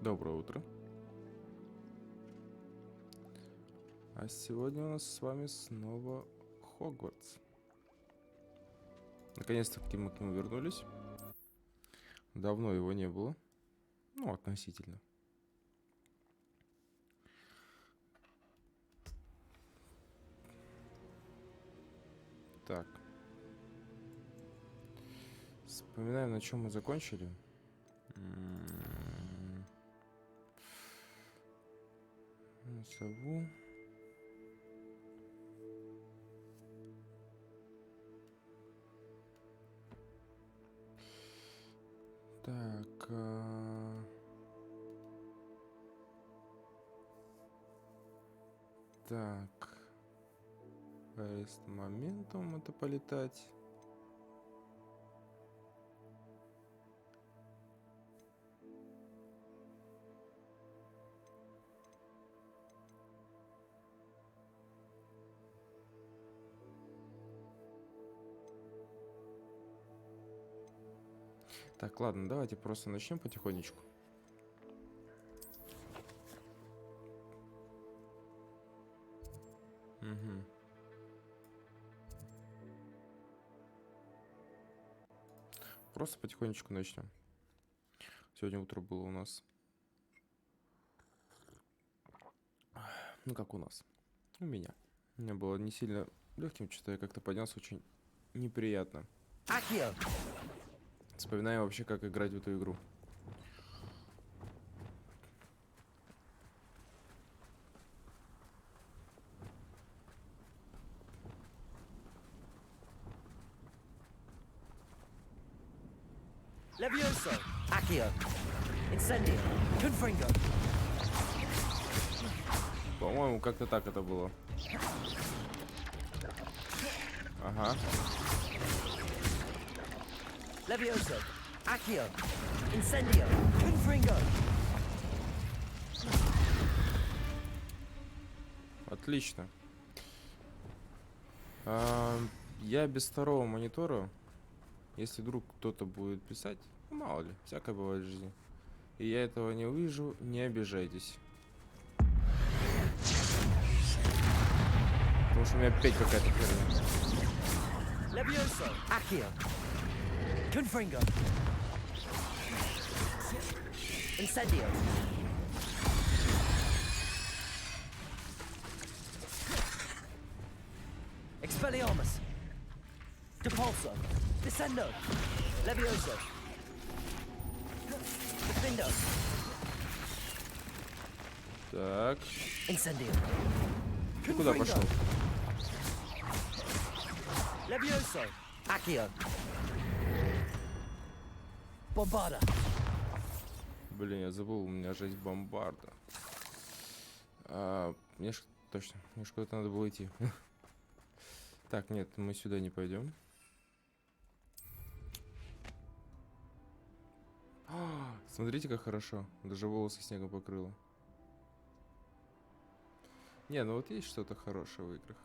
Доброе утро. А сегодня у нас с вами снова Хогвартс. Наконец-таки мы к нему вернулись. Давно его не было. Ну, относительно. Так. Вспоминаем, на чем мы закончили. Сову. Так. Так. С моментом это полетать. Так, ладно, давайте просто начнем потихонечку. Угу. Просто потихонечку начнем. Сегодня утро было у нас. Ну, как у нас. У меня. У меня было не сильно легким, что-то я как-то поднялся очень неприятно. Вспоминаем вообще, как играть в эту игру. Levioso, Accio, Incendio, Confringo. По-моему, как-то так это было. Ага. Levioso, Accio, Incendio, Confringo. Отлично. Я без второго монитора, если вдруг кто-то будет писать, ну, мало ли, всякое бывает в жизни, и я этого не увижу, не обижайтесь. Потому что у меня опять какая-то херня. Levioso, Accio, Confringo. Incendio. Expelliarmus. Depulso. Descendo. Levioso. Defendo. Так, Incendio. ты куда пошел? Levioso. Accio. Bombarda. Блин, я забыл, у меня же есть бомбарда. Точно, мне ж куда-то надо было идти. Так, нет, мы сюда не пойдем. Смотрите, как хорошо. Даже волосы снегом покрыло. Не, ну вот есть что-то хорошее в играх.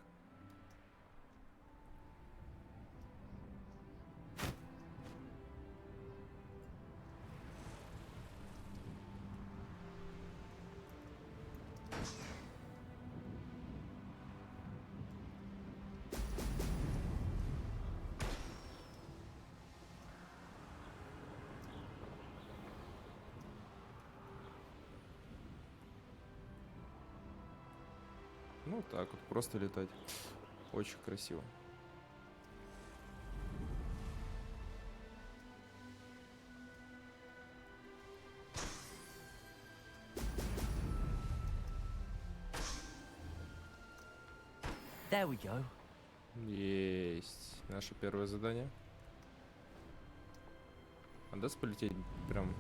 Ну так вот, просто летать. Очень красиво. There we go. Есть наше первое задание. А даст полететь прям.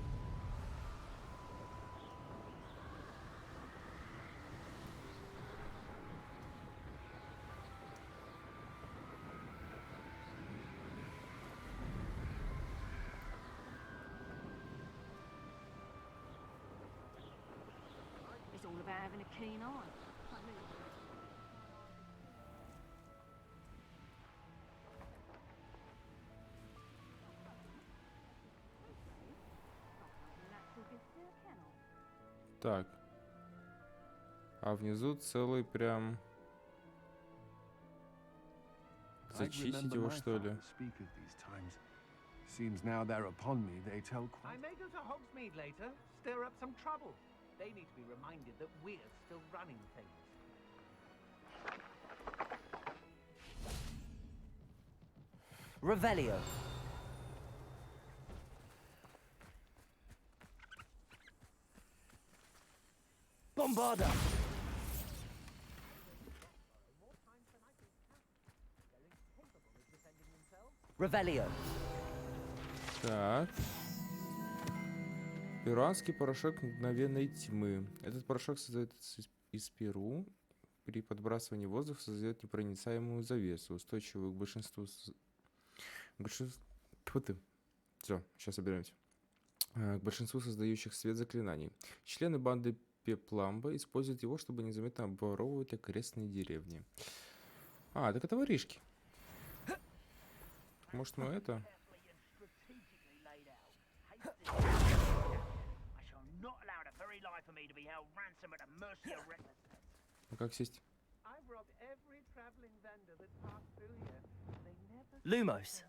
It's all about having a keen eye. Natural gift here, can I? Так. А внизу целый прям... Зачистить его, что ли? Seems now they're upon me, they tell I may go to Hogsmeade later, stir up some trouble. They need to be reminded that we're still running things. Revelio. Bombarda. Revelio. Так. Перуанский порошок мгновенной тьмы. Этот порошок создается из перу. При подбрасывании воздуха создает непроницаемую завесу, устойчивую к большинству... Тьфу ты. Все, сейчас соберемся. К большинству создающих свет заклинаний. Члены банды Пепламба используют его, чтобы незаметно обворовывать окрестные деревни. А, так это воришки. Может, мы это... А как сесть? I've robbed every traveling vendor that's passed through here. They never Lumos.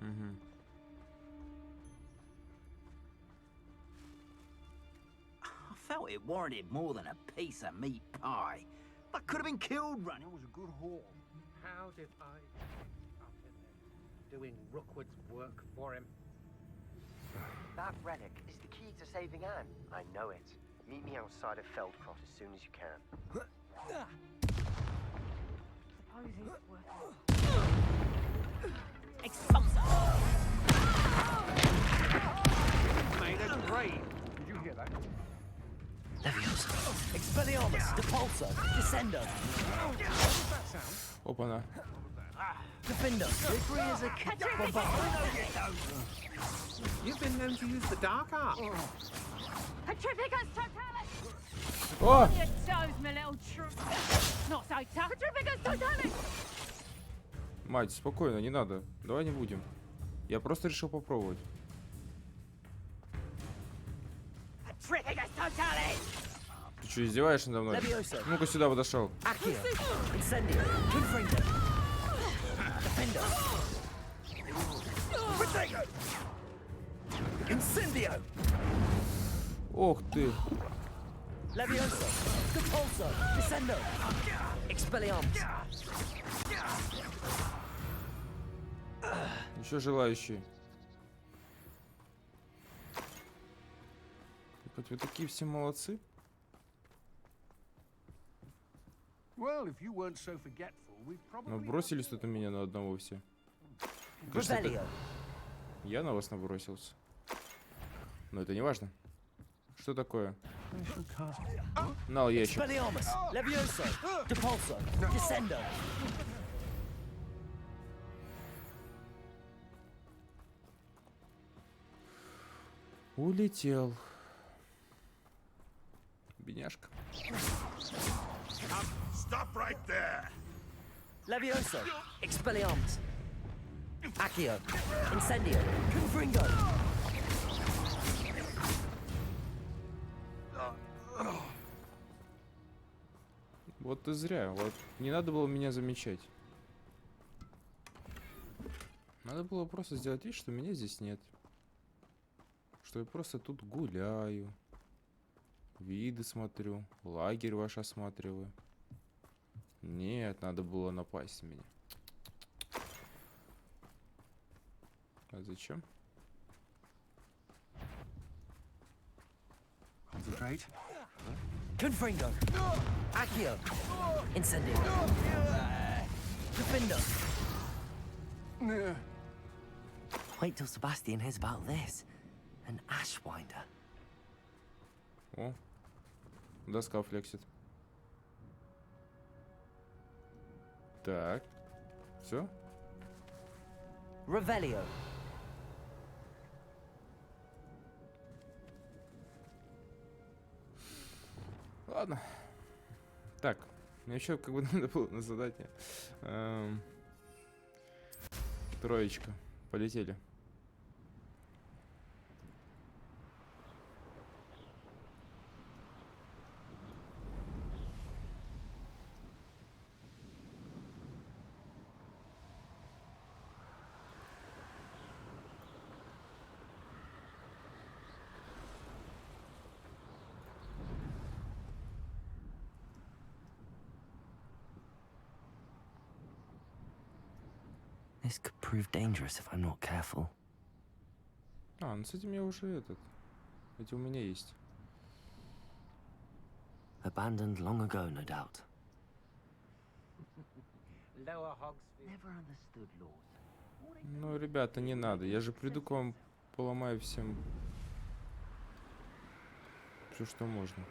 Угу. I felt it warranted more than a piece of meat pie. I could have been killed running. It was a good haul. How did I up in there doing Rookwood's work for him? That relic is the key to saving Anne. I know it. Meet me outside of Feldcroft as soon as you can. Suppose it's worth it. Expulsor! Made a grave. Did you hear that? Leviosa. Expelliarmus. Depulso. Descendo. What does that sound? Опа-на. Defender. Victory is a cat. Bombarda. You've been known to use the dark art. Petrificus totalis! О! Your toes, my little Not so tough. Petrificus totalis! Мать, спокойно, не надо. Давай не будем. Я просто решил попробовать. Petrificus totalis! Ты что, издеваешься надо мной? Leviosa. Ну-ка сюда подошел. Accio. Incendio. Confringo. Defender. Incendio. Ох ты. Leviosa. Depulso. Descendo. Expelliarmus. Еще желающие. Хоть вы такие все молодцы. Well, if you weren't so forgetful, we'd probably... Но бросились тут на меня на одного все. Кажется, Revelio. я на вас набросился. Но это не важно. Что такое? Нал ящик. Expelliarmus. Leviosa. Depulso. Descendo. Улетел. Бедняжка. Stop right there! Leviosa. Expelliarmus. Accio. Incendio. Confringo. Вот ты зря. Вот не надо было меня замечать. Надо было просто сделать вид, что меня здесь нет. Что я просто тут гуляю. Виды смотрю. Лагерь ваш осматриваю. Нет, надо было напасть на меня. А зачем? Concentrate. Confringo. Accio. Incendio. Defender. Wait till Sebastian hears about this. An Ashwinder. О, доска флексит. Так. Все? Revelio. Ладно. Так. Мне еще как бы надо было на задание. Троечка. Полетели. This could prove dangerous if I'm not careful. А, ну с этим я уже этот. Эти у меня есть. Abandoned long ago, no doubt. Lower Hogsfield. Never understood laws. Ну, ребята, не надо. Я же приду к вам, поломаю всем все, что можно.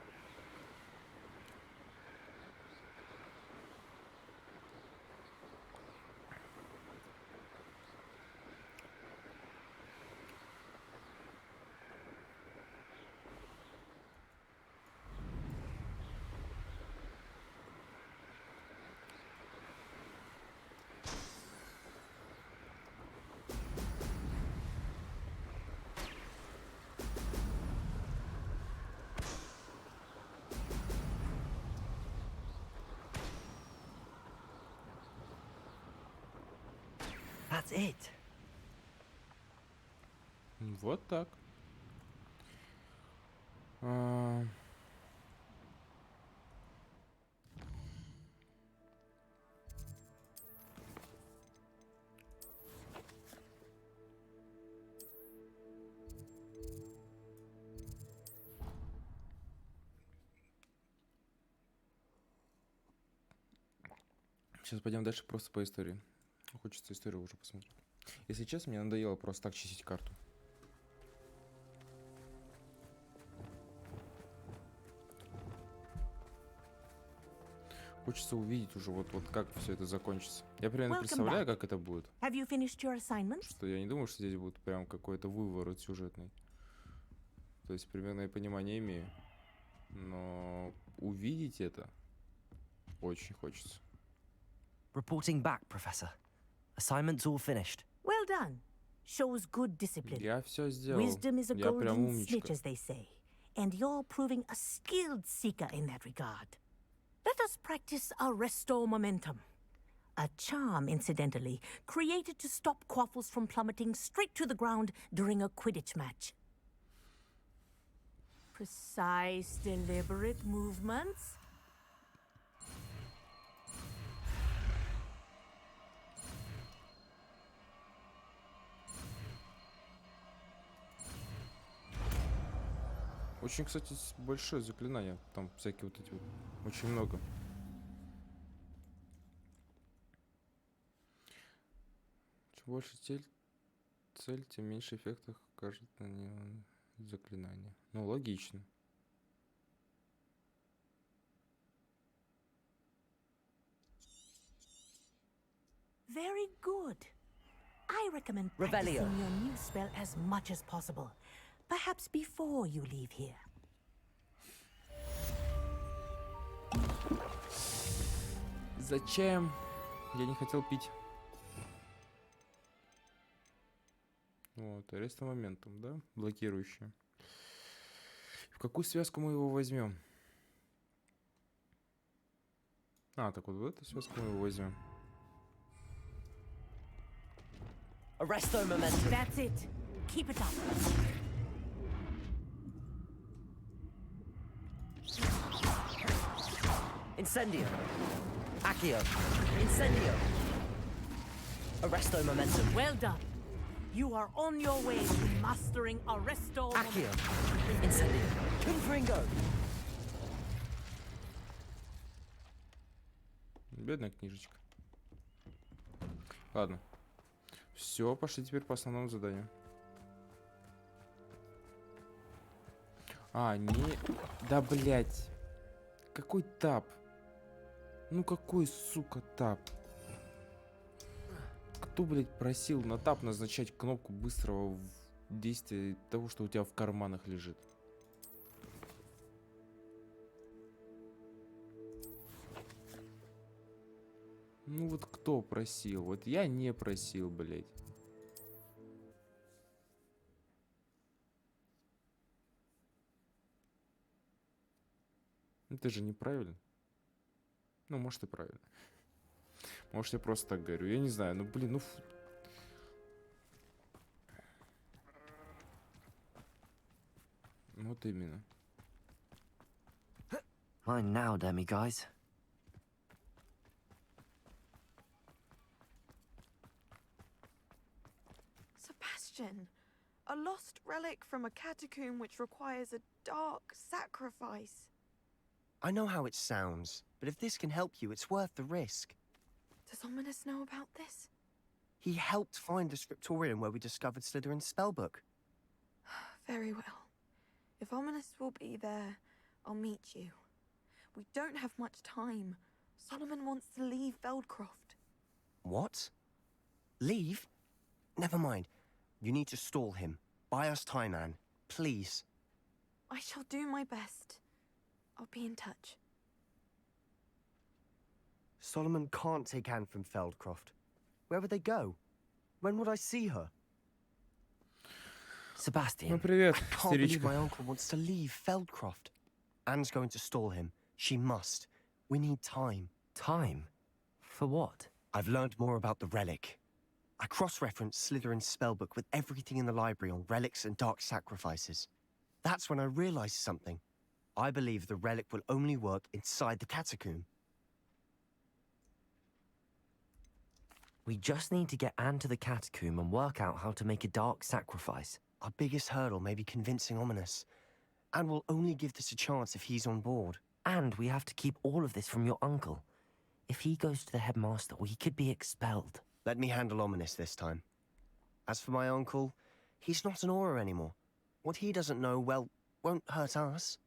That's it. Вот так. Сейчас пойдем дальше просто по истории. Хочется историю уже посмотреть. Если честно, мне надоело просто так чистить карту. Хочется увидеть уже вот как все это закончится. Я примерно Welcome представляю, back. как это будет. Have you finished your assignments? Что я не думаю, что здесь будет прям какой-то выворот сюжетный. То есть примерное понимание имею. Но увидеть это очень хочется. Reporting back, Professor. Assignment's all finished. Well done. Shows good discipline. Я все сделал. Wisdom is a Я прям golden умничка. snitch, as they say. And you're proving a skilled seeker in that regard. Let us practice our restore momentum. A charm, incidentally, created to stop quaffles from plummeting straight to the ground during a Quidditch match. Precise, deliberate movements. Очень, кстати, большое заклинание. Там всякие вот эти вот. Очень много. Чем больше цель, тем меньше эффектов кажет на нее заклинание. Ну, логично. Very good. I recommend Revelio. practicing your new spell as much as possible. Perhaps before you leave here. Зачем? Я не хотел пить. Вот, ареста моментом, да? Блокирующая. В какую связку мы его возьмем? А, так вот в эту связку мы его возьмем. Arresto momentum. That's it. Keep it up. Incendio. Accio. Incendio. Arresto momentum. Well done. You are on your way to mastering Arresto. Accio. Incendio. Confringo. Бедная книжечка. Ладно. Все, пошли теперь по основному заданию. А, не... Да, блядь. Какой тап? Ну какой, сука, тап? Кто, блядь, просил на тап назначать кнопку быстрого действия того, что у тебя в карманах лежит? Ну вот кто просил? Вот я не просил, блядь. Это же неправильно. Ну, может, и правильно. Может, я просто так говорю. Я не знаю. Ну, блин, ну... Вот именно. Mine now, demi-guys. Sebastian, a lost relic from a catacomb which requires a dark sacrifice. I know how it sounds, but if this can help you, it's worth the risk. Does Ominous know about this? He helped find the scriptorium where we discovered Slytherin's spellbook. Very well. If Ominous will be there, I'll meet you. We don't have much time. Solomon wants to leave Feldcroft. What? Leave? Never mind. You need to stall him. Buy us time, Anne. Please. I shall do my best. I'll be in touch. Solomon can't take Anne from Feldcroft. Where would they go? When would I see her? Sebastian. Ну, привет, I can't believe истеричка. my uncle wants to leave Feldcroft. Anne's going to stall him. She must. We need time. Time? For what? I've learned more about the relic. I cross-referenced Slytherin's spellbook with everything in the library on relics and dark sacrifices. That's when I realized something. I believe the relic will only work inside the catacomb. We just need to get Anne to the catacomb and work out how to make a dark sacrifice. Our biggest hurdle may be convincing Ominous. And we'll only give this a chance if he's on board. And we have to keep all of this from your uncle. If he goes to the headmaster, we could be expelled. Let me handle Ominous this time. As for my uncle, he's not an Auror anymore. What he doesn't know, well, won't hurt us.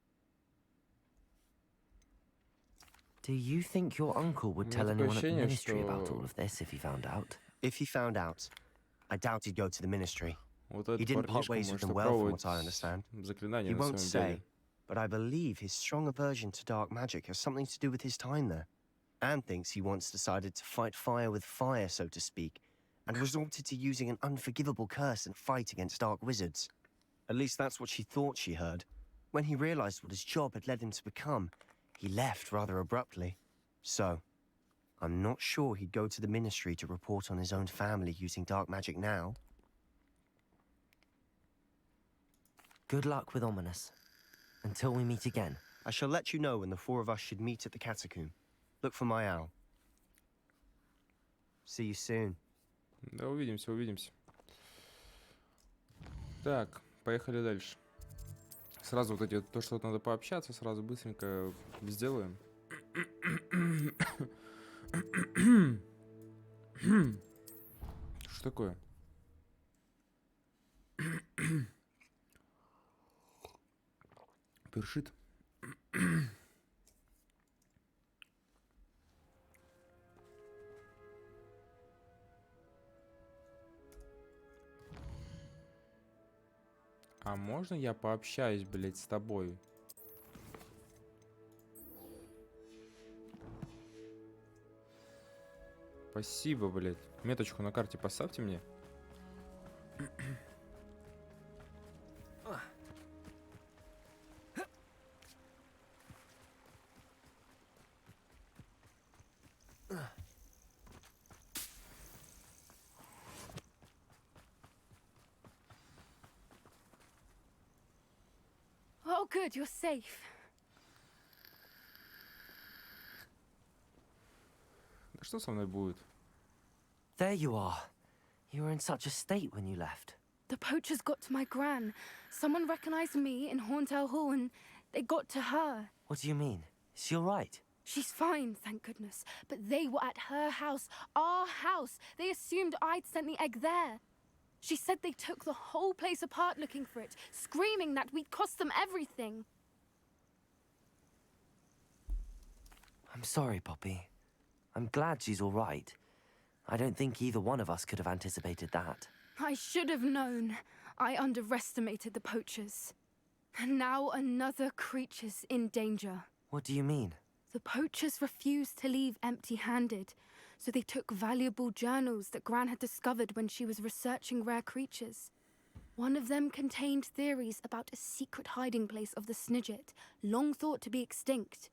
Do you think your uncle would tell такое anyone at the ощущение, ministry about что- all of this if he found out? If he found out, I doubt he'd go to the ministry. Вот He этот didn't part парнишка ways with может them well, from попробовать what I understand. заклинание He на won't своем say, деле. but I believe his strong aversion to dark magic has something to do with his time there. Anne thinks he once decided to fight fire with fire, so to speak, and resorted to using an unforgivable curse and fight against dark wizards. At least that's what she thought she heard. When he realized what his job had led him to become, he left rather abruptly. So, I'm not sure he'd go to the ministry to report on his own family using dark magic now. Good luck with Ominous. Until we meet again. I shall let you know when the four of us should meet at the catacomb. Look for my owl. See you soon. Да, увидимся, увидимся. Так, поехали дальше. Сразу вот эти, то, что вот надо пообщаться, сразу быстренько сделаем. Что такое? Першит. А можно я пообщаюсь, блядь, с тобой? Спасибо, блядь. Меточку на карте поставьте мне. Oh, good, you're safe. Да что со мной будет? There you are. You were in such a state when you left. The poachers got to my gran. Someone recognized me in Horntail Hall and they got to her. What do you mean? Is she all right? She's fine, thank goodness. But they were at her house, our house. They assumed I'd sent the egg there. She said they took the whole place apart looking for it, screaming that we'd cost them everything. I'm sorry, Poppy. I'm glad she's all right. I don't think either one of us could have anticipated that. I should have known. I underestimated the poachers. And now another creature's in danger. What do you mean? The poachers refused to leave empty-handed, so they took valuable journals that Gran had discovered when she was researching rare creatures. One of them contained theories about a secret hiding place of the Snidget, long thought to be extinct.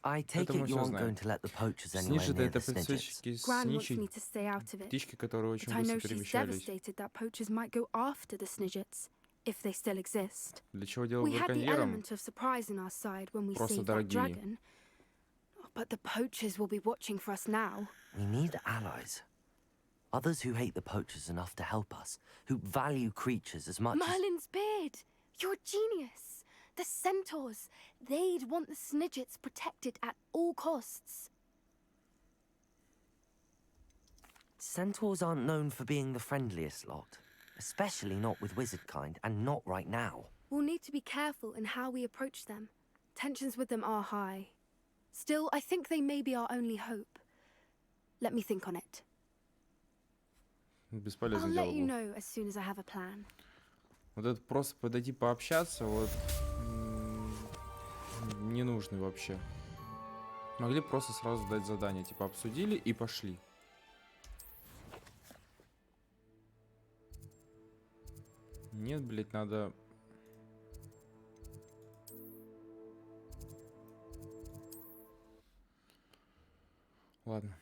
I take Это мы it you всё aren't знаем. going to let the poachers anywhere Снижи near это the snidgets. птички, Gran wants сничи, me to stay out of it. птички, которые очень But I know быстро she's перемещались. devastated that poachers might go after the snidgets, if they still exist. Для чего делал We had the браконьером? element of surprise on our side when we Просто saved that дорогие. dragon. But the poachers will be watching for us now. We need allies. Others who hate the poachers enough to help us, who value creatures as much as... Merlin's beard! You're a genius! The centaurs! They'd want the snidgets protected at all costs. Centaurs aren't known for being the friendliest lot. Especially not with wizard kind, and not right now. We'll need to be careful in how we approach them. Tensions with them are high. Still, I think they may be our only hope. Let me think on it. I'll Бесполезное let дело you было. know as soon as I have a plan. Вот это просто подойти пообщаться, вот не нужно вообще. Могли просто сразу дать задание, типа обсудили и пошли. Нет, блять, надо... Ладно.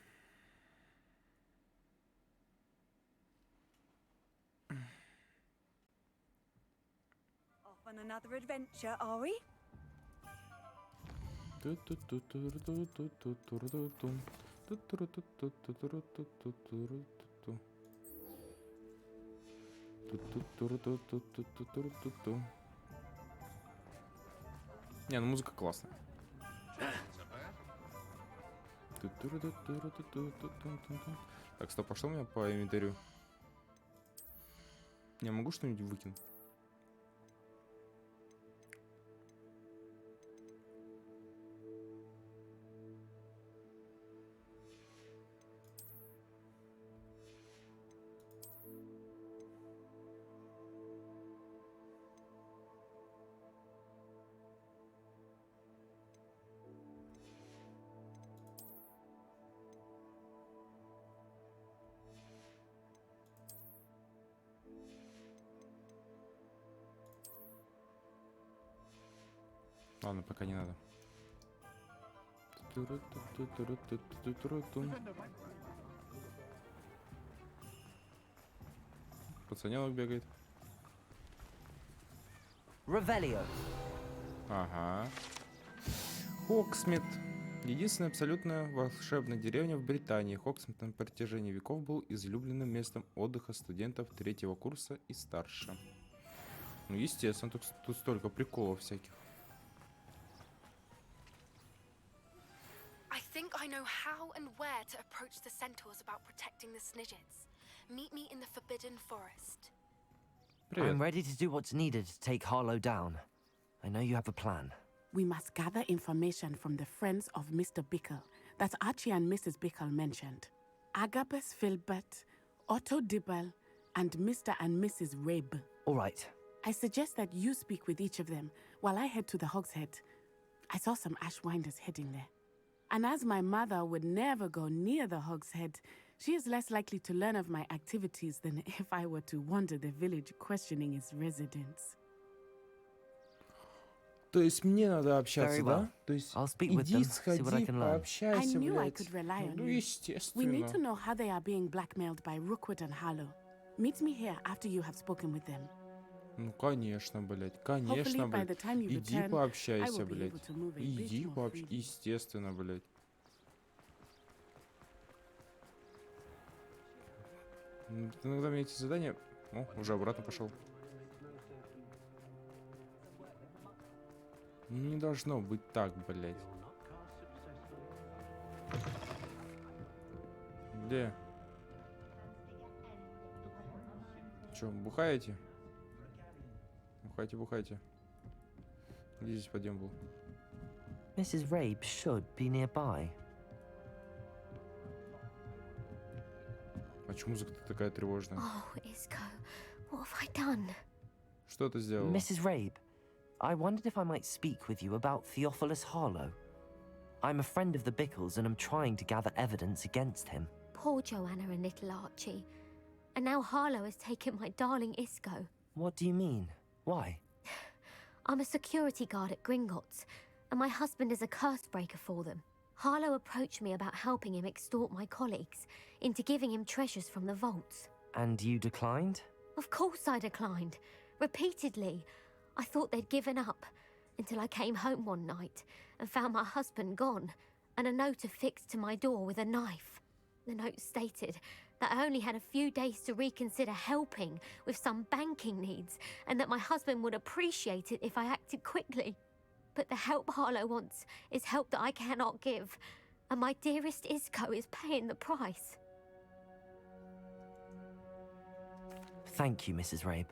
Off on another adventure, are we? Не, ну музыка классная. Так, стоп, а что у меня по инвентарю? Не могу что-нибудь выкинуть? Ладно, пока не надо. Пацаненок бегает. Revelio. Ага. Хоксмит. Единственная абсолютно волшебная деревня в Британии. Хоксмит на протяжении веков был излюбленным местом отдыха студентов третьего курса и старше. Ну, естественно, тут столько приколов всяких. I think I know how and where to approach the centaurs about protecting the snidgets. Meet me in the Forbidden Forest. Привет. I'm ready to do what's needed to take Harlow down. I know you have a plan. We must gather information from the friends of Mr. Bickle that Archie and Mrs. Bickle mentioned. Agabus Filbert, Otto Dibble, and Mr. and Mrs. Rabe. All right. I suggest that you speak with each of them while I head to the Hogshead. I saw some Ashwinders heading there. And as my mother would never go near the Hogshead, she is less likely to learn of my activities than if I were to wander the village questioning its residents. То есть мне надо общаться, Very well. да? То есть I'll speak with иди, them, see what I сходи, can learn. I пообщайся, knew I блядь. could rely on Ну, you. We need естественно. to know how they are being blackmailed by Rookwood and Harlow. Meet me here after you have spoken with them. Ну, конечно, блядь, Hopefully, конечно, by the блядь. time you Иди return, I пообщайся, will be блядь. able to move a Иди bit more пообщайся. freely. Естественно, блядь. Иногда мне эти задания... О, уже обратно пошел. Не должно быть так, блядь. Где? Чё, бухаете? Бухайте, бухайте. Где здесь подъем был? Mrs. Rabe should be nearby. А чё музыка-то такая тревожная? Oh, Isco, what have I done? Что ты сделала? Mrs. Rabe, I wondered if I might speak with you about Theophilus Harlow. I'm a friend of the Bickles and I'm trying to gather evidence against him. Poor Joanna and little Archie. And now Harlow has taken my darling Isco. What do you mean? Why? I'm a security guard at Gringotts. and my husband is a curse breaker for them. Harlow approached me about helping him extort my colleagues into giving him treasures from the vaults. And you declined? Of course I declined. Repeatedly. I thought they'd given up, until I came home one night and found my husband gone, and a note affixed to my door with a knife. The note stated that I only had a few days to reconsider helping with some banking needs, and that my husband would appreciate it if I acted quickly. But the help Harlow wants is help that I cannot give, and my dearest Isco is paying the price. Thank you, Mrs. Rabe.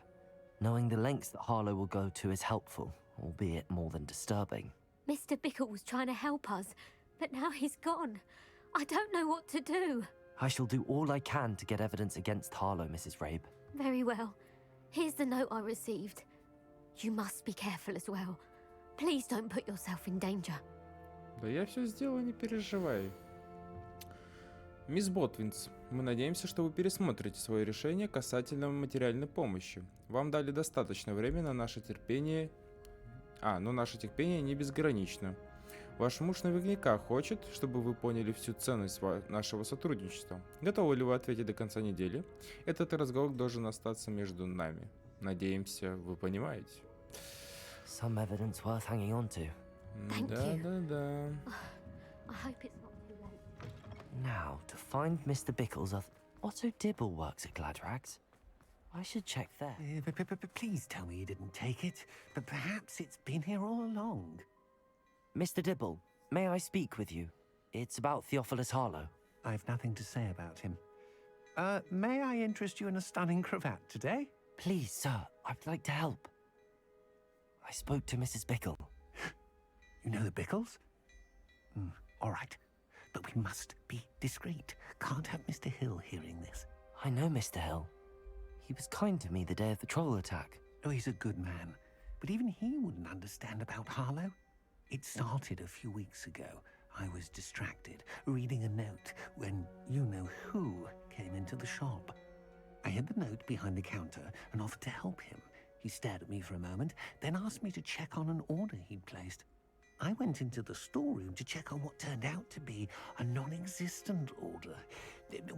Knowing the lengths that Harlow will go to is helpful, albeit more than disturbing. Mr. Bickle was trying to help us, but now he's gone. I don't know what to do. I shall do all I can to get evidence against Harlow, Mrs. Rabe. Very well. Here's the note I received. You must be careful as well. Please don't put yourself in danger. Да я все сделаю, не переживай. Мисс Ботвинс, мы надеемся, что вы пересмотрите свое решение касательно материальной помощи. Вам дали достаточно времени на наше терпение... но наше терпение не безгранично. Ваш муж наверняка хочет, чтобы вы поняли всю ценность нашего сотрудничества. Готовы ли вы ответить до конца недели? Этот разговор должен остаться между нами. Надеемся, вы понимаете. Some evidence worth hanging on to. Thank you. Да. I hope it's not too late. Now, to find Mr. Bickle's Otto Dibble works at Gladrags. I should check there. Please tell me you didn't take it. But perhaps it's been here all along. Mr. Dibble, may I speak with you? It's about Theophilus Harlow. I've nothing to say about him. May I interest you in a stunning cravat today? Please, sir, I'd like to help. I spoke to Mrs. Bickle. You know the Bickles? All right. But we must be discreet. Can't have Mr. Hill hearing this. I know Mr. Hill. He was kind to me the day of the troll attack. Oh, he's a good man. But even he wouldn't understand about Harlow. It started a few weeks ago. I was distracted, reading a note, when you-know-who came into the shop. I hid the note behind the counter and offered to help him. He stared at me for a moment, then asked me to check on an order he'd placed. I went into the storeroom to check on what turned out to be a non-existent order.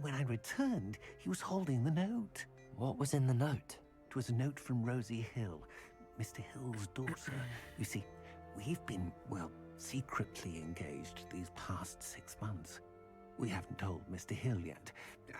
When I returned, he was holding the note. What was in the note? It was a note from Rosie Hill, Mr. Hill's daughter. You see, we've been, secretly engaged these past 6 months. We haven't told Mr. Hill yet.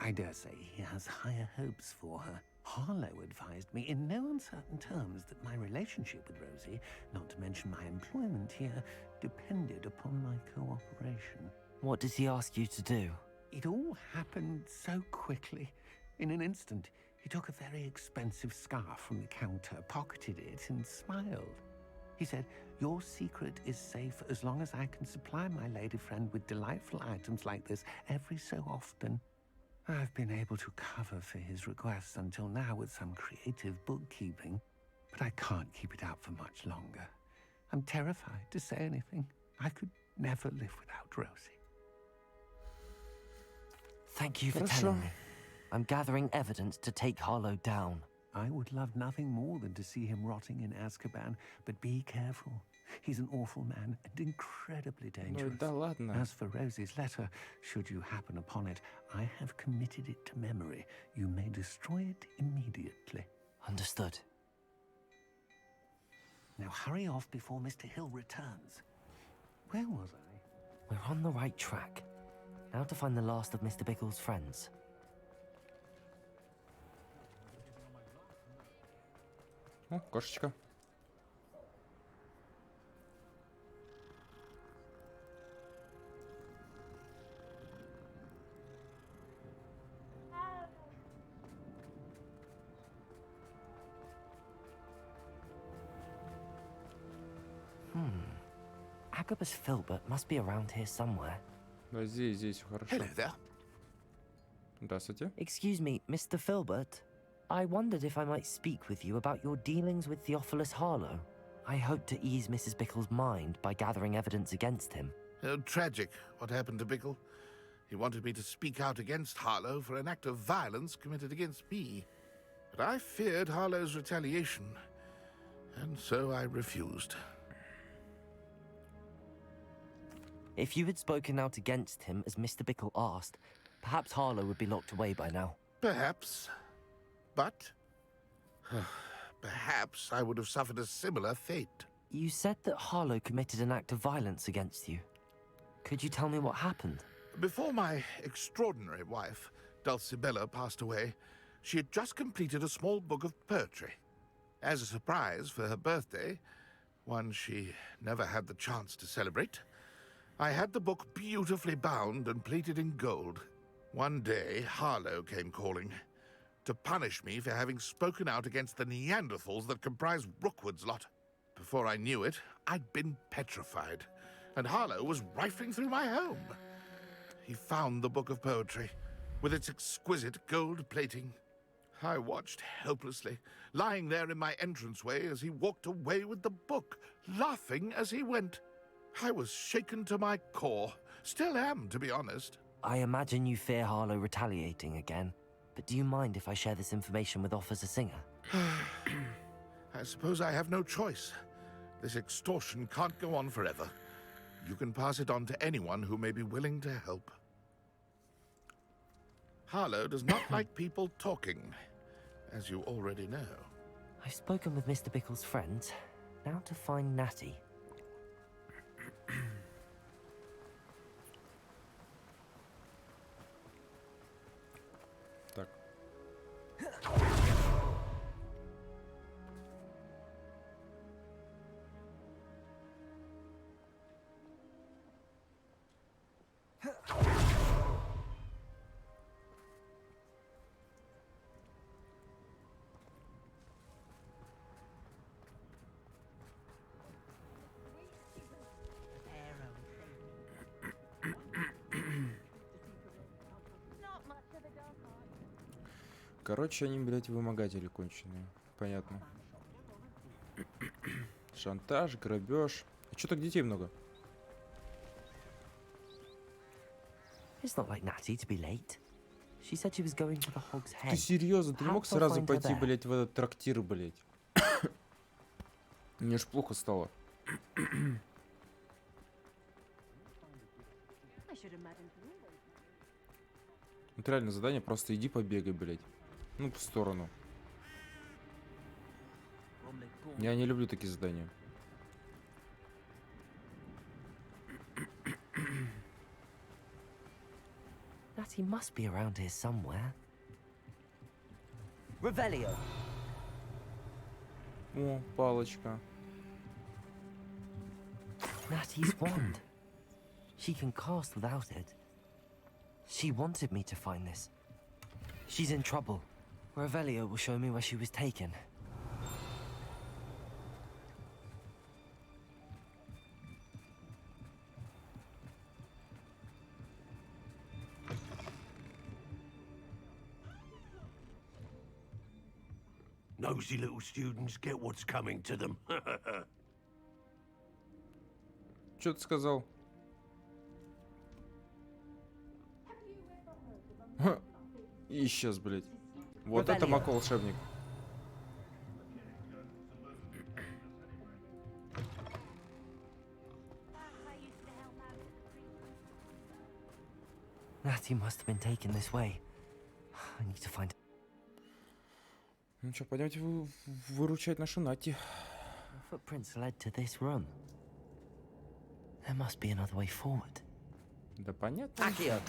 I dare say he has higher hopes for her. Harlow advised me in no uncertain terms that my relationship with Rosie, not to mention my employment here, depended upon my cooperation. What does he ask you to do? It all happened so quickly. In an instant, he took a very expensive scarf from the counter, pocketed it, and smiled. He said, "Your secret is safe as long as I can supply my lady friend with delightful items like this every so often." I've been able to cover for his requests until now with some creative bookkeeping, but I can't keep it up for much longer. I'm terrified to say anything. I could never live without Rosie. Thank you for telling me. I'm gathering evidence to take Harlow down. I would love nothing more than to see him rotting in Azkaban, but be careful. He's an awful man and incredibly dangerous. Да ладно. As for Rosie's letter, should you happen upon it, I have committed it to memory. You may destroy it immediately. Understood. Now hurry off before Mr. Hill returns. Where was I? We're on the right track. Now to find the last of Mr. Bickle's friends. О, кошечка. Agabus Filbert must be around here somewhere. Да, здесь все хорошо. Hello there. Здравствуйте. Excuse me, Mr. Filbert. I wondered if I might speak with you about your dealings with Theophilus Harlow. I hope to ease Mrs. Bickle's mind by gathering evidence against him. Tragic what happened to Bickle. He wanted me to speak out against Harlow for an act of violence committed against me. But I feared Harlow's retaliation, and so I refused. If you had spoken out against him as Mr. Bickle asked, perhaps Harlow would be locked away by now. Perhaps. But perhaps I would have suffered a similar fate. You said that Harlow committed an act of violence against you. Could you tell me what happened? Before my extraordinary wife, Dulcibella, passed away, she had just completed a small book of poetry. As a surprise for her birthday, one she never had the chance to celebrate, I had the book beautifully bound and plated in gold. One day, Harlow came calling to punish me for having spoken out against the Neanderthals that comprise Rookwood's lot. Before I knew it, I'd been petrified, and Harlow was rifling through my home. He found the book of poetry, with its exquisite gold plating. I watched helplessly, lying there in my entranceway as he walked away with the book, laughing as he went. I was shaken to my core. Still am, to be honest. I imagine you fear Harlow retaliating again, but do you mind if I share this information with Officer Singer? I suppose I have no choice. This extortion can't go on forever. You can pass it on to anyone who may be willing to help. Harlow does not like people talking, as you already know. I've spoken with Mr. Bickle's friends. Now to find Natty. Так. Короче, они, блядь, вымогатели конченые. Понятно. Шантаж, грабеж. А чё так детей много? It's not like Natty to be late. She said she was going to the Hog's Head. Ты серьезно? Ты не мог Perhaps I'll сразу find her пойти, there. блядь, в этот трактир, блядь? Мне ж плохо стало. Вот реально задание, просто иди побегай, блядь. Ну, в сторону. Я не люблю такие задания. Natty must be around here somewhere. Revelio. О, палочка. Natty's wand. She can cast without it. She wanted me to find this. She's in trouble. Revelio will show me where she was taken. Nosy little students get what's coming to them. Чё ты сказал? Ха. И исчез, блядь. Вот это маг-волшебник. Natty must have been taken this way. I need to find. Ну что, пойдемте выручать нашу Натти. Footprints led to this room. There must be another way forward. Да понятно. Accio.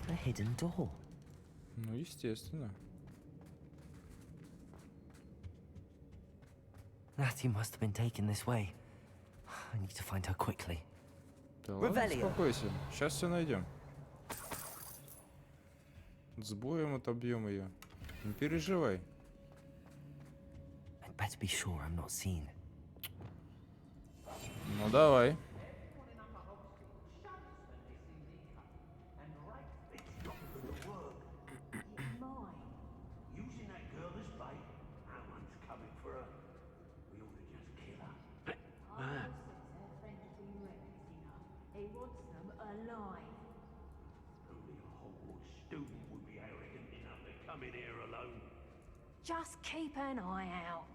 A hidden door. Ну, естественно. Natty must have been taken this way. I need to find her quickly. Да ладно, успокойся. Сейчас все найдем. С боем отобьем ее. Не переживай. I'd better be sure I'm not seen. Ну давай. student would be arrogant enough to come in here alone? Just keep an eye out.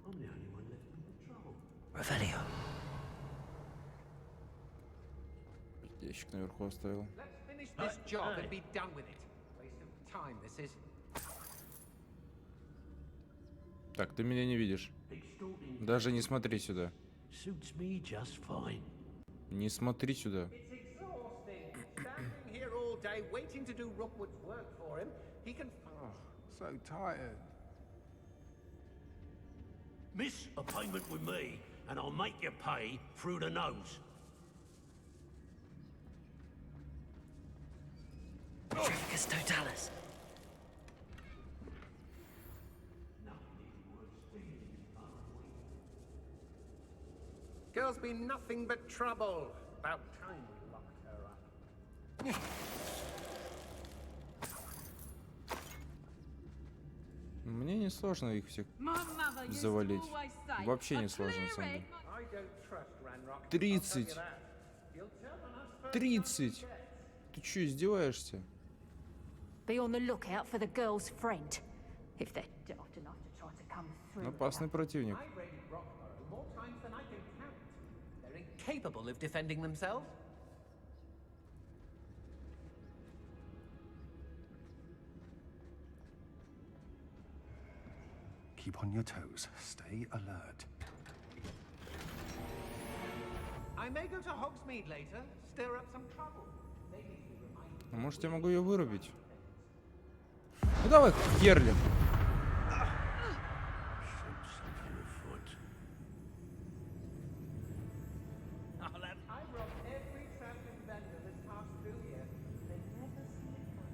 I'm the only one left on patrol. Revelio. Ящик наверху оставил. Let's finish this job and be done with it. Waste of time, this is. Так, ты меня не видишь. Даже не смотри сюда. Suits me just fine. Не смотри сюда. It's exhausting. Standing here all day waiting to do Rookwood's work for him. He can. Oh, so tired. Miss a payment with me, and I'll make you pay through the nose. Trifficus totalis. Girl's been nothing but trouble. About time we locked her up. Мне не сложно их всех завалить. Вообще не сложно, на самом деле. 30. 30. Ты что, издеваешься? Be on the lookout for the girl's friend. If they're daft enough to try to come through. Опасный противник. I raided Rockborough more times than I can count. They're incapable of defending themselves. Keep on your toes. Stay alert. I may go to Hogsmeade later, stir up some trouble. They need to be reminded. А может, я могу ее вырубить? Ну давай, херлим. I robbed every traveling vendor this past through here. They never see it coming.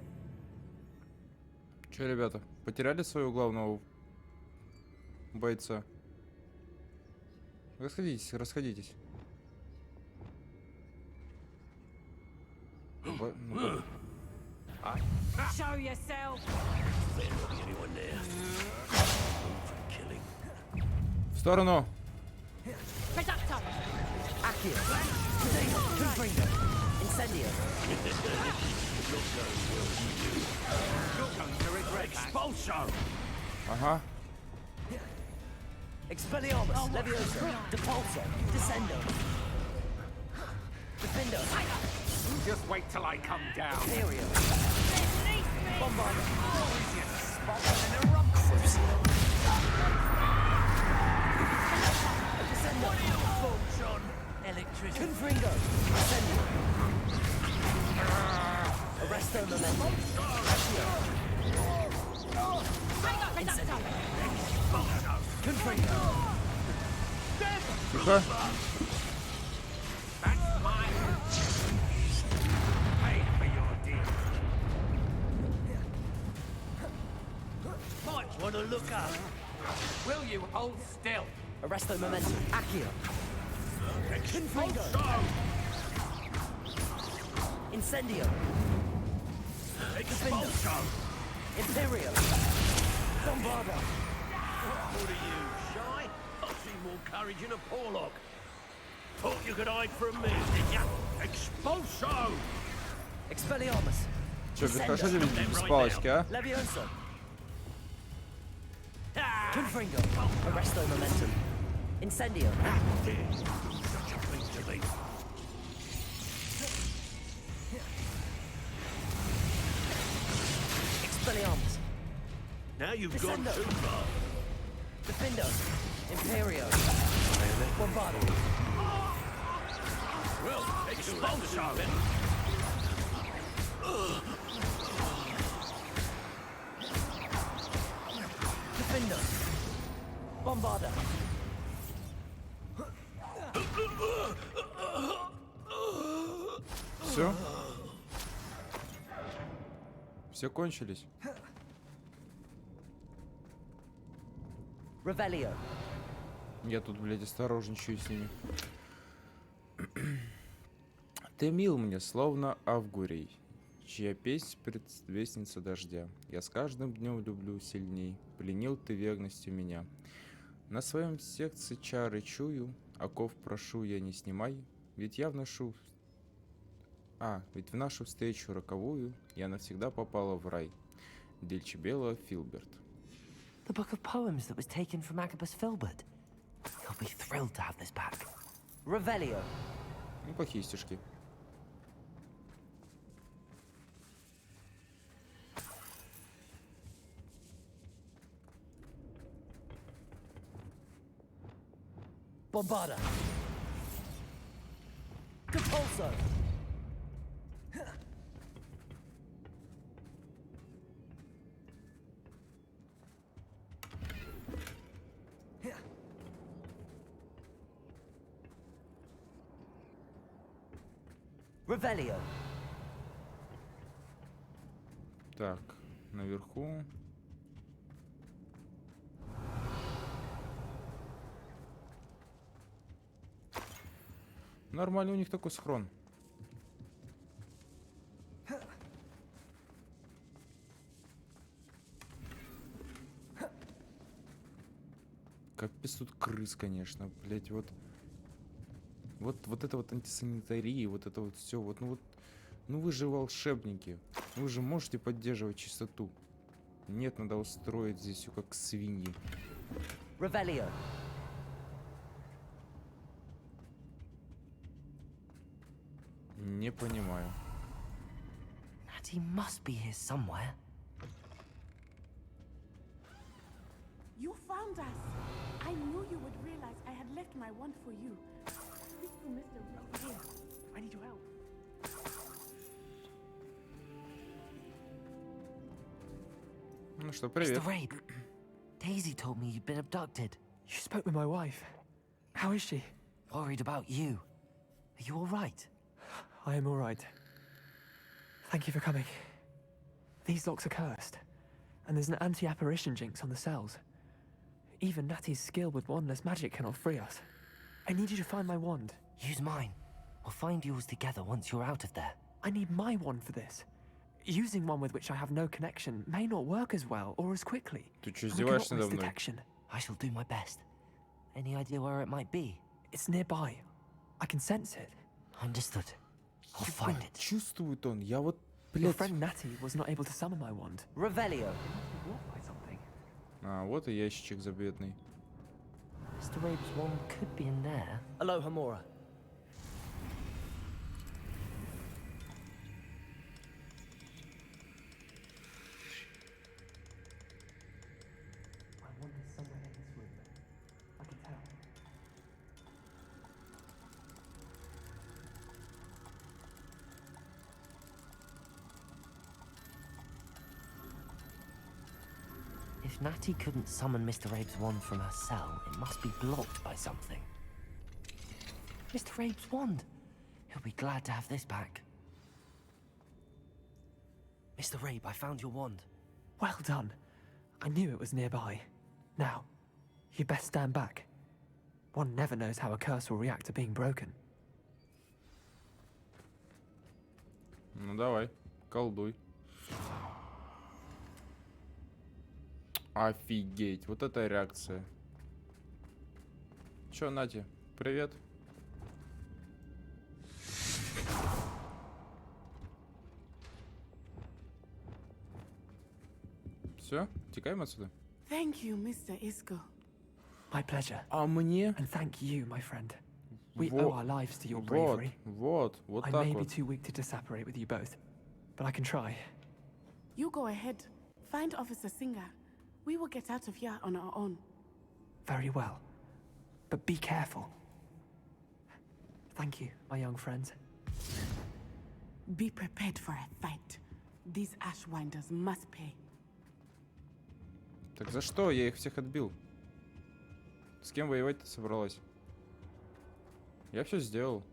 Че, ребята, потеряли своего главного бойца? Расходитесь, расходитесь. Ну-ка. Show yourself. В сторону. Reducto. Accio. Confringo. Incendio. You're going to regret that. Expulso! Ага. Expelliarmus. Levioso. Depulso. Descendo. Defendo. Just wait till I come down. Imperio. Bombardo. Descendo. Electricity. Confringo. Incendio. Arresto Memento. Accio. Incendio. Confringo. Тихо. Pay for your deed. Might want to look up. Will you hold still? Arresto Memento. Accio. Confringo. Incendio. Expulso! Imperio. Bombardo. What are you, shy? I see more courage in a Porlock. Thought you could hide from me, did ya? Expulso! Че, Expelliarmus. без хорошо без палочки, а? Levioso. Confringo. Arresto Momentum. Incendio. Such a thing to me. Expelliarmus. Now you've gone Descendo. too far. Defendo. Imperio. Bombardo. Well, expulso then. Defendo. Bombardo. Все? Все кончились. Revelio. Я тут, блядь, осторожничаю с ними. Ты мил мне, словно Авгурий, чья песнь предвестница дождя. Я с каждым днем люблю сильней, пленил ты верностью меня. На своем сердце чары чую, оков прошу я не снимай, ведь я вношу... ведь в нашу встречу роковую я навсегда попала в рай. Дельчебела Филберт. The book of poems that was taken from Agabus Filbert. He'll be thrilled to have this back. Revelio. Неплохие стишки. Bombarda. Compulso. Revelio. Так, наверху. Нормально у них такой схрон. Капец тут крыс, конечно, блять, вот это вот антисанитария, вот это вот все, ну вы же волшебники, вы же можете поддерживать чистоту. Нет, надо устроить здесь все как свиньи. Revelio. Не понимаю. Natty must be here somewhere. You found us. I knew you would realize I had left my wand for you. Speak to Mr. Reed here. I need your help. Ну что, привет. Mr. Rabe, Daisy told me you'd been abducted. You spoke with my wife. How is she? Worried about you. Are you all right? I am all right. Thank you for coming. These locks are cursed, and there's an anti-apparition jinx on the cells. Even Natty's skill with wandless magic cannot free us. I need you to find my wand. Use mine. We'll find yours together once you're out of there. I need my wand for this. Using one with which I have no connection may not work as well or as quickly. Ты чё, and I издеваешься cannot надо risk мной? detection. I shall do my best. Any idea where it might be? It's nearby. I can sense it. Understood. I'll find it. Чувствует он, я вот, Your блядь. friend Natty was not able to summon my wand. Revelio. Blocked by something. Вот и ящичек заветный. Mr. Rabe's wand could be in there. Aloha Mora. My wand is somewhere in this room. I can tell. If Natty couldn't summon Mr. Rabe's wand from her cell, it must be blocked by something. Mr. Rabe's wand! He'll be glad to have this back. Mr. Rabe, I found your wand. Well done. I knew it was nearby. Now, you best stand back. One never knows how a curse will react to being broken. Ну давай, колдуй. Офигеть, вот это реакция. Чё, Нати, привет. Все, текаем отсюда. Thank you, Mr. Isco. My pleasure. А мне? And thank you, my friend. We Вот, owe our lives to your bravery. вот I так may be вот. too weak to disapparate with you both, but I can try. You go ahead. Find Officer Singer. We will get out of here on our own. Very well. But be careful. Thank you, my young friends. Be prepared for a fight. These Ashwinders must pay. Так за что? Я их всех отбил. С кем воевать-то собралась? Я все сделал.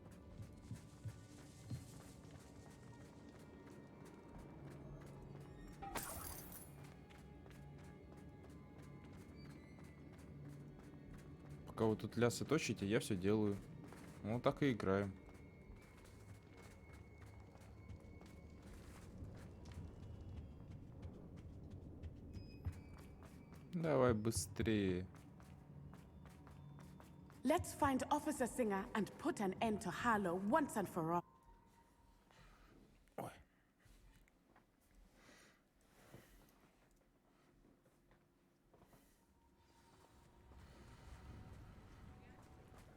Пока вы тут лясы точите, я все делаю. Ну так и играем. Давай быстрее. Let's find Officer Singer and put an end to Harlow once and for all.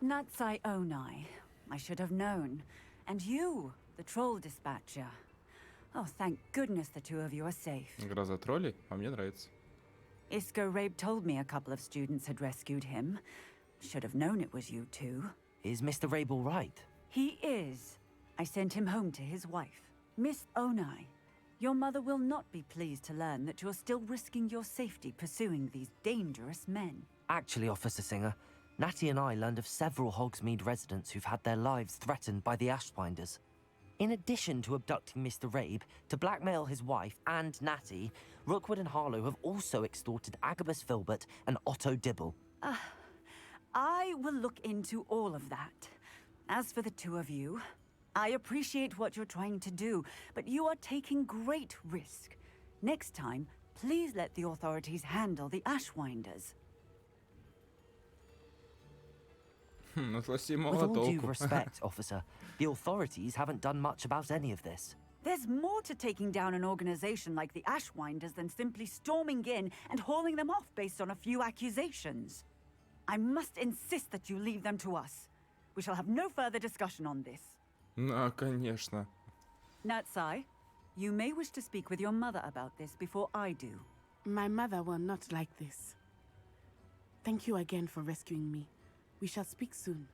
Natsai Onai. I should have known. And you, the troll dispatcher. Oh, thank goodness the two of you are safe. Игра за троллей, а мне нравится. Isco Rabe told me a couple of students had rescued him. Should have known it was you two. Is Mr. Rabe all right? He is. I sent him home to his wife. Miss Onai, your mother will not be pleased to learn that you're still risking your safety pursuing these dangerous men. Actually, Officer Singer, Natty and I learned of several Hogsmeade residents who've had their lives threatened by the Ashwinders. In addition to abducting Mr. Rabe, to blackmail his wife and Natty, Rookwood and Harlow have also extorted Agabus Filbert and Otto Dibble. I will look into all of that. As for the two of you, I appreciate what you're trying to do, but you are taking great risk. Next time, please let the authorities handle the Ashwinders. With all due respect, officer, the authorities haven't done much about any of this. There's more to taking down an organization like the Ashwinders than simply storming in and hauling them off based on a few accusations. I must insist that you leave them to us. We shall have no further discussion on this. Конечно. Natsai, you may wish to speak with your mother about this before I do. My mother will not like this. Thank you again for rescuing me. We shall speak soon.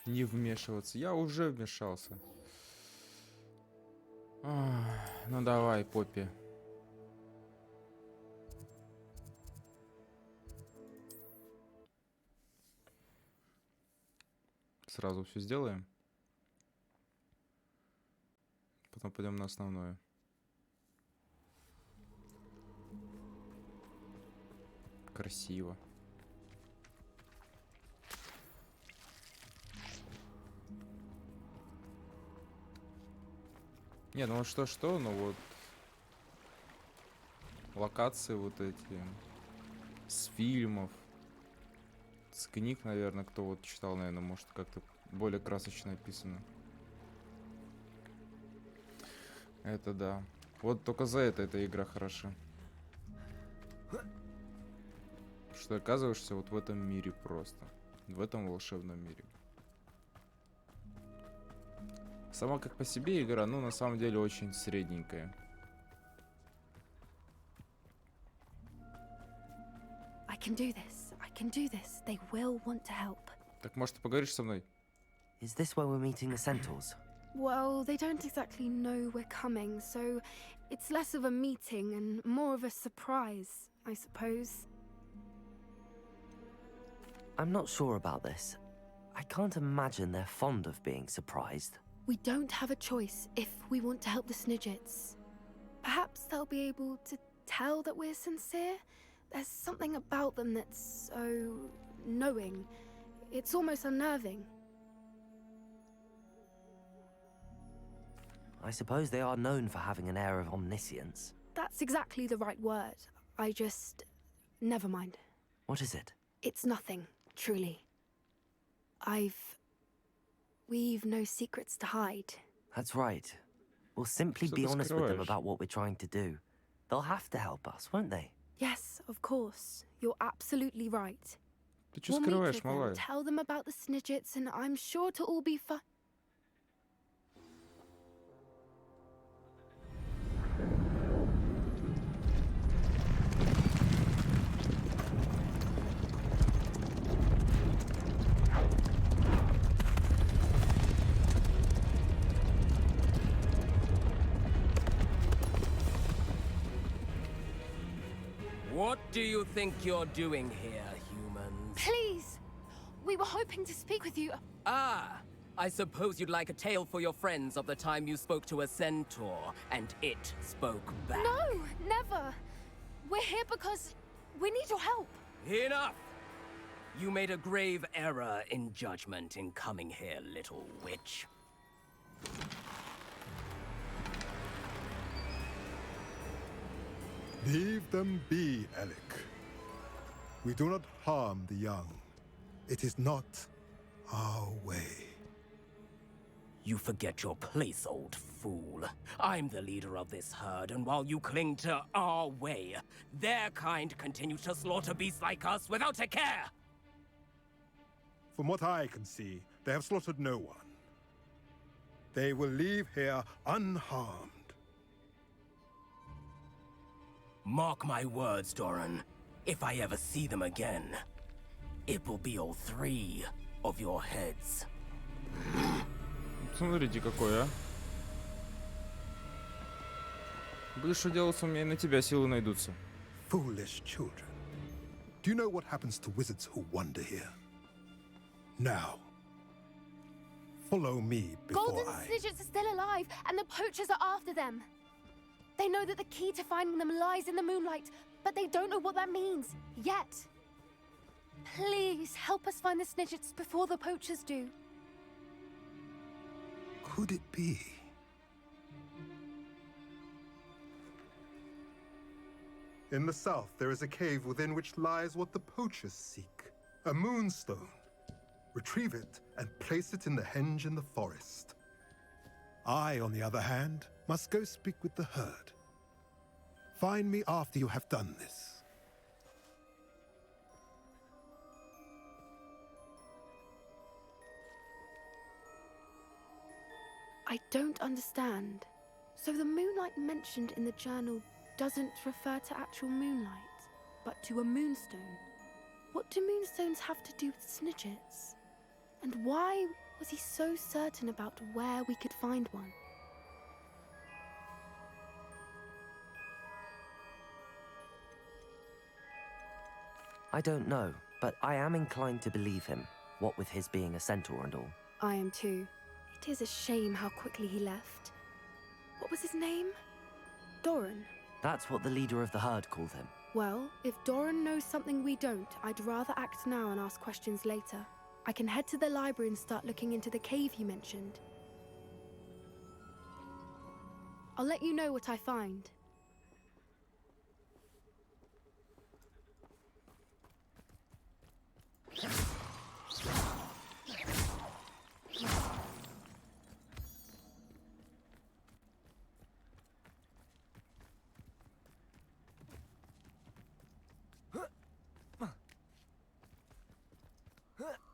Не вмешиваться. Я уже вмешался. Ну давай, Поппи. Сразу все сделаем. Потом пойдем на основное. Красиво. Не, ну что-что, но вот локации вот эти с фильмов, с книг, наверное, кто вот читал, наверное, может как-то более красочно описано. Это да. Вот только за это эта игра хороша. Что оказываешься вот в этом мире просто. В этом волшебном мире. Сама как по себе игра, ну, на самом деле, очень средненькая. I can do this. I can do this. They will want to help. Так, может, ты поговоришь со мной? Is this where we're meeting the Centaurs? Well, they don't exactly know we're coming, so it's less of a meeting and more of a surprise, I suppose. I'm not sure about this. I can't imagine they're fond of being surprised. We don't have a choice if we want to help the Snidgets. Perhaps they'll be able to tell that we're sincere. There's something about them that's so knowing. It's almost unnerving. I suppose they are known for having an air of omniscience. That's exactly the right word. I just... never mind. What is it? It's nothing, truly. We've no secrets to hide. That's right. We'll simply be honest with them about what we're trying to do. They'll have to help us, won't they? Yes, of course. You're absolutely right. Ты чё We'll meet скрываешь, with them, малая? tell them about the Snidgets, and I'm sure to all be fine. What do you think you're doing here, humans? Please! We were hoping to speak with you. Ah! I suppose you'd like a tale for your friends of the time you spoke to a centaur, and it spoke back. No, never. We're here because we need your help. Enough! You made a grave error in judgment in coming here, little witch. Leave them be, Alec. We do not harm the young. It is not our way. You forget your place, old fool. I'm the leader of this herd, and while you cling to our way, their kind continue to slaughter beasts like us without a care! From what I can see, they have slaughtered no one. They will leave here unharmed. Mark my words, Doran. If I ever see them again, it will be all 3 of your heads. Смотрите, какой, а. Будешь что делаться, у меня и на тебя силы найдутся. Foolish children. Do you know what happens to wizards who wander here? Now, follow me before Golden Snidgets are still alive, and the poachers are after them. They know that the key to finding them lies in the moonlight, but they don't know what that means, yet. Please, help us find the Snidgets before the poachers do. Could it be? In the south, there is a cave within which lies what the poachers seek. A moonstone. Retrieve it and place it in the henge in the forest. I, on the other hand, must go speak with the herd. Find me after you have done this. I don't understand. So the moonlight mentioned in the journal doesn't refer to actual moonlight, but to a moonstone. What do moonstones have to do with Snidgets? And why was he so certain about where we could find one? I don't know, but I am inclined to believe him, what with his being a centaur and all. I am too. It is a shame how quickly he left. What was his name? Doran. That's what the leader of the herd called him. Well, if Doran knows something we don't, I'd rather act now and ask questions later. I can head to the library and start looking into the cave you mentioned. I'll let you know what I find.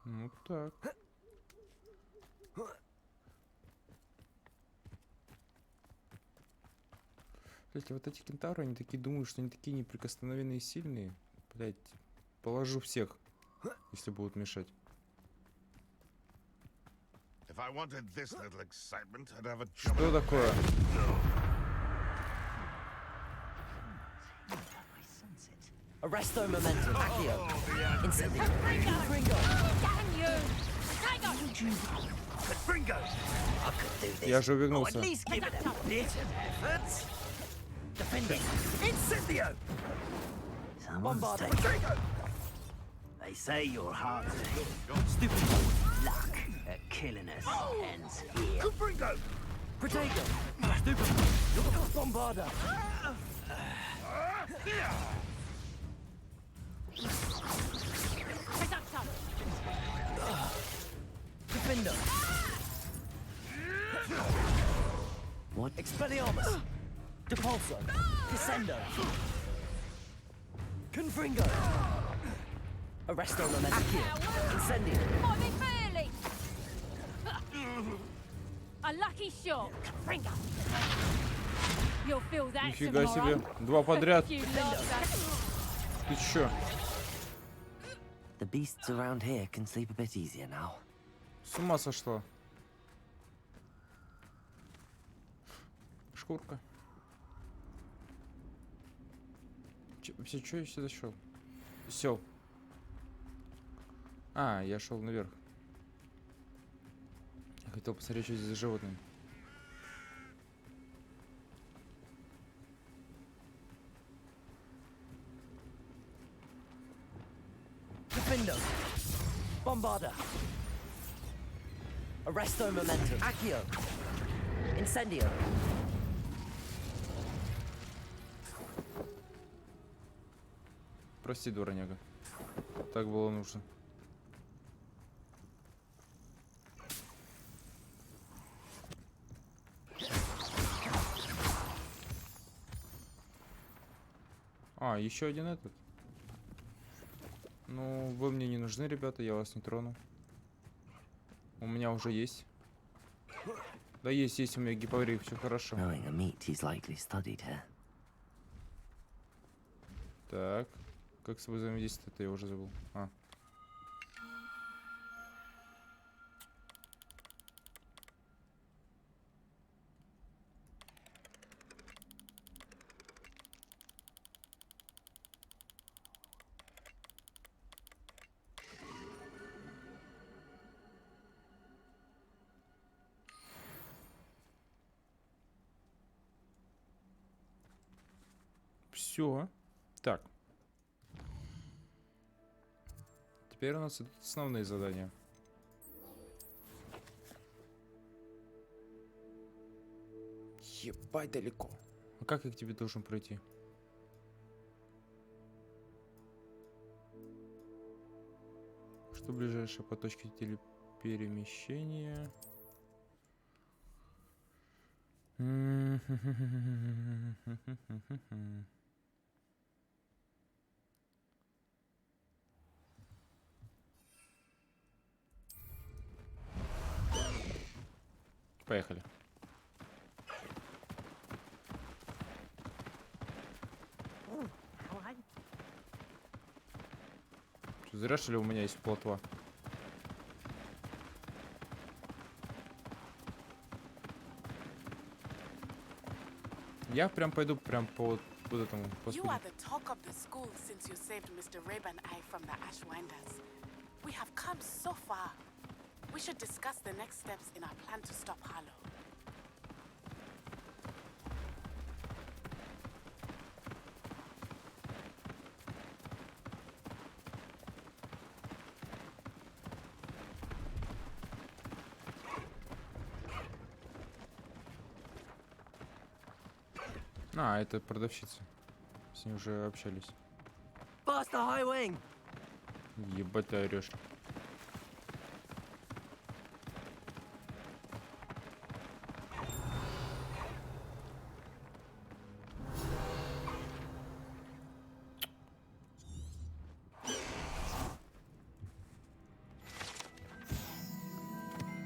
Ну так. Блять, вот эти кентавры, они такие думают, что они такие неприкосновенные и сильные. Блять, положу всех, если будут мешать. Что такое? Arresto momentum, Accio. Incendio. Fringo! Damn you! Hang on! Fringo! I could do this. Я же увернулся. At least give it a bit of effort. Defender. Incendio! Someone's taking Fringo! They say you're hard to hit. Stupid luck at killing us ends here. Fringo! Protego! Stupid! Bombarda! Defender! What? Expelliarmus! Depulso! Descendo! Confringo! Arresto momentum. Accio. Incendio. Might be fairly. A lucky shot. Fringo. You'll feel that Нифига tomorrow. себе. Два подряд. You love that. Ты чё? The beasts around here can sleep a bit easier now. С ума сошла. Шкурка. Вообще, чё я сюда шел? Сел. А, я шел наверх. Я хотел посмотреть, что здесь за животные. Defender! Bombarda! Arresto momentum. Accio! Incendio. Прости, дворняга. Так было нужно. А, еще один этот. Ну, вы мне не нужны, ребята, я вас не трону. У меня уже есть. Да есть у меня гипогриф, все хорошо. Так, как с собой взаимодействовать, это я уже забыл. А. Все. Так. Теперь у нас идут основные задания. Ебать далеко. А как я к тебе должен пройти? Что ближайшая по точке телеперемещения? Поехали. Что, зря, что ли, у меня есть плотва? Я прям пойду прям по вот этому. You are the talk of the school since you saved Mr. Rabe and I from the Ashwinders. We have come so far. We should discuss the next steps in our plan to stop Harlow. А, это продавщица. С ней уже общались. Faster, High Wing! Ебать ты орешь.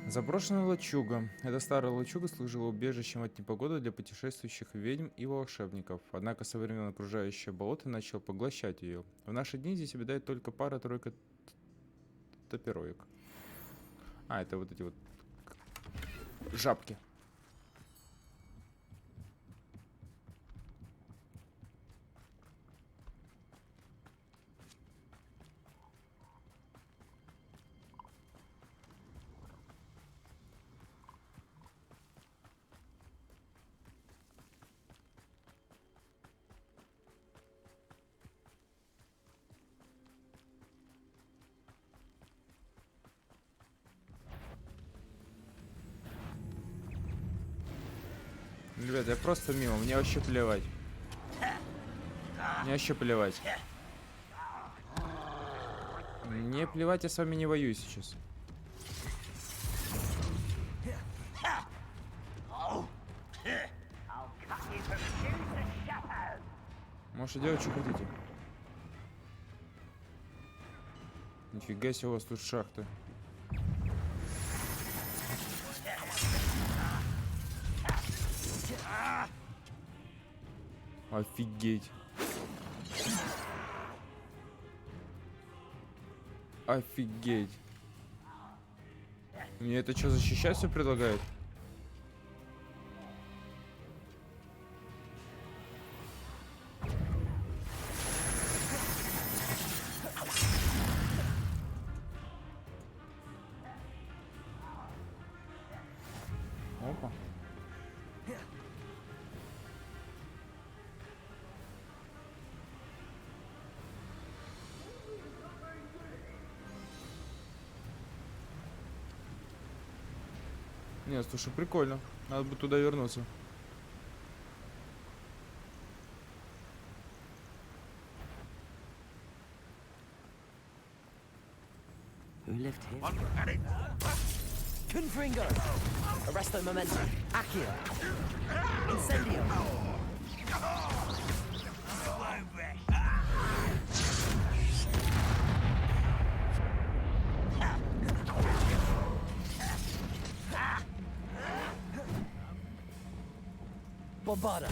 Заброшенная лачуга. Эта старая лачуга служила убежищем от непогоды для путешествующих ведьм и волшебников. Однако со времен окружающее болото начало поглощать ее. В наши дни здесь обитает только пара-тройка топироек. А, это вот эти вот жабки. Ребят, я просто мимо, мне вообще плевать. Мне вообще плевать. Мне плевать, я с вами не воюю сейчас. Можете делать, что хотите. Нифига себе, у вас тут шахты. Офигеть. Офигеть. Мне это что, защищать все предлагает? Опа. Нет, слушай, прикольно. Надо бы туда вернуться. Confringo! Arresto Momentum. Accio. Incendio. Bombarda.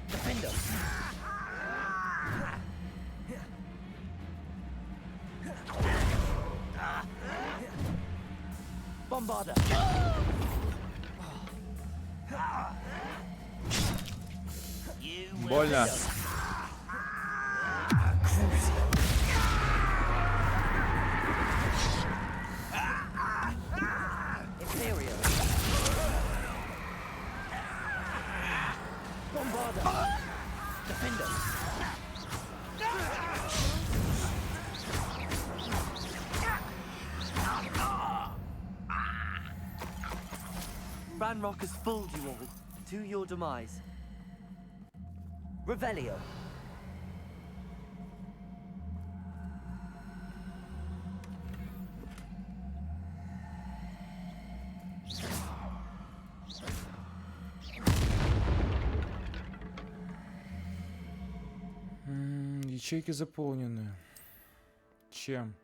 Defendo. Bombarda. Больно. Ranrock has fooled you all to your demise. Revelio. Ячейки заполнены. Чем?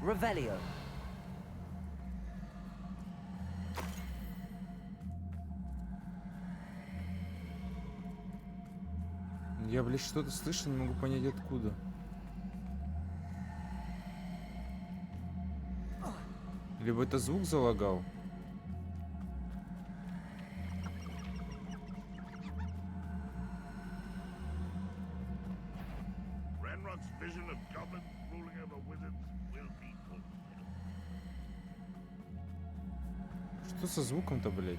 Revelio. Я, блядь, что-то слышу, не могу понять откуда. Либо это звук залагал. Ranrock's vision of goblins ruling over wizards will be fulfilled. Что со звуком-то, блядь?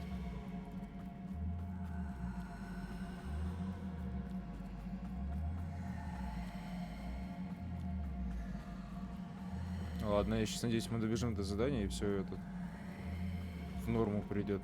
Ладно, я сейчас надеюсь, мы добежим до задания и все это в норму придет.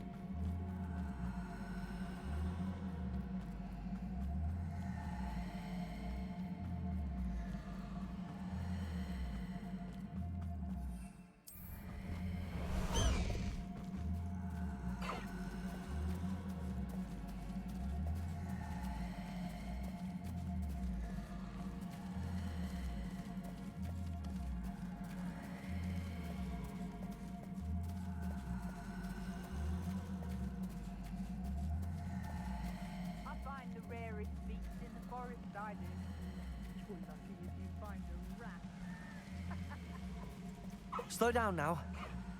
Slow down now.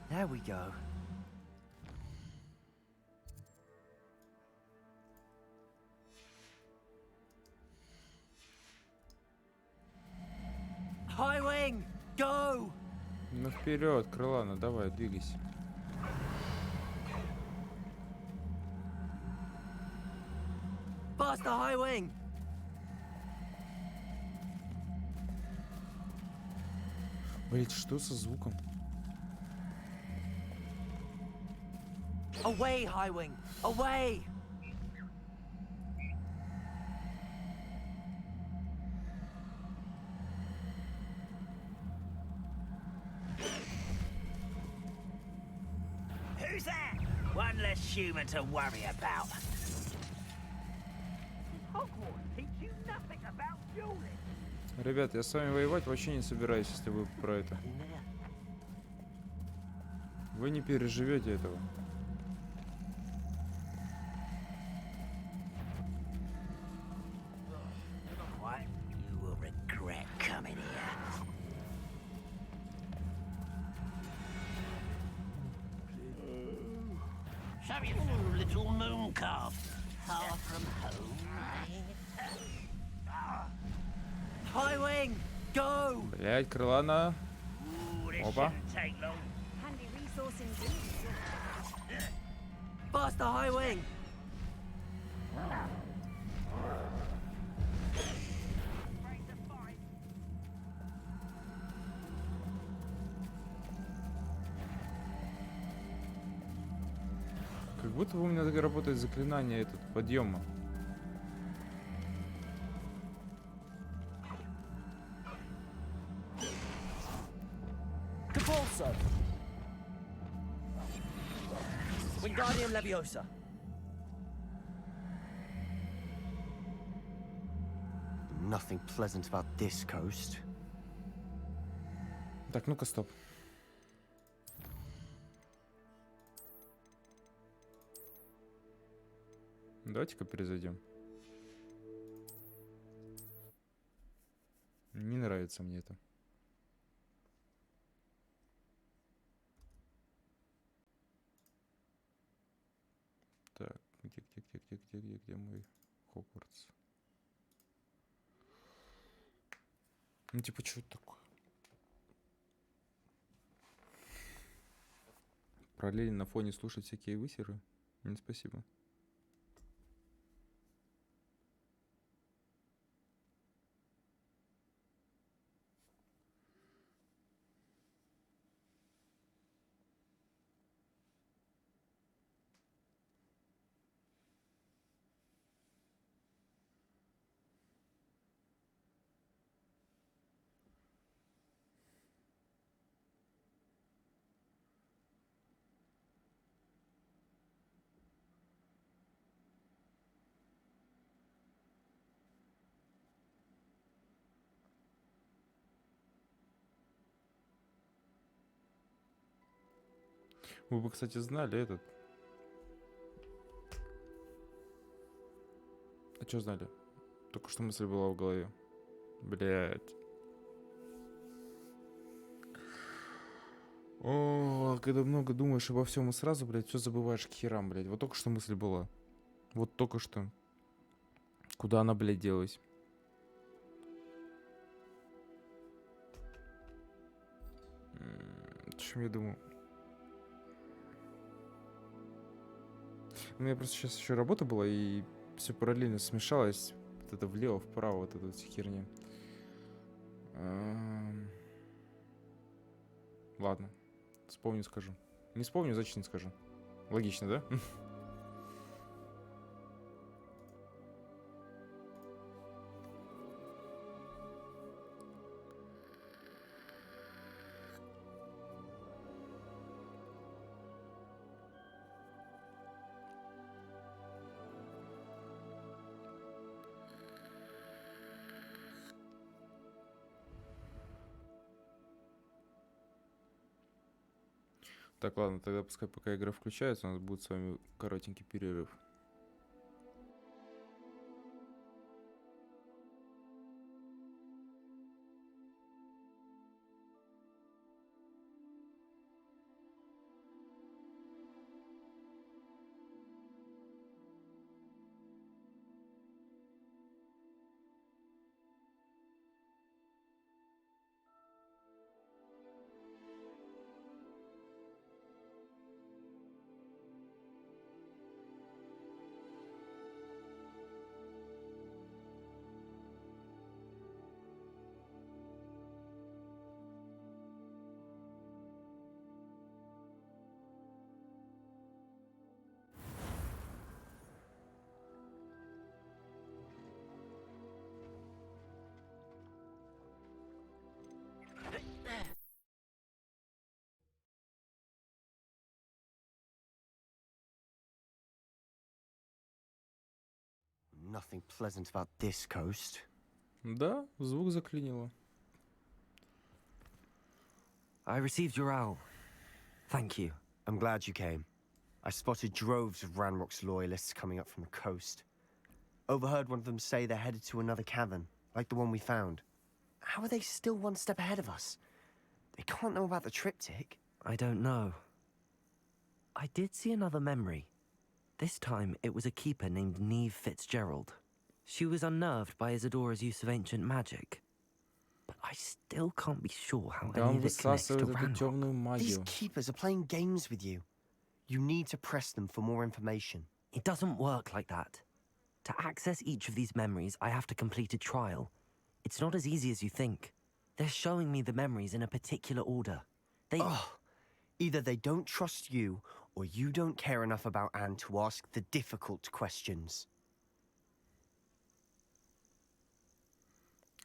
There we go. High wing, go! Ну вперед, Крылана, давай, двигайся. Faster, high wing! Блять, что со звуком? Away, high wing! Away! Who's that? One less human to worry about. Hogwarts teach you nothing about dueling. Ребят, я с вами воевать вообще не собираюсь, если вы про это. Вы не переживете этого. What? You will regret coming here. So you little moon calf, far from home. High wing! Go! Блять, крыла на... Опа. Handy resource indeed. Faster high wing. Как будто бы у меня работает заклинание этот подъема. Capulso. Wingardium Leviosa. Nothing pleasant about this coast. Так, ну-ка, стоп. Давайте-ка перезайдем. Не нравится мне это. Так, где мой Хогвартс? Ну, типа, что это такое? Параллельно на фоне слушать всякие высеры? Нет, спасибо. Вы бы, кстати, знали этот. А что знали? Только что мысль была в голове. Блять. О, когда много думаешь обо всем и сразу, блядь, все забываешь к херам, блядь. Вот только что мысль была. Вот только что. Куда она, блядь, делась? О чем я думаю? У меня просто сейчас еще работа была, и все параллельно смешалось. Вот это влево, вправо, вот эта вот херня. Ладно. Вспомню, скажу. Не вспомню, значит не скажу. Логично, да? Так, ладно, тогда пускай пока игра включается, у нас будет с вами коротенький перерыв. Nothing pleasant about this coast. Да, звук заклинило. I received your owl. Thank you. I'm glad you came. I spotted droves of Ranrock's loyalists coming up from the coast. Overheard one of them say they're headed to another cavern, like the one we found. How are they still one step ahead of us? They can't know about the triptych. I don't know. I did see another memory. This time, it was a keeper named Neve Fitzgerald. She was unnerved by Isadora's use of ancient magic. But I still can't be sure how Да, any он of it connects to высасывает эту Ranrock. темную These магию. keepers are playing games with you. You need to press them for more information. It doesn't work like that. To access each of these memories, I have to complete a trial. It's not as easy as you think. They're showing me the memories in a particular order. Either they don't trust you, or you don't care enough about Anne to ask the difficult questions.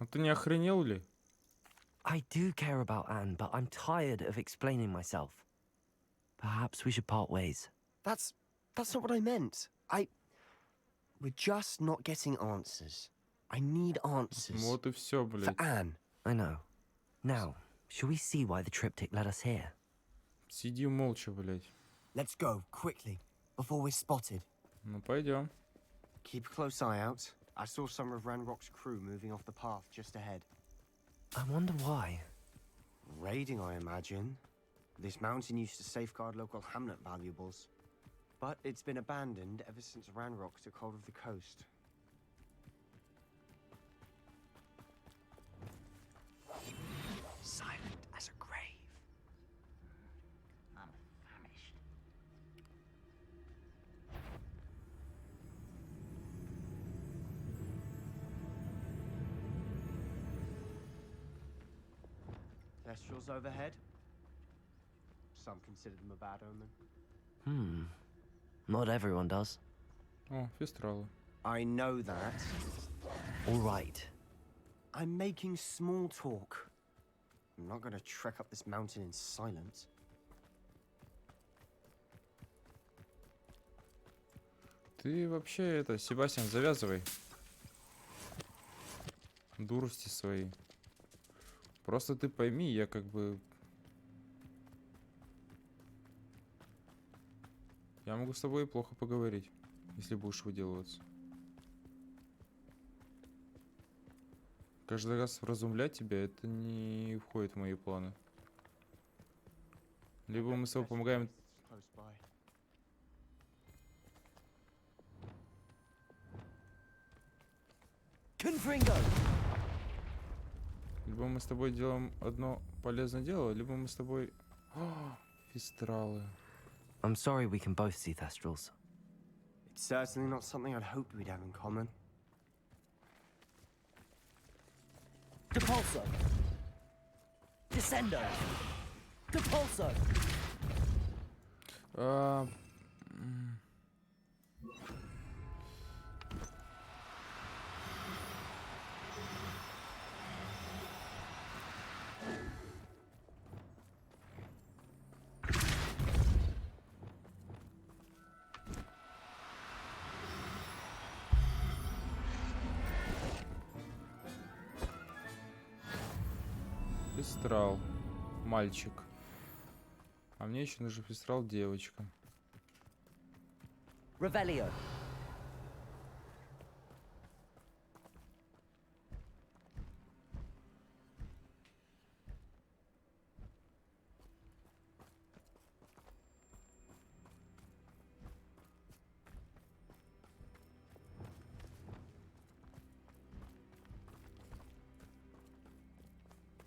А ты не охренел ли? I do care about Anne, but I'm tired of explaining myself. Perhaps we should part ways. That's not what I meant. We're just not getting answers. I need answers. Вот и все, For блядь. Anne. I know. Now, shall we see why the triptych led us here? Сиди молча, блядь. Let's go, quickly, before we're spotted. Ну, пойдем. Keep a close eye out. I saw some of Ranrock's crew moving off the path just ahead. I wonder why. Raiding, I imagine. This mountain used to safeguard local hamlet valuables. But it's been abandoned ever since Ranrock took hold of the coast. Silent as a grave. I'm famished. Thestrals overhead. Some consider them a bad omen. Not everyone does. О, фестралы. I know that. All right. I'm making small talk. I'm not gonna trek up this mountain in silence. Ты вообще Себастьян, завязывай. Дурости свои. Просто ты пойми, я как бы... Я могу с тобой плохо поговорить, если будешь выделываться. Каждый раз вразумлять тебя, это не входит в мои планы. Либо мы с тобой помогаем... Либо мы с тобой делаем одно полезное дело, либо мы с тобой... Фестралы. I'm sorry we can both see Thestrals. It's certainly not something I'd hoped we'd have in common. Depulso. Descendo. Depulso. Фестрал. Мальчик. А мне еще нужен фестрал девочка. Revelio.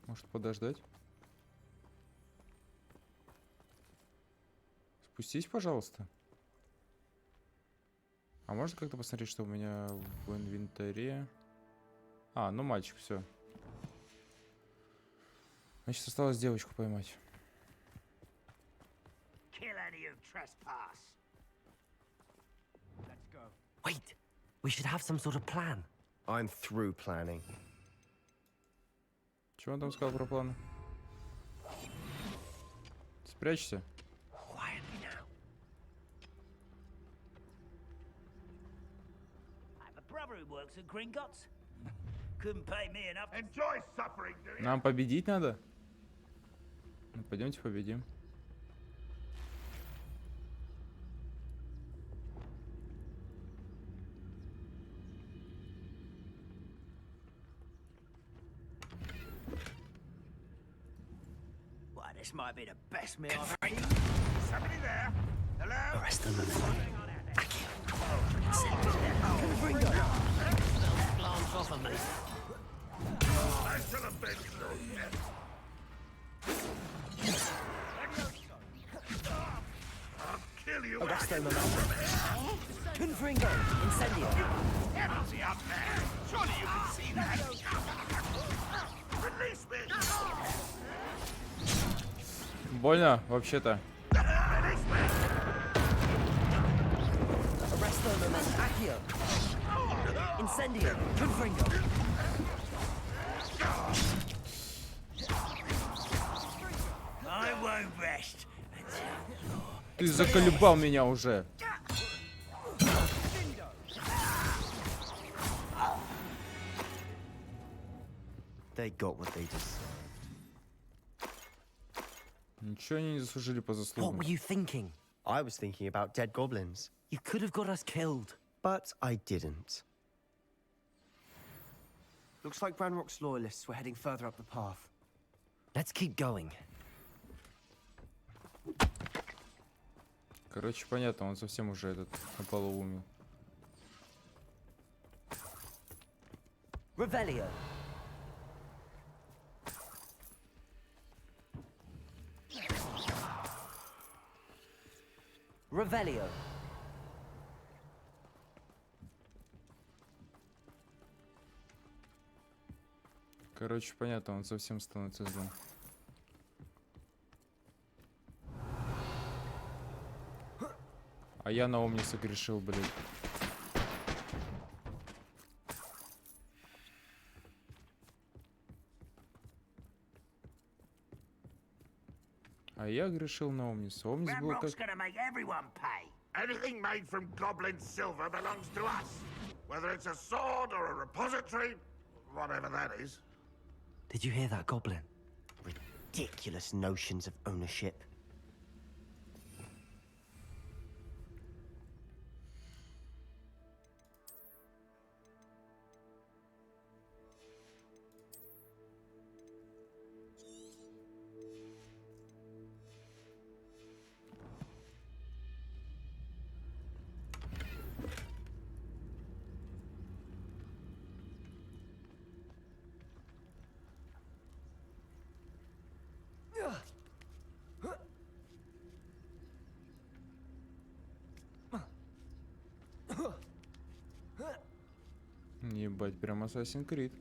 Может подождать? Спустись, пожалуйста. А можно как-то посмотреть, что у меня в инвентаре? А, ну мальчик, все. Значит, осталось девочку поймать. Wait, we should have some sort of plan. I'm through planning. Чего он там сказал про планы? Спрячься. Нам победить надо? Ну, пойдемте победим. This might be the best meal I've eaten. Somebody there? Hello? Arrest them and Glance off of me. I should have been closer. I'll kill you. Arresto momentum. Confringo. Incendio. Penalty up there. Surely you can see that. Release me. Больно, вообще-то. Arresto momentum. Accio. Incendio. Confringo. I won't rest. Ты заколебал меня уже. They got what they deserved. Ничего они не заслужили по What заслугам. were you thinking? I was thinking about dead goblins, You could have got us killed. but I didn't. Looks like Ranrock's loyalists were heading further up the path. Let's keep going. Короче, понятно, он совсем уже этот ополоумил. Revelio. Revelio. Короче, понятно, он совсем становится злым. А я на ум не согрешил, блин. А я грешил на Омнис. Омнис был как... Ranrock's gonna make everyone pay. Anything made from goblin silver belongs to us. Whether it's a sword or a repository, whatever that is. Did you hear that, Goblin? Ridiculous notions of ownership. Ебать, прям Assassin's Creed.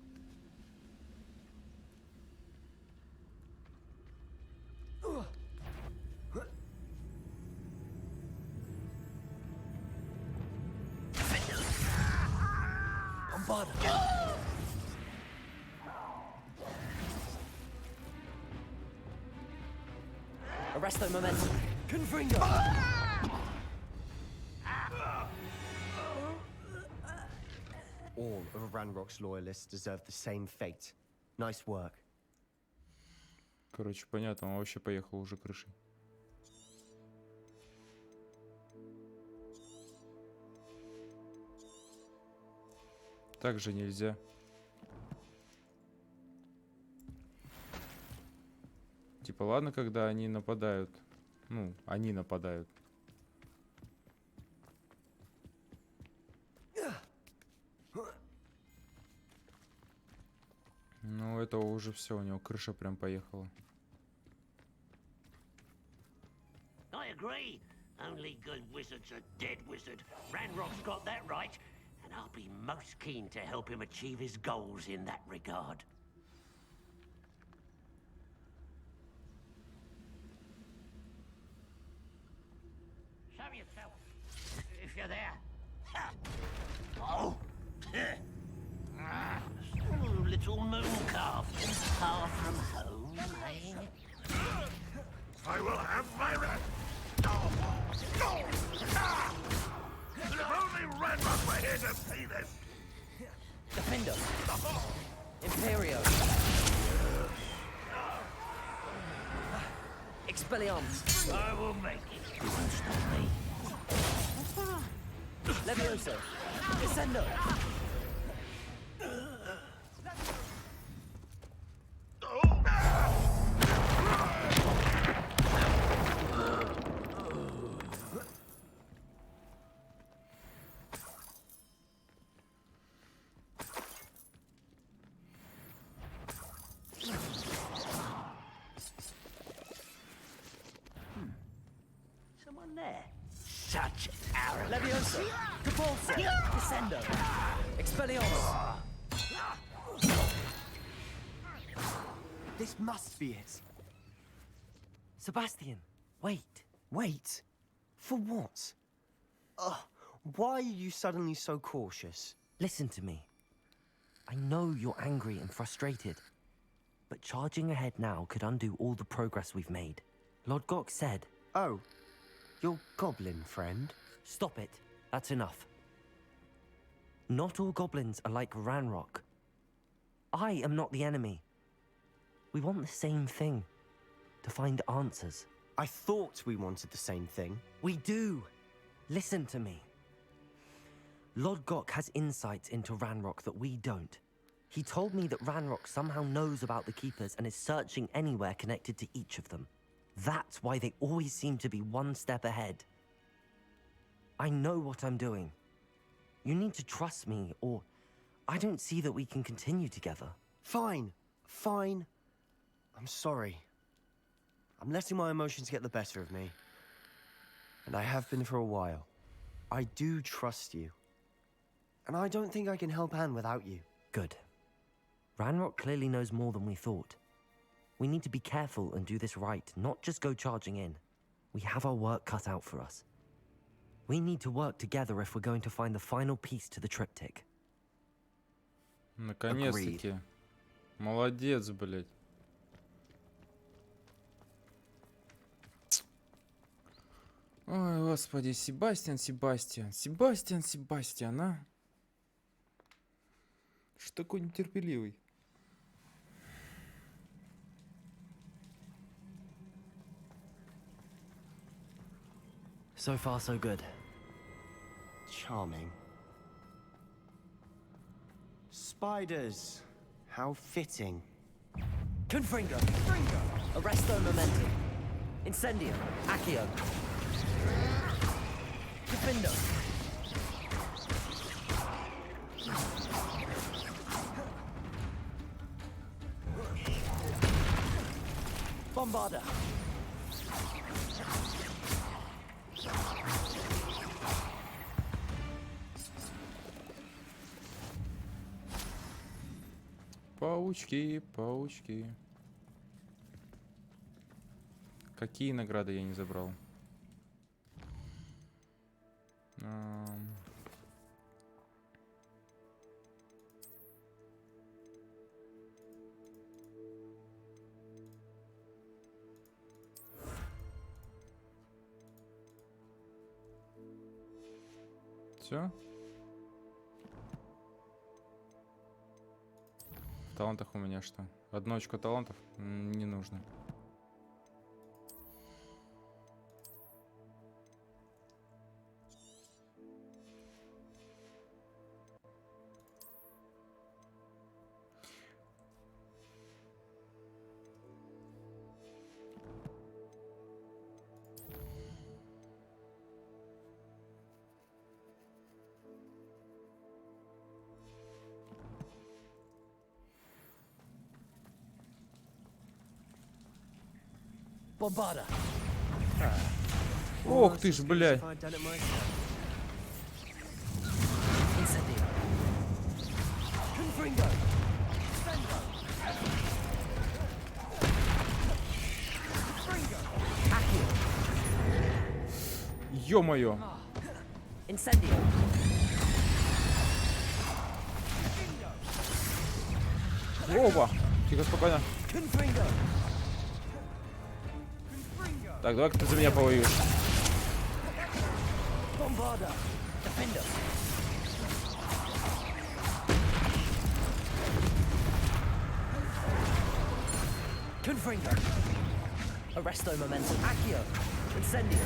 Arresto momentum. Confringo. All of Ranrock's loyalists deserve the same fate. Nice work. Короче, понятно, он вообще поехал уже крышей. Так же нельзя. Типа, ладно, когда они нападают. Ну, они нападают. Ну, этого уже все, у него крыша прям поехала. I agree. Only good wizards are dead wizard. Ranrock's got that right, and I'll be most keen to help him achieve his goals in that regard. Show yourself, if you're there. Oh! Ooh, little moon calf. Far from home, eh? I will have my rest. If only Ranrock were here to see this. Defendo. Imperio. Expelliarmus. I will make it. You won't stop me. Levioso. Descendo. down there. Such arrogance. Leviosa! Repulsor! Descendo! Expelliarmus! This must be it. Sebastian, wait. Wait? For what? Ugh, why are you suddenly so cautious? Listen to me. I know you're angry and frustrated, but charging ahead now could undo all the progress we've made. Lord Gok said... Oh, your goblin friend? Stop it. That's enough. Not all goblins are like Ranrock. I am not the enemy. We want the same thing. To find answers. I thought we wanted the same thing. We do. Listen to me. Lord Gok has insights into Ranrock that we don't. He told me that Ranrock somehow knows about the Keepers and is searching anywhere connected to each of them. That's why they always seem to be one step ahead. I know what I'm doing. You need to trust me, or I don't see that we can continue together. Fine. Fine. I'm sorry. I'm letting my emotions get the better of me. And I have been for a while. I do trust you. And I don't think I can help Anne without you. Good. Ranrock clearly knows more than we thought. We need to be careful and do this right, not just go charging in. We have our work cut out for us. We need to work together if we're going to find the final piece to the triptych. Наконец-таки. Молодец, блядь. Ой, господи, Себастьян, а? Что такой нетерпеливый? So far, so good. Charming. Spiders. How fitting. Confringo! Arresto Momentum. Incendio. Accio. Defindo. Bombarda. Паучки, паучки. Какие награды я не забрал? Все? В талантах у меня что? Одно очко талантов? Не нужно. Bombarda. Ох ты ж, блядь. Incendio. Confringo. Accio. Ё-моё. Incendio. Оба. Тихо, спокойно. Confringo. Так, давай-ка ты за меня повоюешь. Bombarda. Defender. Confringo. Arresto Momentum. Accio. Incendio.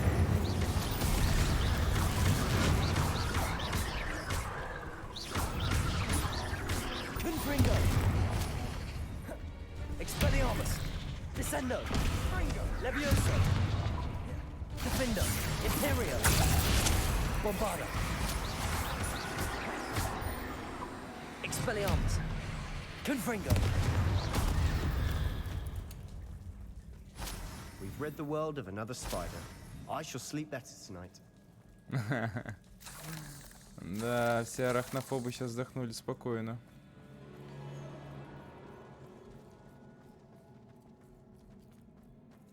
Confringo. Expelliarmus. Descendo. Levioso. Defender. Imperio. Bombarda. Expelliarmus. Confringo. We've rid the world of another spider. I shall sleep better tonight. Да, все арахнофобы сейчас вздохнули спокойно.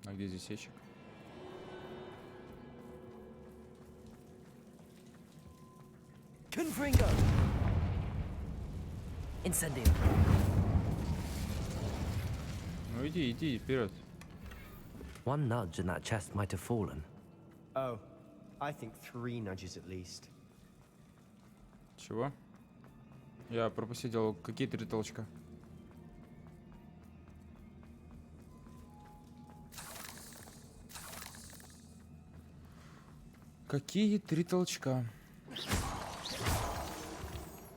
А где здесь ящик? Confringo! Incendio! Ну иди, вперед. One nudge and that chest might have fallen. Oh, I think 3 nudges at least. Чего? Я пропустил диалог. Какие 3 толчка? Какие 3 толчка?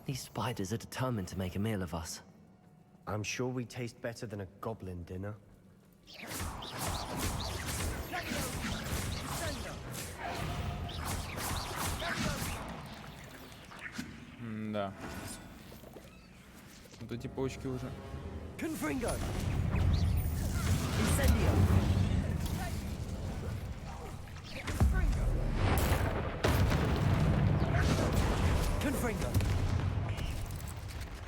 These spiders are determined to make a meal of us. I'm sure we taste better than a goblin dinner. Да. Вот эти почки уже. Confringo! Incendio! Confringo!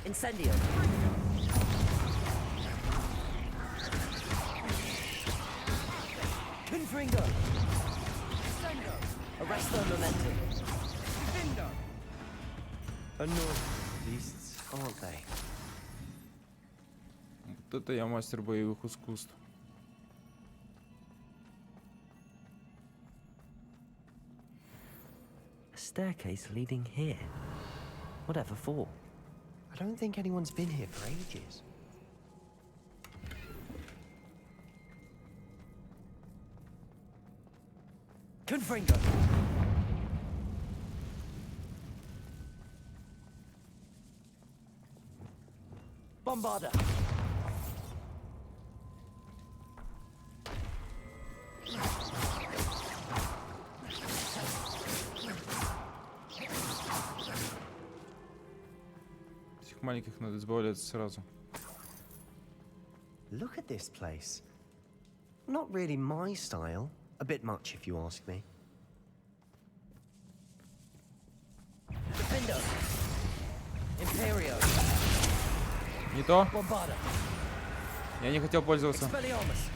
Incendio! Confringo! Arrest their momentum! Annoying beasts, aren't they? Вот это я мастер боевых искусств. A staircase leading here. Whatever for? I don't think anyone's been here for ages. Confringo! Bombarder! Этих маленьких надо избавляться сразу. Look at this place. Not really my style. A bit much, if you ask me. Defendo! Imperio! Не то? Bombarder! Я не хотел пользоваться. Expelliarmus!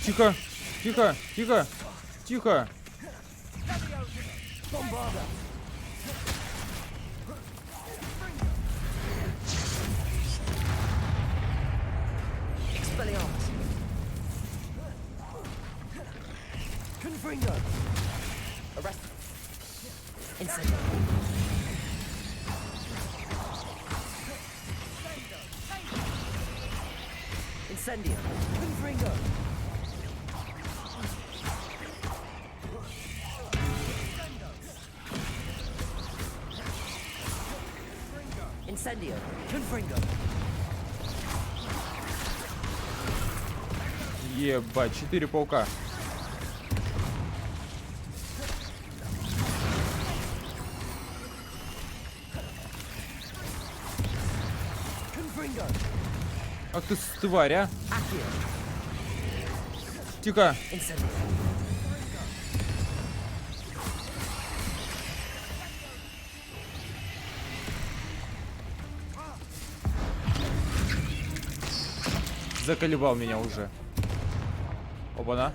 Тихо! Тихо! Тихо! Тихо! Bombarder! Expelliarmus! Confringo! Arrest! Incendio! Incendio! Confringo! Incendio! Confringo! Ебать, 4 паука. Confringo! Ах ты тварь, а! Тихо! Incendio! Заколебал меня уже. Оба-на.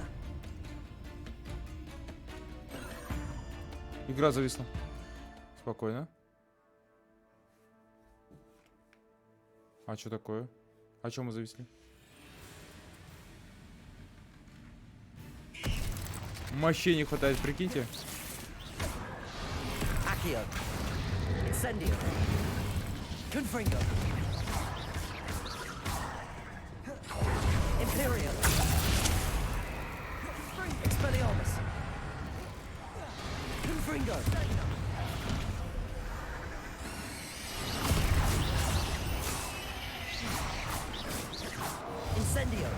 Игра зависла. Спокойно. А что такое? О чем мы зависли? Мощей не хватает, прикиньте. Accio! Incendio! Confringo! Imperio! Expelliarmus! Confringo! Incendio!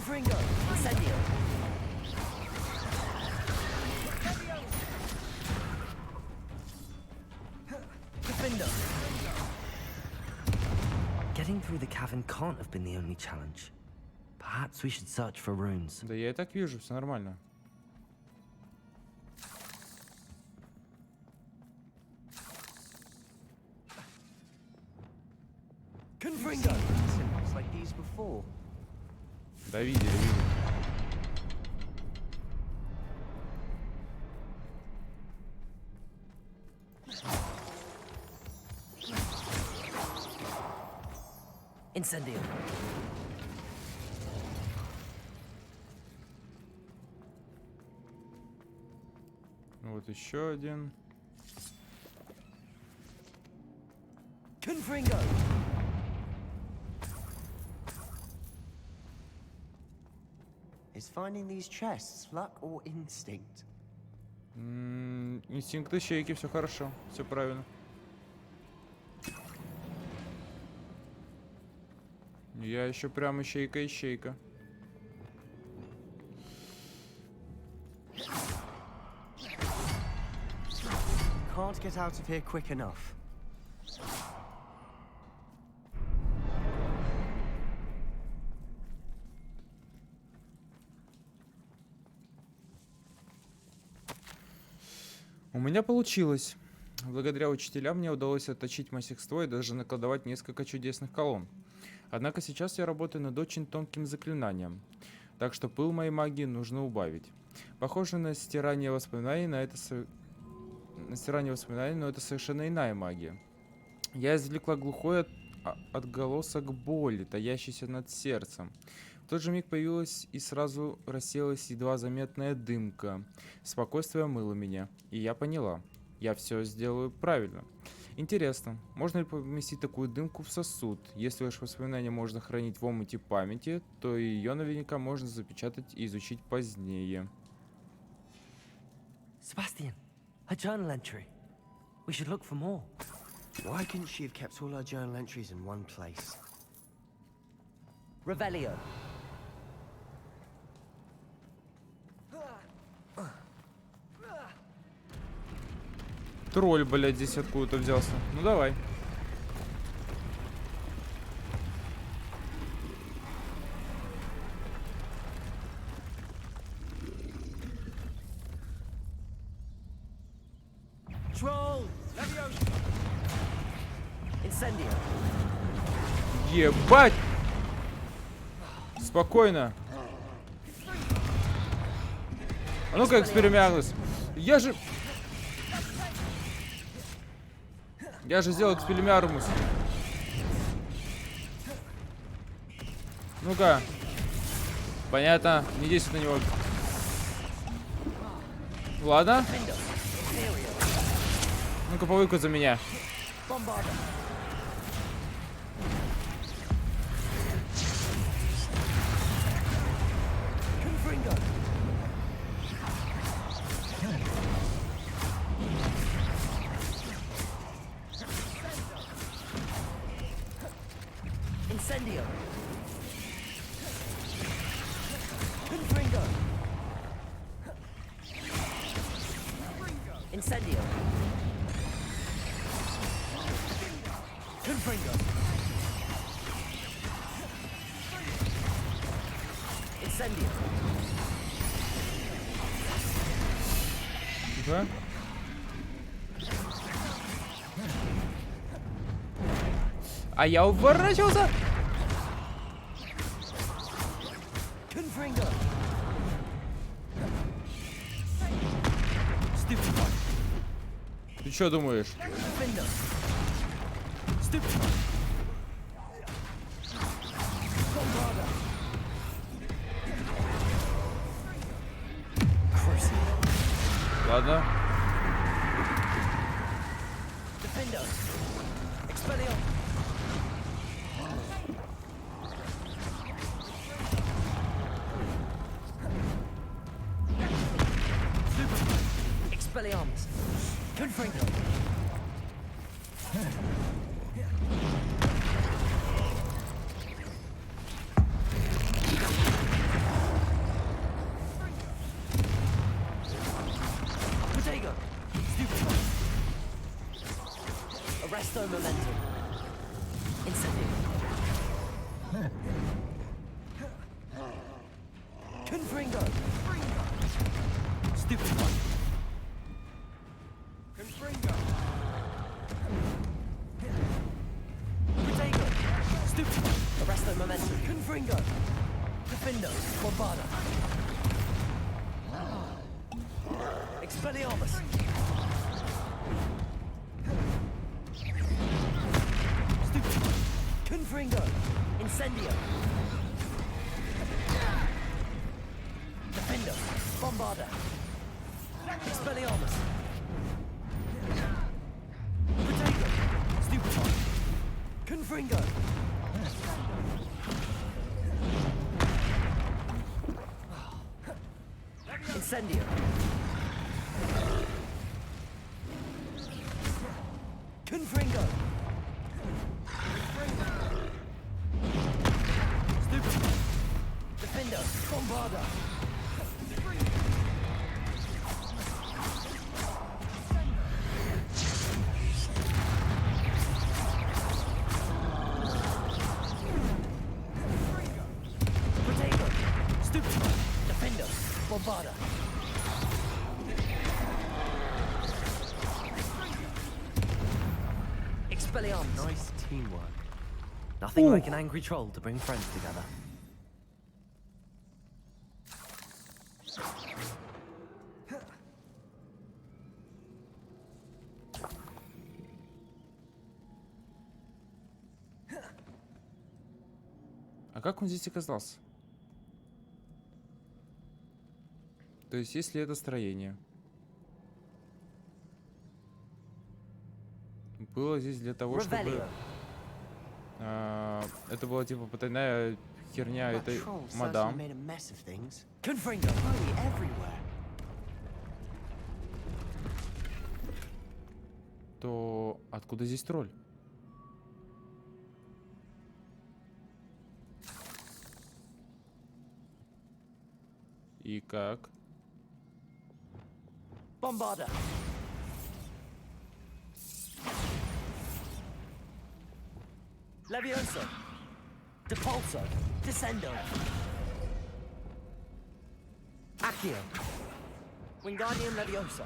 Confringo, Incendio. Defender. Getting through the cavern can't have been the only challenge. Perhaps we should search for runes. Да я и так вижу, все нормально. Confringo. Symbols like these before. Да видели, видели. Incendio. Вот еще один. Confringo. Is finding these chests luck or instinct? Инстинкт ищейки, все хорошо, все правильно. Я еще прям ищейка. Can't get out of here quick enough. У меня получилось. Благодаря учителям мне удалось отточить мастерство и даже наколдовать несколько чудесных колонн. Однако сейчас я работаю над очень тонким заклинанием, так что пыл моей магии нужно убавить. Похоже на стирание воспоминаний, но это совершенно иная магия. Я извлекла глухой отголосок боли, таящийся над сердцем. В тот же миг появилась и сразу рассеялась едва заметная дымка. Спокойствие омыло меня, и я поняла. Я все сделаю правильно. Интересно, можно ли поместить такую дымку в сосуд? Если уж воспоминания можно хранить в омуте памяти, то ее наверняка можно запечатать и изучить позднее. Sebastian, a journal entry. We should look for more. Why couldn't she have kept all her journal entries in one place? Revelio. Тролль, блядь, здесь откуда-то взялся. Ну давай. Troll! Incendio. Ебать! Спокойно. А ну-ка, экспериментус. Я же сделал экспериментус. Ну-ка. Понятно. Не действует на него. Ладно. Ну-ка, повыку за меня. Incendio. Confringo. Incendio. Confringo. Incendio. Да? А я уворачивался. Confringo. Ты что думаешь? Ладно. Expelliarmus. Confringo. Resto momentum. Incendio. Confringo. Stupid one. Confringo. Protego. Stupid one. Arresto momentum. Confringo. Defindo. Bombarda. Expelliarmus. Stupid one. Confringo. Incendio. Defender. Bombarda. Expelliarmus. Protego. Stupid one. Confringo. Incendio. Confringo. Stupid one. Defender. Bombarda. Protego. Stupid one. Defender. Bombarda. Expelliarmus. Nice teamwork. Nothing like an angry troll to bring friends together. А как он здесь оказался? То есть, если это строение было здесь для того, чтобы... это была типа потайная херня этой мадам. То откуда здесь тролль? И как? Bombarda. Levioso. Depulso. Descendo. Accio. Wingardium Leviosa.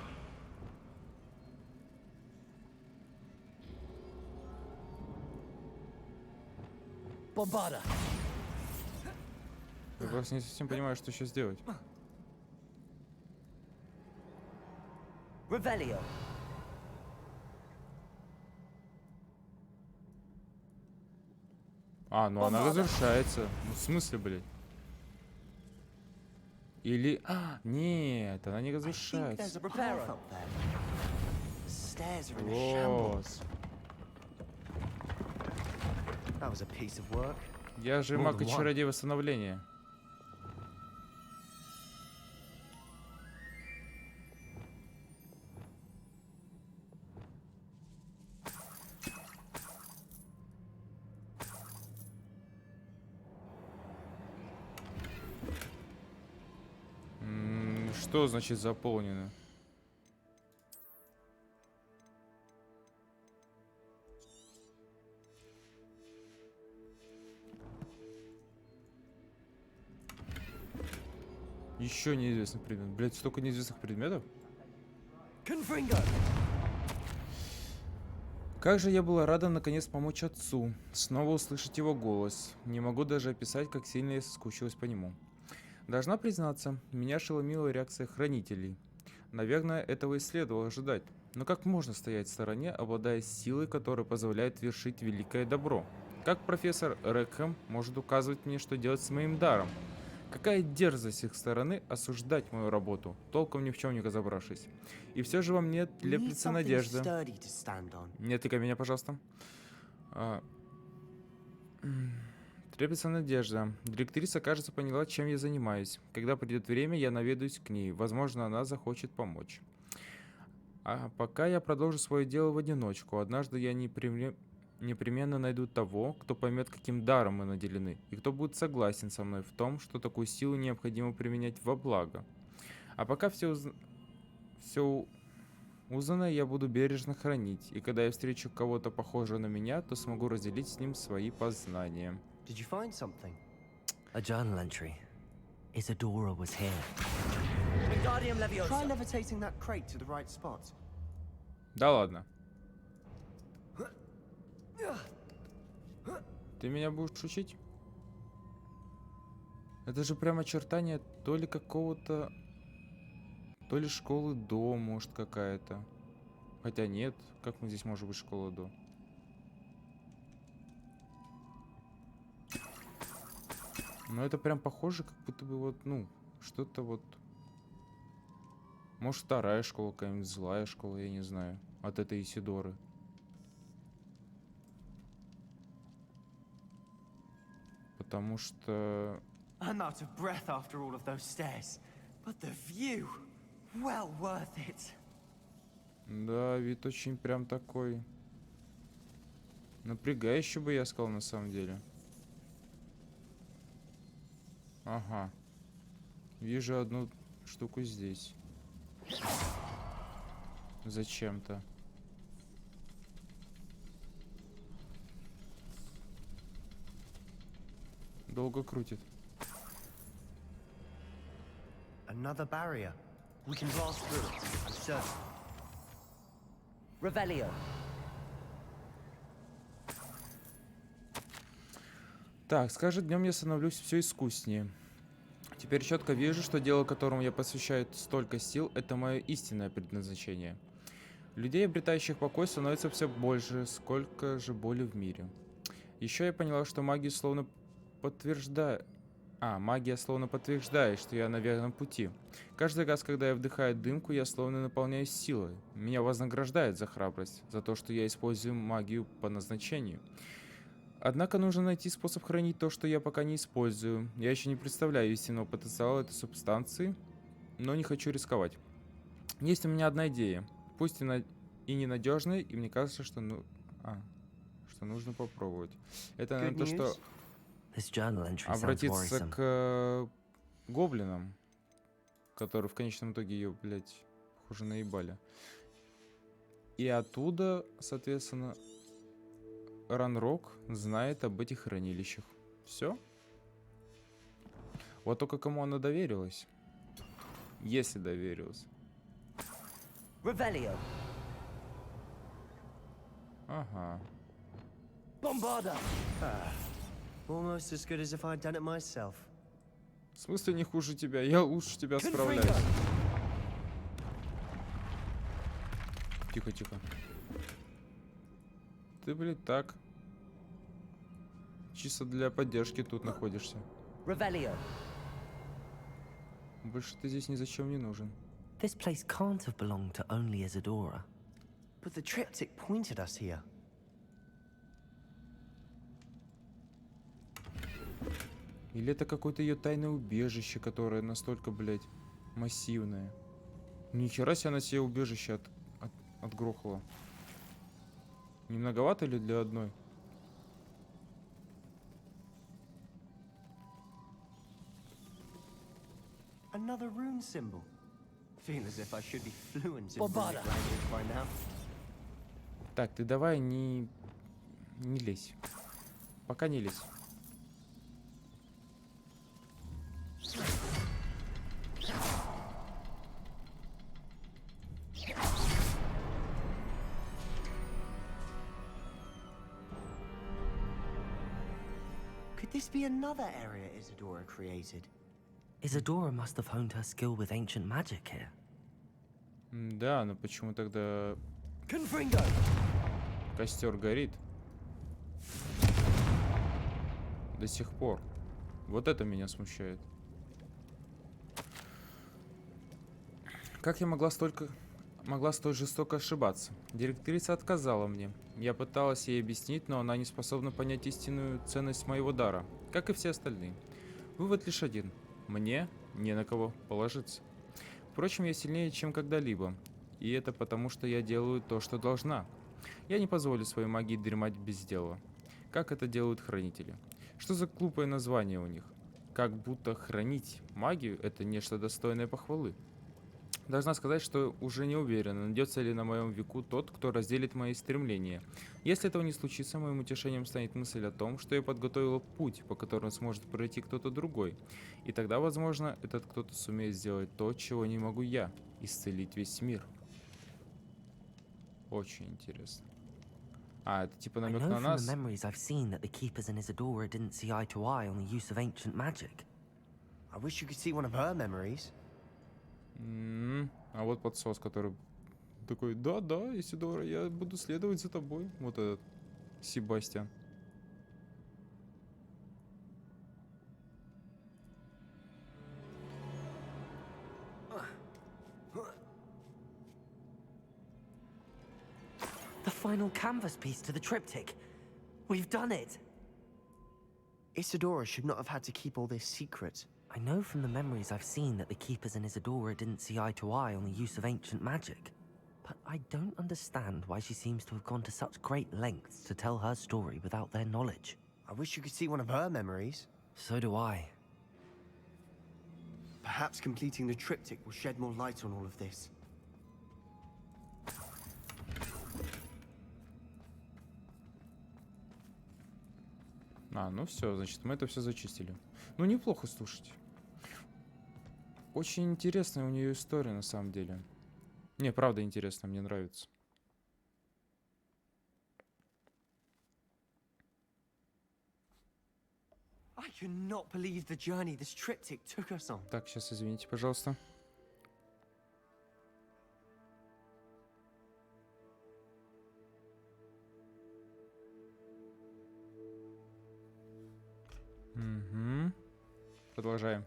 Bombarda. Я просто не совсем понимаю, что еще сделать. Revelio. А, ну она разрушается. Ну, в смысле, блядь? Или... А, нет, она не разрушается. Вот. Я же маг и чародей восстановления. Что значит заполнено? Еще неизвестный предмет. Блять, столько неизвестных предметов. Как же я была рада наконец помочь отцу, снова услышать его голос. Не могу даже описать, как сильно я соскучилась по нему. Должна признаться, меня ошеломила реакция хранителей. Наверное, этого и следовало ожидать. Но как можно стоять в стороне, обладая силой, которая позволяет вершить великое добро? Как профессор Рекхэм может указывать мне, что делать с моим даром? Какая дерзость с их стороны осуждать мою работу, толком ни в чем не разобравшись. И все же во мне леплется надежда. Не тыкай меня, пожалуйста. Трепится надежда. Директриса, кажется, поняла, чем я занимаюсь. Когда придет время, я наведаюсь к ней. Возможно, она захочет помочь. А пока я продолжу свое дело в одиночку. Однажды я непременно найду того, кто поймет, каким даром мы наделены, и кто будет согласен со мной в том, что такую силу необходимо применять во благо. А пока все Узнанное я буду бережно хранить, и когда я встречу кого-то похожего на меня, то смогу разделить с ним свои познания. Did you find something? A journal entry. Isadora was here. Wingardium Leviosa. Try levitating that crate to the right spot. Да ладно. Ты меня будешь учить? Это же прям очертание то ли какого-то... То ли школы до, может, какая-то. Хотя нет. Как мы здесь может быть школа до? Но это прям похоже, как будто бы вот, ну, что-то вот... Может, вторая школа, какая-нибудь злая школа, я не знаю. От этой Исидоры. Потому что... I'm out of breath after all of those stairs. But the view, well worth it. Да, вид очень прям такой... Напрягающий бы, я сказал, на самом деле. Ага. Вижу одну штуку здесь. Зачем-то. Долго крутит. Another barrier. We can blast through it, I'm certain. Revelio. Так, с каждым днем я становлюсь все искуснее. Теперь четко вижу, что дело, которому я посвящаю столько сил, это мое истинное предназначение. Людей, обретающих покой, становится все больше, сколько же боли в мире. Еще я поняла, что магия словно подтверждает, что я на верном пути. Каждый раз, когда я вдыхаю дымку, я словно наполняюсь силой. Меня вознаграждают за храбрость, за то, что я использую магию по назначению. Однако нужно найти способ хранить то, что я пока не использую. Я еще не представляю истинного потенциала этой субстанции, но не хочу рисковать. Есть у меня одна идея, пусть и ненадежная, и мне кажется, что нужно попробовать. Это наверное, то, что обратиться к гоблинам, которые в конечном итоге ее, блядь, похоже, наебали. И оттуда, соответственно, Ранрок знает об этих хранилищах. Все. Вот только кому она доверилась. Если доверилась. Revelio. Ага. Bombarda. Almost as good as if I'd done it myself. В смысле не хуже тебя? Я лучше тебя справляюсь. Тихо, тихо. Ты, блядь, так. Чисто для поддержки тут находишься. Revelio. Больше ты здесь ни зачем не нужен. This place can't have belonged to only Isadora. But the triptych pointed us here. Или это какое-то ее тайное убежище, которое настолько, блядь, массивное. Ни хера себе она себе убежище отгрохала. Не многовато ли для одной? Another rune symbol. Feel as if I should be fluent in runic language by now. Так, ты давай не лезь. Пока не лезь. Could this be another area Isadora created? Isadora must have honed her skill with ancient magic here. Да, но почему тогда Confringo. костер горит? До сих пор. Вот это меня смущает. Как я могла столь жестоко ошибаться? Директриса отказала мне. Я пыталась ей объяснить, но она не способна понять истинную ценность моего дара, как и все остальные. Вывод лишь один. Мне не на кого положиться. Впрочем, я сильнее, чем когда-либо. И это потому, что я делаю то, что должна. Я не позволю своей магии дремать без дела. Как это делают хранители. Что за глупое название у них? Как будто хранить магию — это нечто достойное похвалы. Должна сказать, что уже не уверена, найдется ли на моем веку тот, кто разделит мои стремления. Если этого не случится, моим утешением станет мысль о том, что я подготовила путь, по которому сможет пройти кто-то другой. И тогда, возможно, этот кто-то сумеет сделать то, чего не могу я — исцелить весь мир. Очень интересно. А, это типа I намек know на from the нас? memories I've seen that the keepers in Isadora didn't see eye to eye on the use of ancient magic. I wish you could see one of her memories. А вот подсос, который такой: да-да, Исидора, я буду следовать за тобой. Вот этот Себастьян. The final canvas piece to the triptych. We've done it. Isadora should not have had to keep all this secret. I know from the memories I've seen that the keepers in Isadora didn't see eye to eye on the use of ancient magic. But I don't understand why she seems to have gone to such great lengths to tell her story without their knowledge. I wish you could see one of her memories. So do I. Perhaps completing the triptych will shed more light on all of this. Ну все, значит, мы это все зачистили. Ну, неплохо, слушать. Очень интересная у нее история, на самом деле. Не, правда интересно, мне нравится. I cannot believe the journey this triptych took us on. Так, сейчас извините, пожалуйста. Угу. Продолжаем.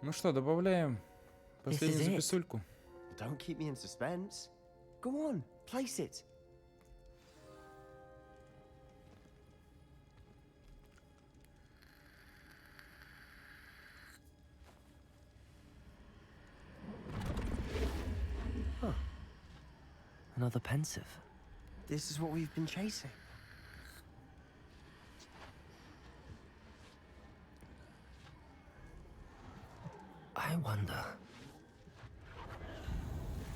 Ну что, добавляем последнюю записульку. Don't keep me in suspense. Go on, place it. Huh. Another pensive. This is what we've been chasing. I wonder.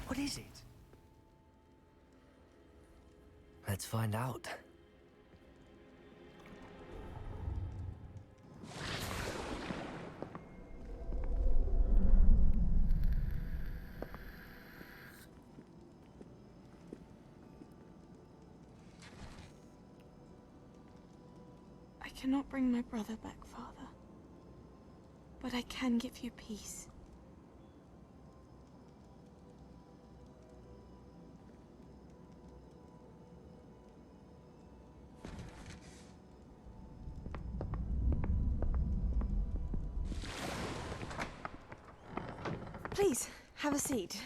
What is it? Let's find out. I cannot bring my brother back, Father. But I can give you peace. Please, have a seat.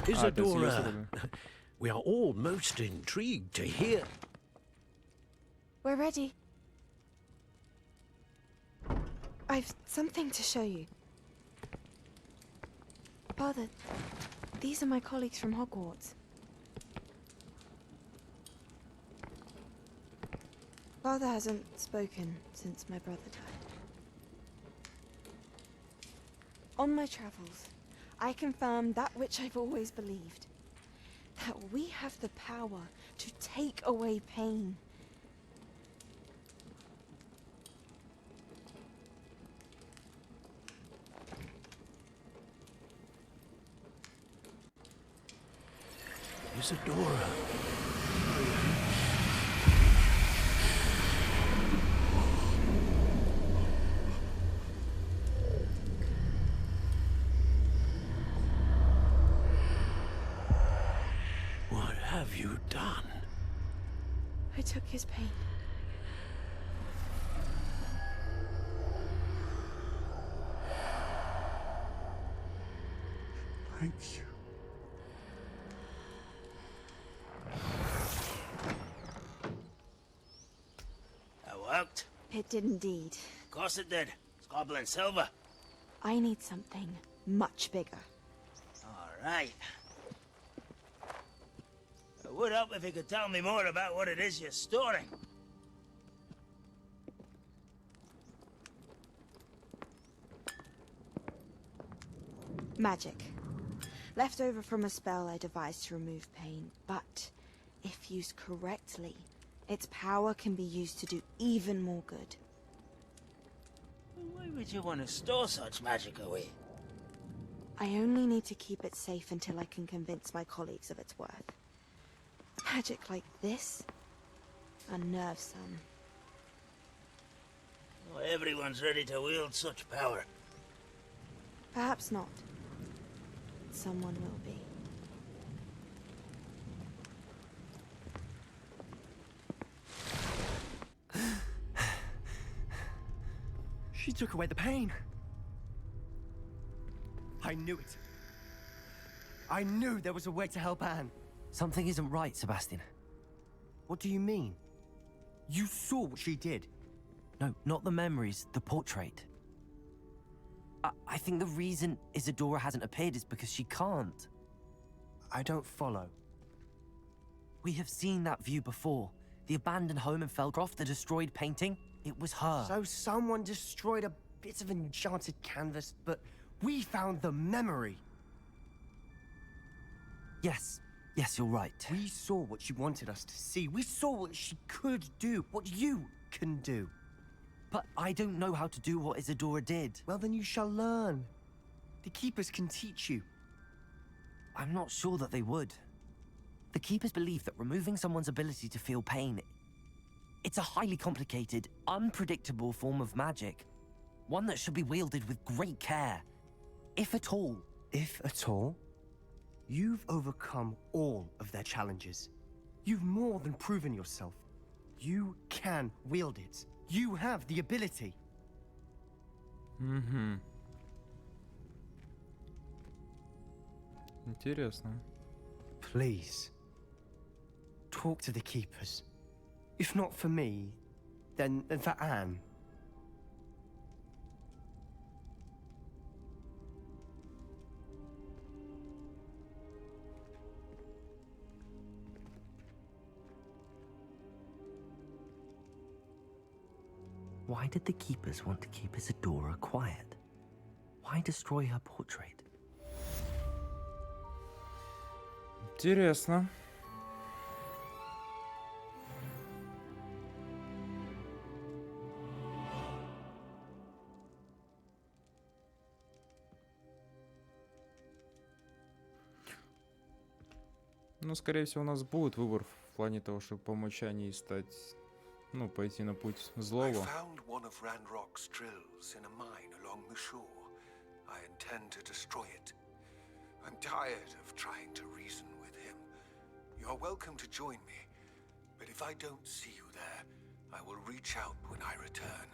Isadora, we are all most intrigued to hear. We're ready. I've something to show you. Father, these are my colleagues from Hogwarts. Father hasn't spoken since my brother died. On my travels, I confirmed that which I've always believed. That we have the power to take away pain. Isadora. What have you done? I took his pain. Thank you. That worked? It did indeed. Of course it did. It's goblin silver. I need something much bigger. All right. It would help if you could tell me more about what it is you're storing. Magic. Left over from a spell I devised to remove pain, but if used correctly, its power can be used to do even more good. Why would you want to store such magic away? I only need to keep it safe until I can convince my colleagues of its worth. Magic like this unnerves some. Not everyone's ready to wield such power. Perhaps not. Someone will be. She took away the pain. I knew it. I knew there was a way to help Anne. Something isn't right, Sebastian. What do you mean? You saw what she did. No, not the memories, the portrait. I think the reason Isadora hasn't appeared is because she can't. I don't follow. We have seen that view before. The abandoned home in Felcroft, the destroyed painting. It was her. So someone destroyed a bit of enchanted canvas, but we found the memory. Yes, you're right. We saw what she wanted us to see. We saw what she could do, what you can do. But I don't know how to do what Isadora did. Well, then you shall learn. The Keepers can teach you. I'm not sure that they would. The Keepers believe that removing someone's ability to feel pain, it's a highly complicated, unpredictable form of magic. One that should be wielded with great care. If at all. If at all? You've overcome all of their challenges. You've more than proven yourself. You can wield it. You have the ability. Интересно. Please. Talk to the Keepers. If not for me, then for Anne. Why did the Keepers want to keep Isadora quiet? Why destroy her portrait? Интересно. Ну, скорее всего, у нас будет выбор в плане того, чтобы помочь Ане и стать, ну, пойти на путь I злого. found one of Ranrock's drills in a mine along the shore. I intend to destroy it. I'm tired of trying to reason with him. You're welcome to join me, but if I don't see you there, I will reach out when I return.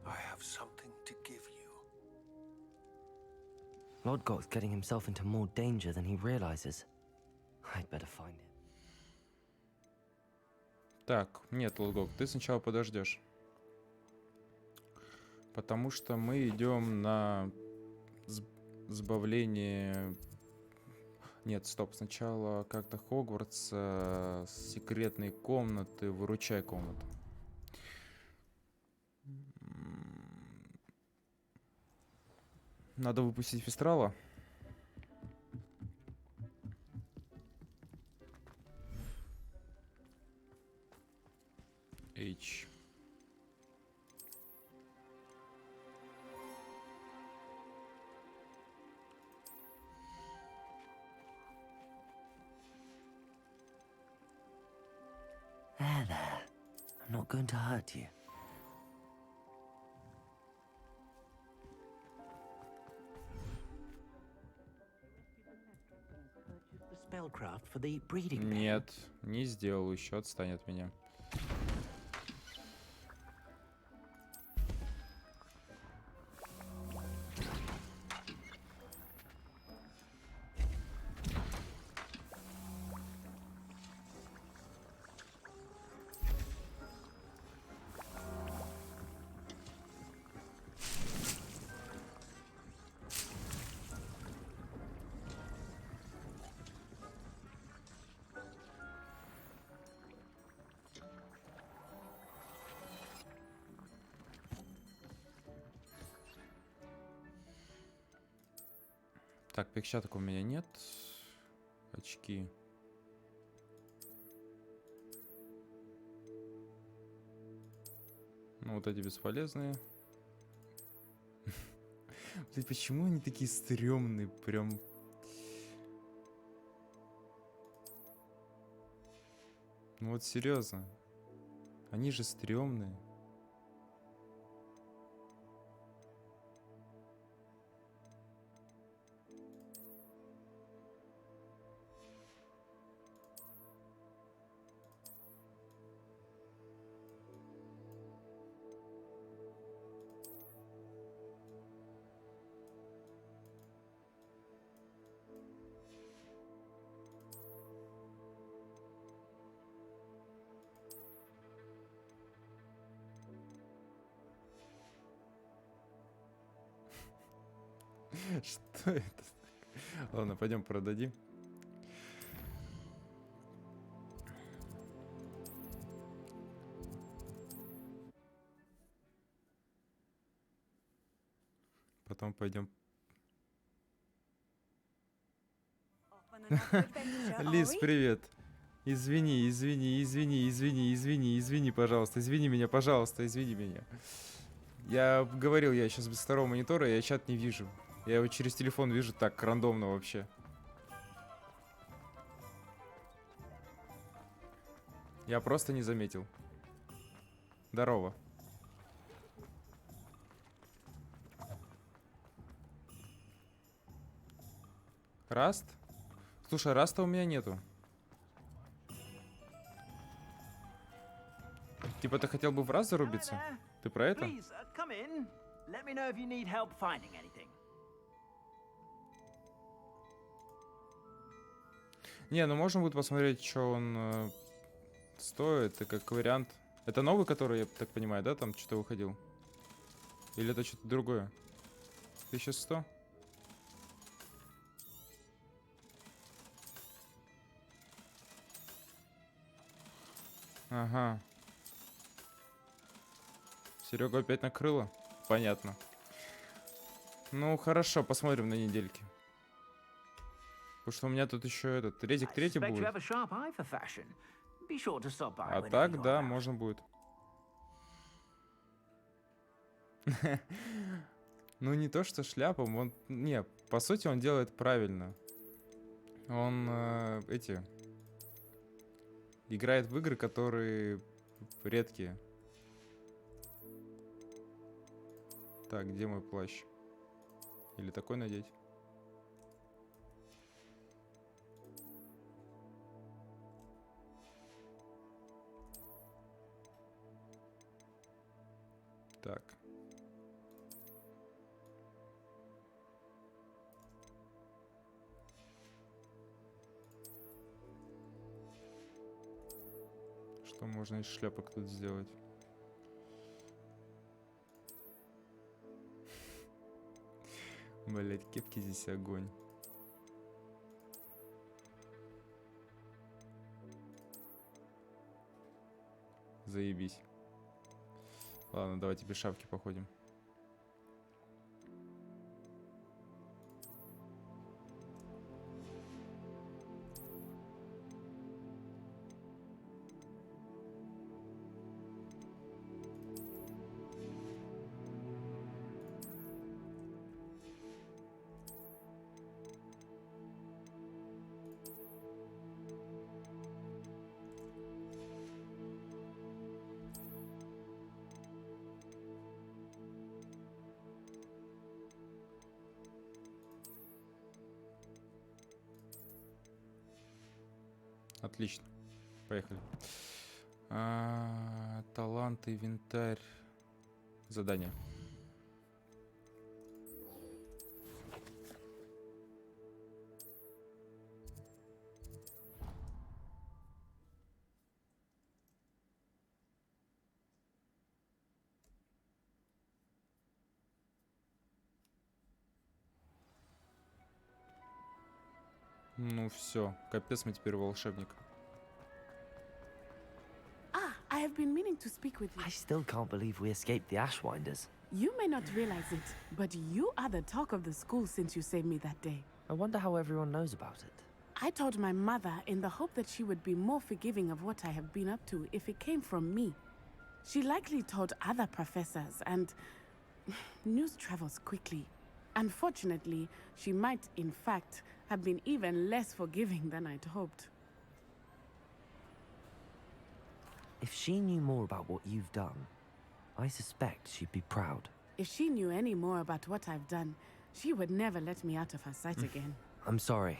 I have something to give you. Lodgok's getting himself into more danger than he realizes. I'd better find him. Так, нет, Лодгок, ты сначала подождешь. Потому что мы идем на сбавление... Нет, стоп, сначала как-то Хогвартс, секретные комнаты, выручай комнату. Надо выпустить Фестрала. H. There. I'm not going to hurt you. The spellcraft for the breeding. Нет, не сделал еще, отстань от меня. Так, перчаток у меня нет. Очки. Ну, вот эти бесполезные. Блин, почему они такие стрёмные? Прям... Ну вот серьезно. Они же стрёмные. Что это? Ладно, пойдем продадим. Потом пойдем. Лиз, привет. Извини, пожалуйста. Извини меня, пожалуйста, извини меня. Я говорил, я сейчас без второго монитора, я чат не вижу. Я его через телефон вижу так, рандомно вообще. Я просто не заметил. Здорово. Раст? Слушай, раста у меня нету. Типа ты хотел бы в раз зарубиться? Ты про это? Please, come in. Let me know if you need help finding anything. Не, ну можно будет посмотреть, что он стоит, и как вариант. Это новый, который, я так понимаю, да, там что-то выходил? Или это что-то другое? 1100? Ага. Серегу опять накрыло? Понятно. Ну, хорошо, посмотрим на недельке. Потому что у меня тут еще этот редик третий будет. А так, да, можно будет. Ну, не то, что шляпом, он... Не, по сути, он делает правильно. Он, играет в игры, которые редкие. Так, где мой плащ? Или такой надеть? Так. Что можно из шляпок тут сделать? Блять, кепки здесь огонь. Заебись. Ладно, давайте без шапки походим. Отлично. Поехали. Талант, инвентарь. Задание. Ну все, капец, мы теперь волшебник. I have been meaning to speak with you. I still can't believe we escaped the Ashwinders. You may not realize it, but you are the talk of the school since you saved me that day. I wonder how everyone knows about it. I told my mother in the hope that she would be more forgiving of what I have been up to if it came from me. She likely told other professors, and news travels quickly. Unfortunately, she might, in fact, have been even less forgiving than I'd hoped. If she knew more about what you've done, I suspect she'd be proud. If she knew any more about what I've done, she would never let me out of her sight again. I'm sorry.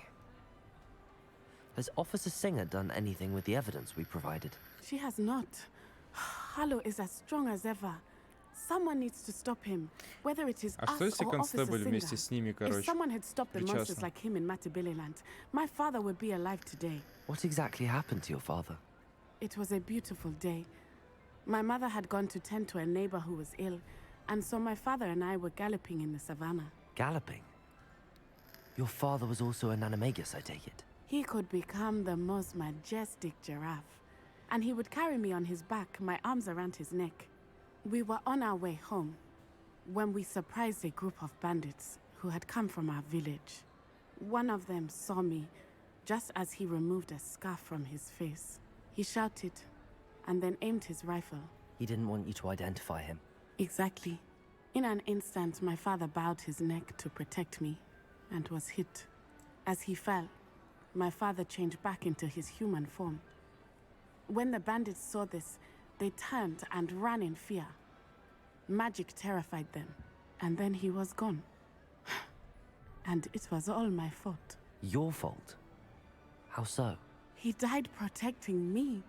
Has Officer Singer done anything with the evidence we provided? She has not. Harlow is as strong as ever. Someone needs to stop him, whether it is А что us если or Officer констебль вместе с ними, Singer. If someone короче, had stopped the monsters причастны? like him in Matabeleland, my father would be alive today. What exactly happened to your father? It was a beautiful day. My mother had gone to tend to a neighbor who was ill, and so my father and I were galloping in the savannah. Galloping? Your father was also an animagus, I take it? He could become the most majestic giraffe, and he would carry me on his back, my arms around his neck. We were on our way home when we surprised a group of bandits who had come from our village. One of them saw me just as he removed a scarf from his face. He shouted and then aimed his rifle. He didn't want you to identify him. Exactly. In an instant, my father bowed his neck to protect me and was hit. As he fell, my father changed back into his human form. When the bandits saw this, they turned and ran in fear. Magic terrified them, and then he was gone. And it was all my fault. Your fault? How so? He died protecting me.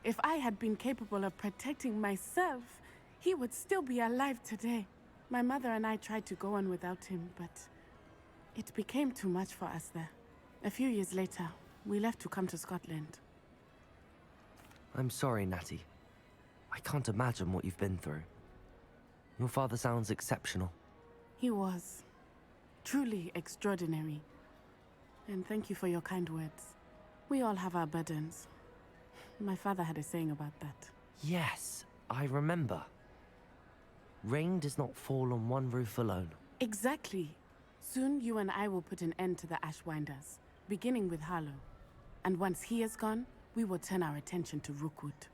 If I had been capable of protecting myself, he would still be alive today. My mother and I tried to go on without him, but it became too much for us there. A few years later, we left to come to Scotland. I'm sorry, Natty. I can't imagine what you've been through. Your father sounds exceptional. He was truly extraordinary. And thank you for your kind words. We all have our burdens. My father had a saying about that. Yes, I remember. Rain does not fall on one roof alone. Exactly. Soon you and I will put an end to the Ashwinders, beginning with Harlow. And once he is gone, we will turn our attention to Rookwood.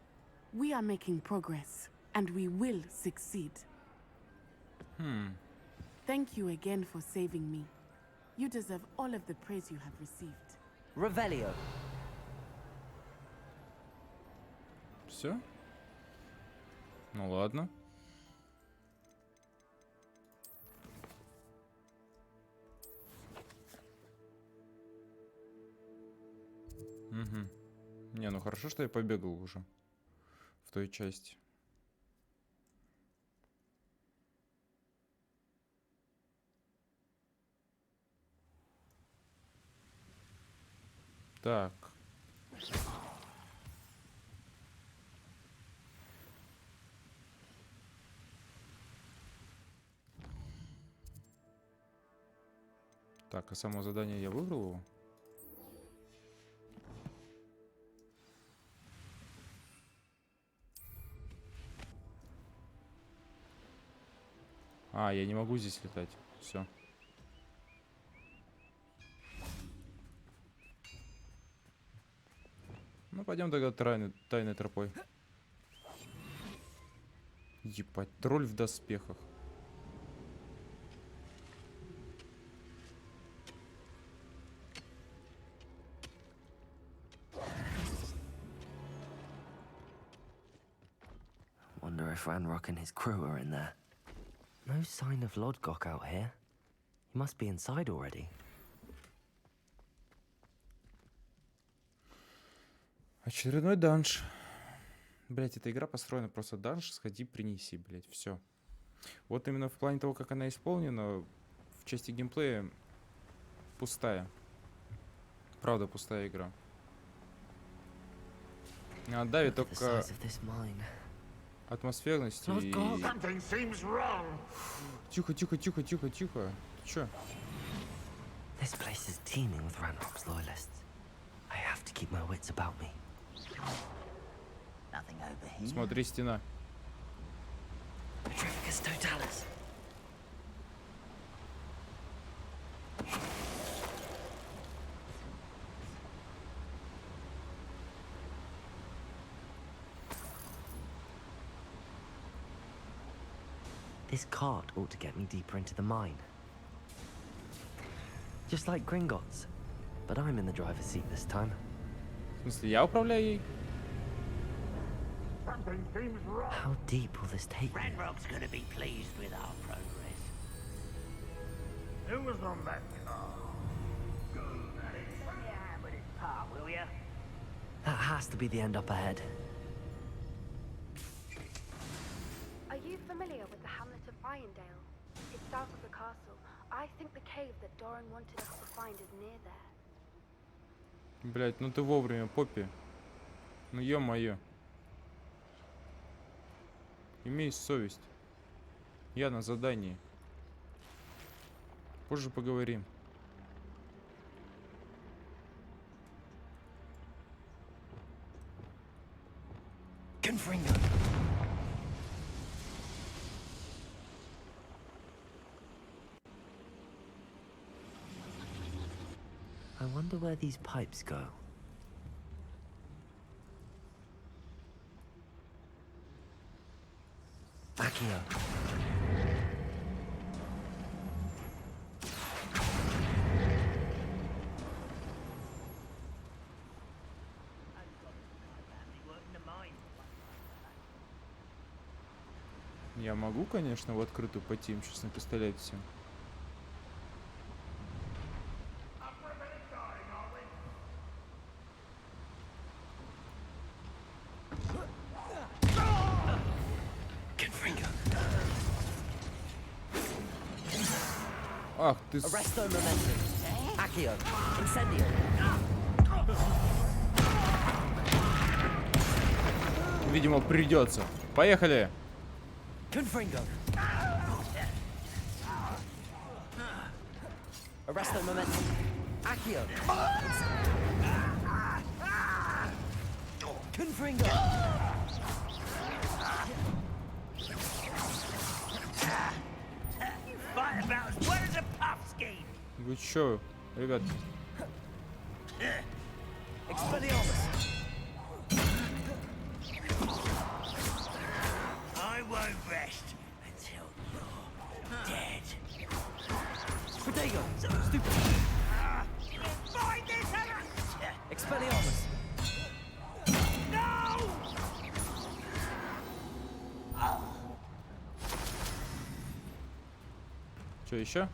We are making progress, and we will succeed. Thank you again for saving me. You deserve all of the praise you have received. Revelio. Все? Ну ладно. Угу. Не, ну хорошо, что я побегал уже в той части. Так. Так, а само задание я выиграл его? А, я не могу здесь летать. Все. Ну, пойдем тогда тайной тропой. Ебать, тролль в доспехах. Wonder if Ranrock and his crew are in there. No sign of Lodgok out here. He must be inside already. Очередной данж. Блять, эта игра построена просто данж, сходи, принеси, блять, все. Вот именно в плане того, как она исполнена, в части геймплея пустая. Правда, пустая игра. Она давит только атмосферностью и... Тихо, тихо, тихо, тихо, тихо. Ты чё? This place is teeming with Ranrock's loyalists. I have to keep my wits about me. Nothing over here. Смотри, стена. Petrificus totalis. This cart ought to get me deeper into the mine. Just like Gringotts. But I'm in the driver's seat this time. В смысле, я управляю ей? How deep will this take me? Ranrock's gonna be pleased with our progress. Who was on that car? Yeah, with his pa, will ya? That has to be the end up ahead. Are you familiar with the hamlet of Irondale? It's south of the castle. I think the cave that Doran wanted us to find is near there. Блять, ну ты вовремя, Поппи. Ну ё-моё. Имей совесть. Я на задании. Позже поговорим. Confringo. I wonder where these pipes go. Accio. Я могу, конечно, в открытую пойти им сейчас напистолять всем. Ах ты... Arresto momentum. Accio. Incendio. Видимо, придется. Поехали! Confringo. Arresto momentum. Accio. Confringo. Fight about as well as a puffskein. Вы чё, ребят? Expelliarmus. I won't rest until you're dead. Protego. Stupid. Find this other... Expelliarmus. No! Чё еще?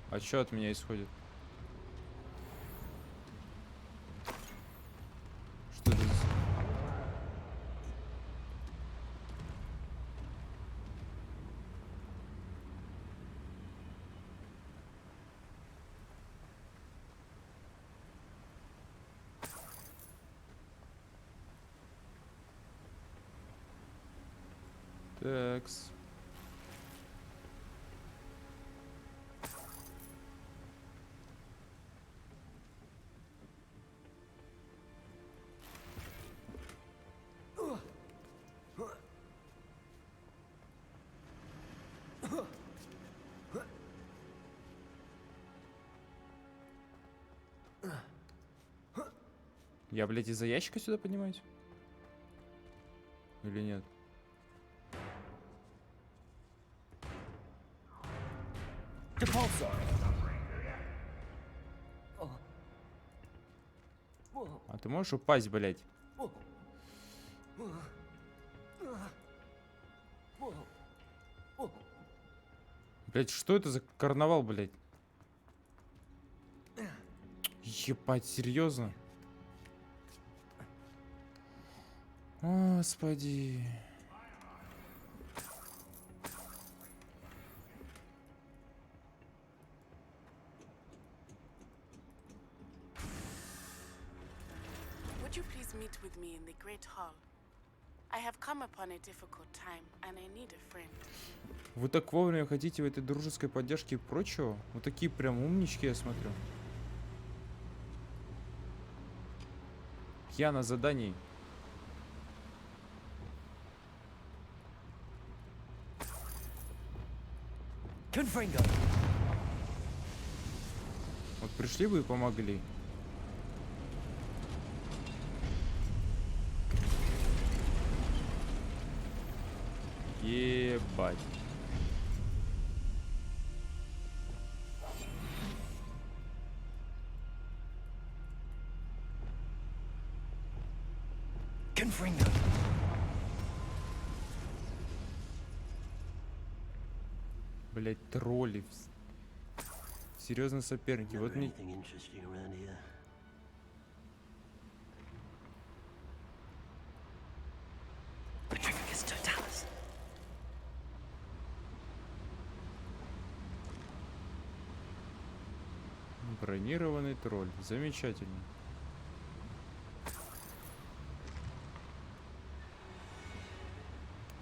А чё от меня исходит? Что это? Такс. Я, блядь, из-за ящика сюда поднимаюсь? Или нет? А ты можешь упасть, блядь? Блядь, что это за карнавал, блядь? Ебать, серьезно? Господи. Would you please meet with me in the Great Hall? I have come upon a difficult time, and I need a friend. Вы так вовремя хотите в этой дружеской поддержке и прочего? Вот такие прям умнички, я смотрю. Я на задании. Confringo. Вот пришли бы и помогли. Ебать. Confringo. Блять, тролли. Серьезно соперники. Вот мне... Бронированный тролль. Замечательно.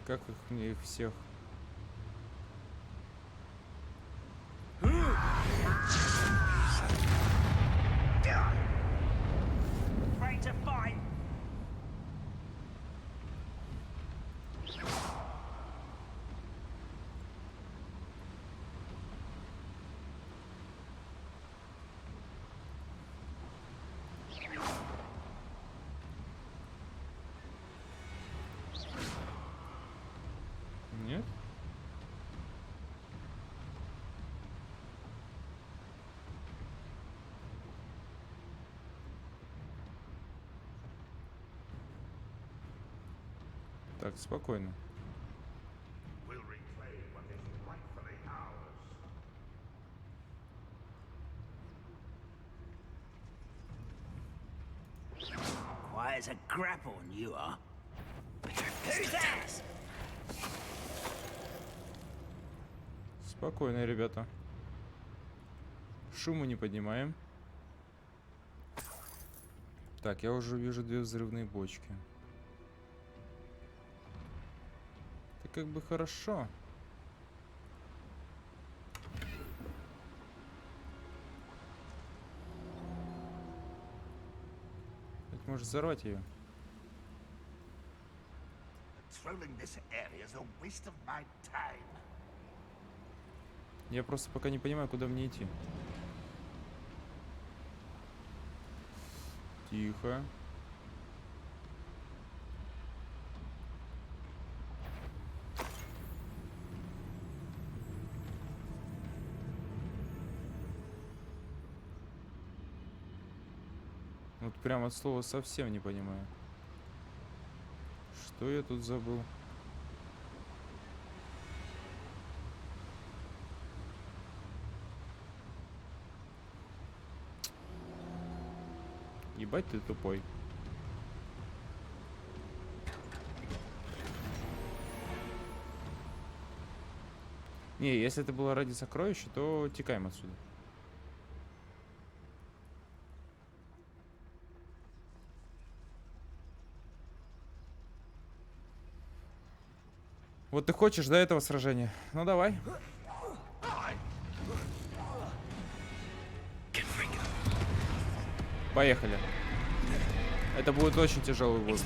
Как их мне их всех? Afraid to fight. Нет? Так, спокойно. We'll reclaim what is rightfully ours. Quiet as a grapple, you are. Who's that? Спокойно, ребята. Шума не поднимаем. Так, я уже вижу 2 взрывные бочки. Это как бы хорошо. Ведь может взорвать ее. Patrolling this area is a waste of my time. Я просто пока не понимаю, куда мне идти. Тихо. Вот прям от слова совсем не понимаю. Что я тут забыл? Ебать ты тупой. Не, если это было ради сокровища, то текаем отсюда. Вот ты хочешь до этого сражения? Ну давай. Поехали. Это будет очень тяжелый бой.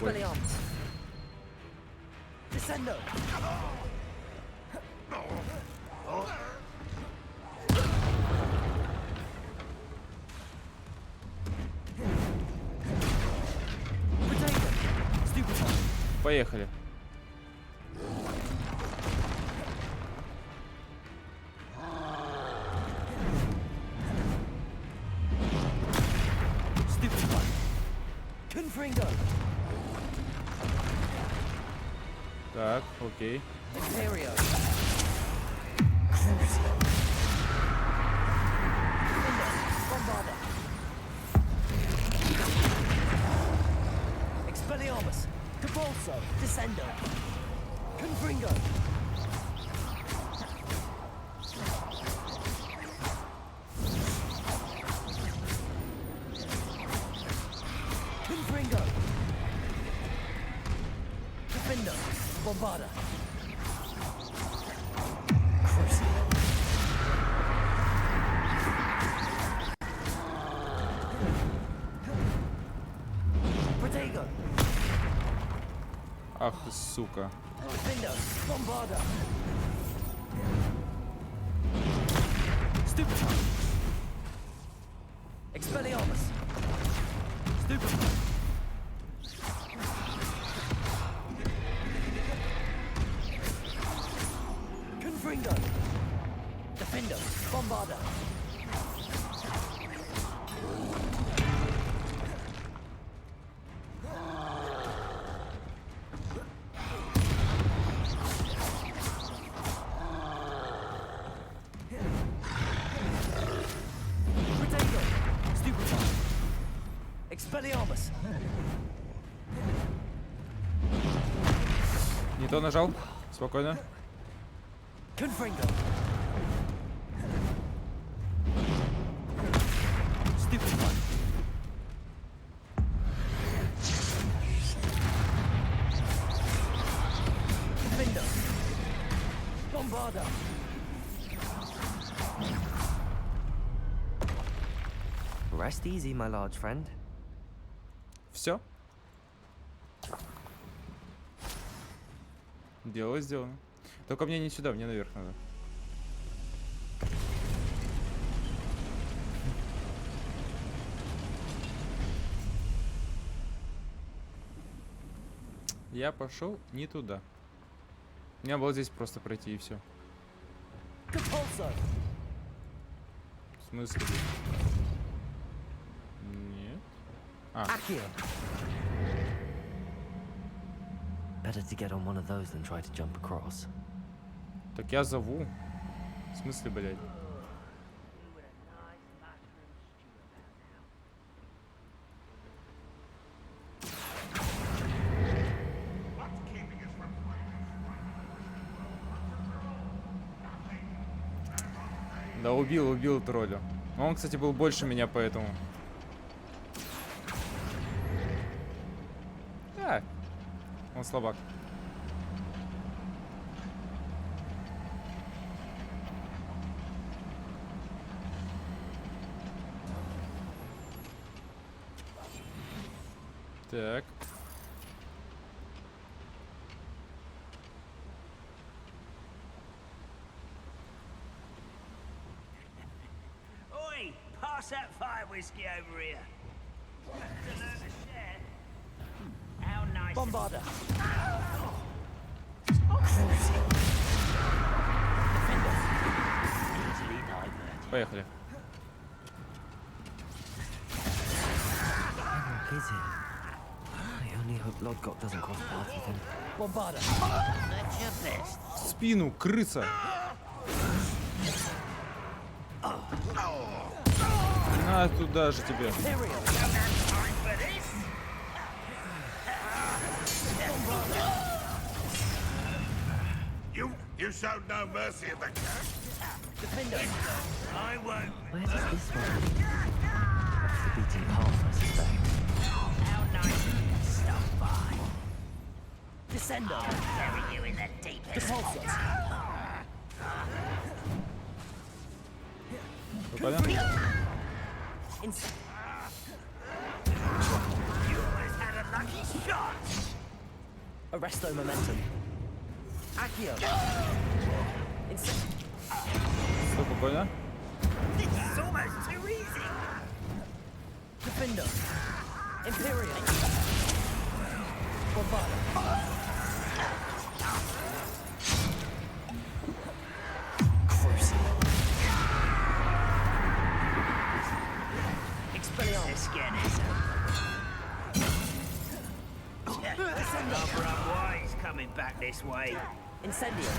Поехали. Так, окей. Expelliarmus, Cabolso, Descendo, Confringo. Confringo. Defendo, Bombarda. Protego. Ах ты, сука. Defendo, Bombarda. Stupefy. Expelliarmus. Stupefy. Expelliarmus. Не то нажал. Спокойно. Confringo. Stupid one. Defender. Bombarda. Rest easy, my large friend. Все. Дело сделано. Только мне не сюда, мне наверх надо. Я пошел не туда. Мне было здесь просто пройти и все. В смысле? Нет. А. Better to get on one of those than try to jump across. Так я зову. В смысле, блядь? Да убил тролля. Он, кстати, был больше меня, поэтому. Так. Он слабак. Так. Oi, pass that fire whiskey over here. How nice. Bombarda. Поехали. Is it? I only hope Lodgok doesn't cross paths with him. Bombarda. That's your best. В спину, крыса. На туда же тебе. You showed no mercy at the camp. Defender. I won't. Where does this one lead? Off the beaten path, I suspect. How nice of you to stop by. Descender. I'll bury you in the deepest. Спокойно. You always had a lucky shot. Arresto momentum. Accio. Спокойно. This is almost too easy. Defender. Imperial. Bombarda. Expelliarmus. Rubber up wise coming back this way. Incendio.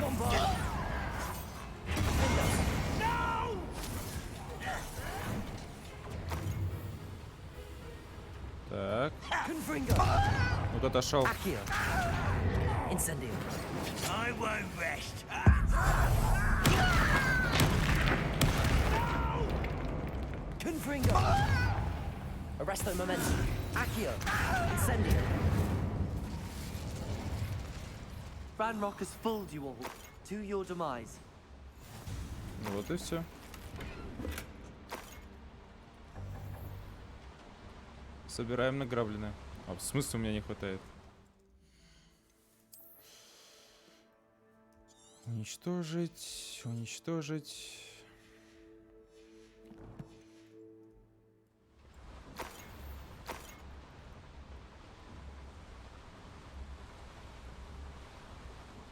Bombard. No! Так. Confringo. Вот отошел. Accio. Incendio. I won't rest. Confringo. Arresto momentum. Accio. Incendio. Ranrock has fooled you all. To your demise. Вот и все. Собираем награбленное. А в смысле у меня не хватает? Уничтожить, уничтожить.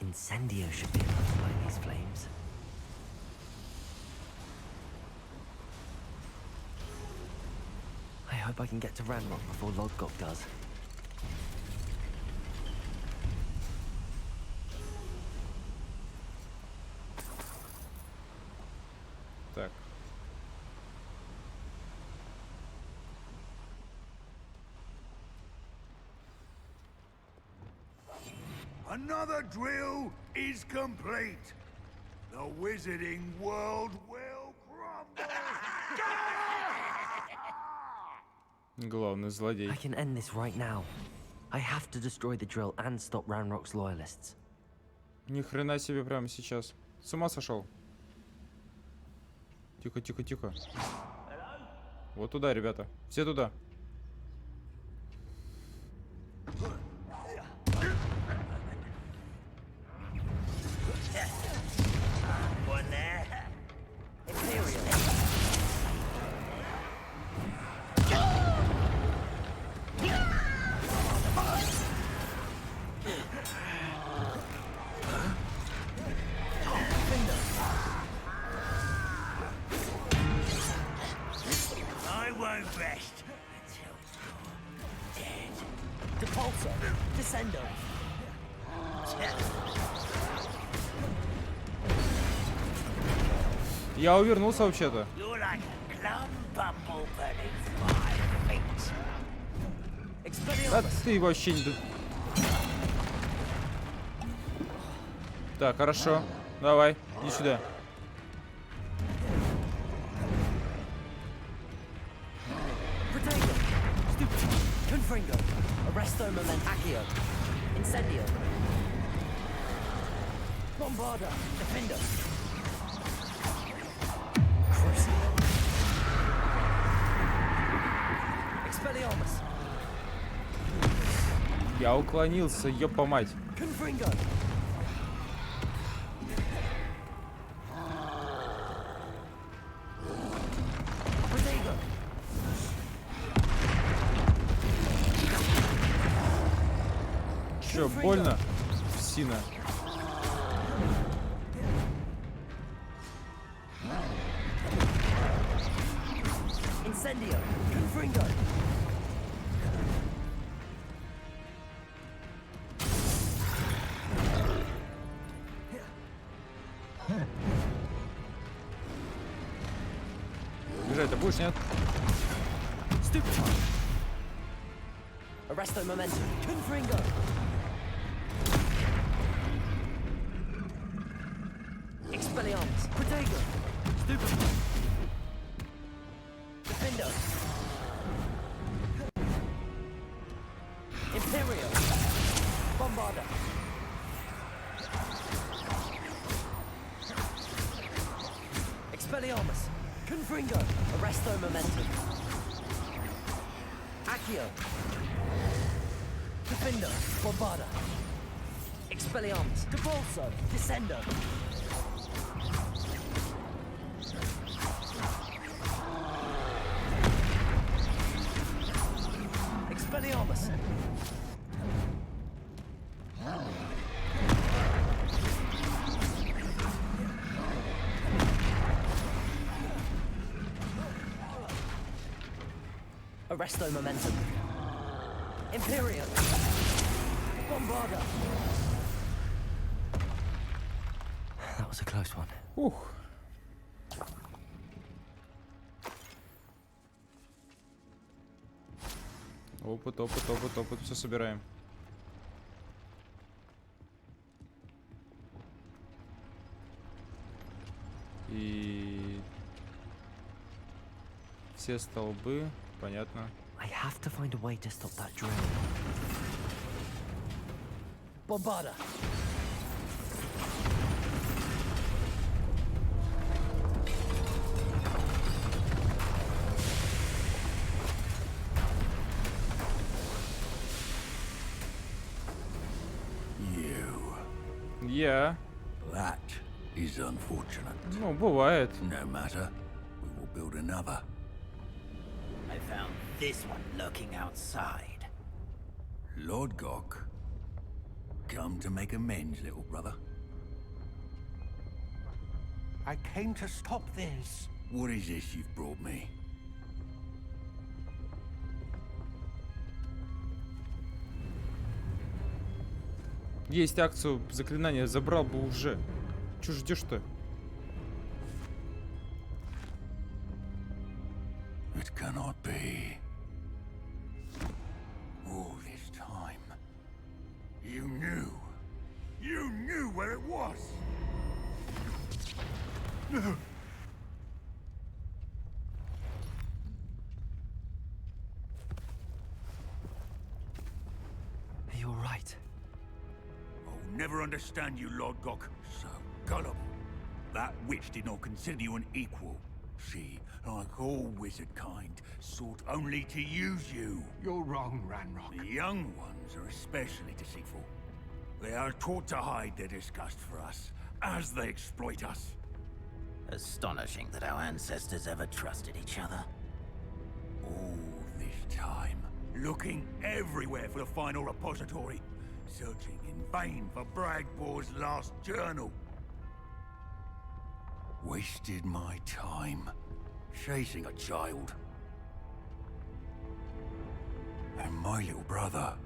Incendio should be able to light these flames. I hope I can get to Ranrock before Lodgok does. Так. Another drill is complete. The wizarding world will crumble. Главный злодей. I can end this right now. I have to destroy the drill and stop Ranrock's loyalists. Ни хрена себе прямо сейчас. С ума сошел. Тихо, тихо, тихо. Вот туда, ребята. Все туда. One there. Imperial. I won't rest until you're dead. Depulso, Descendo. Я увернулся вообще-то. You're like a glum bumble beneath my feet. Да ты вообще не... Так, хорошо. Давай, иди сюда. Protego, Stupid, Confringo, Arresto Moment Accio, Incendio, Bombarda, Defender, Crucio, Expelliarmus, Я уклонился, ёпа мать. Confringo, Protego, Чё, больно? Псина. Incendio, Confringo, Бежать-то будешь, нет? Stupid, Arresto Momentum, Confringo, Expelliarmus, Protego, Stupid, Defender, Imperio, Bombarda, Expelliarmus, Confringo, Arresto Momentum, Accio, Defender, Bombarda, Expelliarmus, Depulso, Descendo, Expelliarmus, Arresto Momentum, Imperial, Bombarda. That was a close one. Ух. Опыт, опыт, опыт, опыт. Все собираем. И все столбы, понятно. I have to find a way to stop that drill. Bombarda. You. Я. That is unfortunate. Ну, бывает. No matter. We will build another. I found this one lurking outside. Lord Gok, come to make amends, little brother. I came to stop this. What is this you've brought me? Есть акцию заклинания, забрал бы уже. Чё ждешь-то? It cannot be. All this time, you knew. Are you alright? I'll never understand you, Lord Gok. So gullible. That witch did not consider you an equal. She, like all wizard kind, sought only to use you. You're wrong, Ranrock. The young ones are especially deceitful. They are taught to hide their disgust for us, as they exploit us. Astonishing that our ancestors ever trusted each other. All this time, looking everywhere for the final repository, searching in vain for Bragbor's last journal. Wasted my time, chasing a child. And my little brother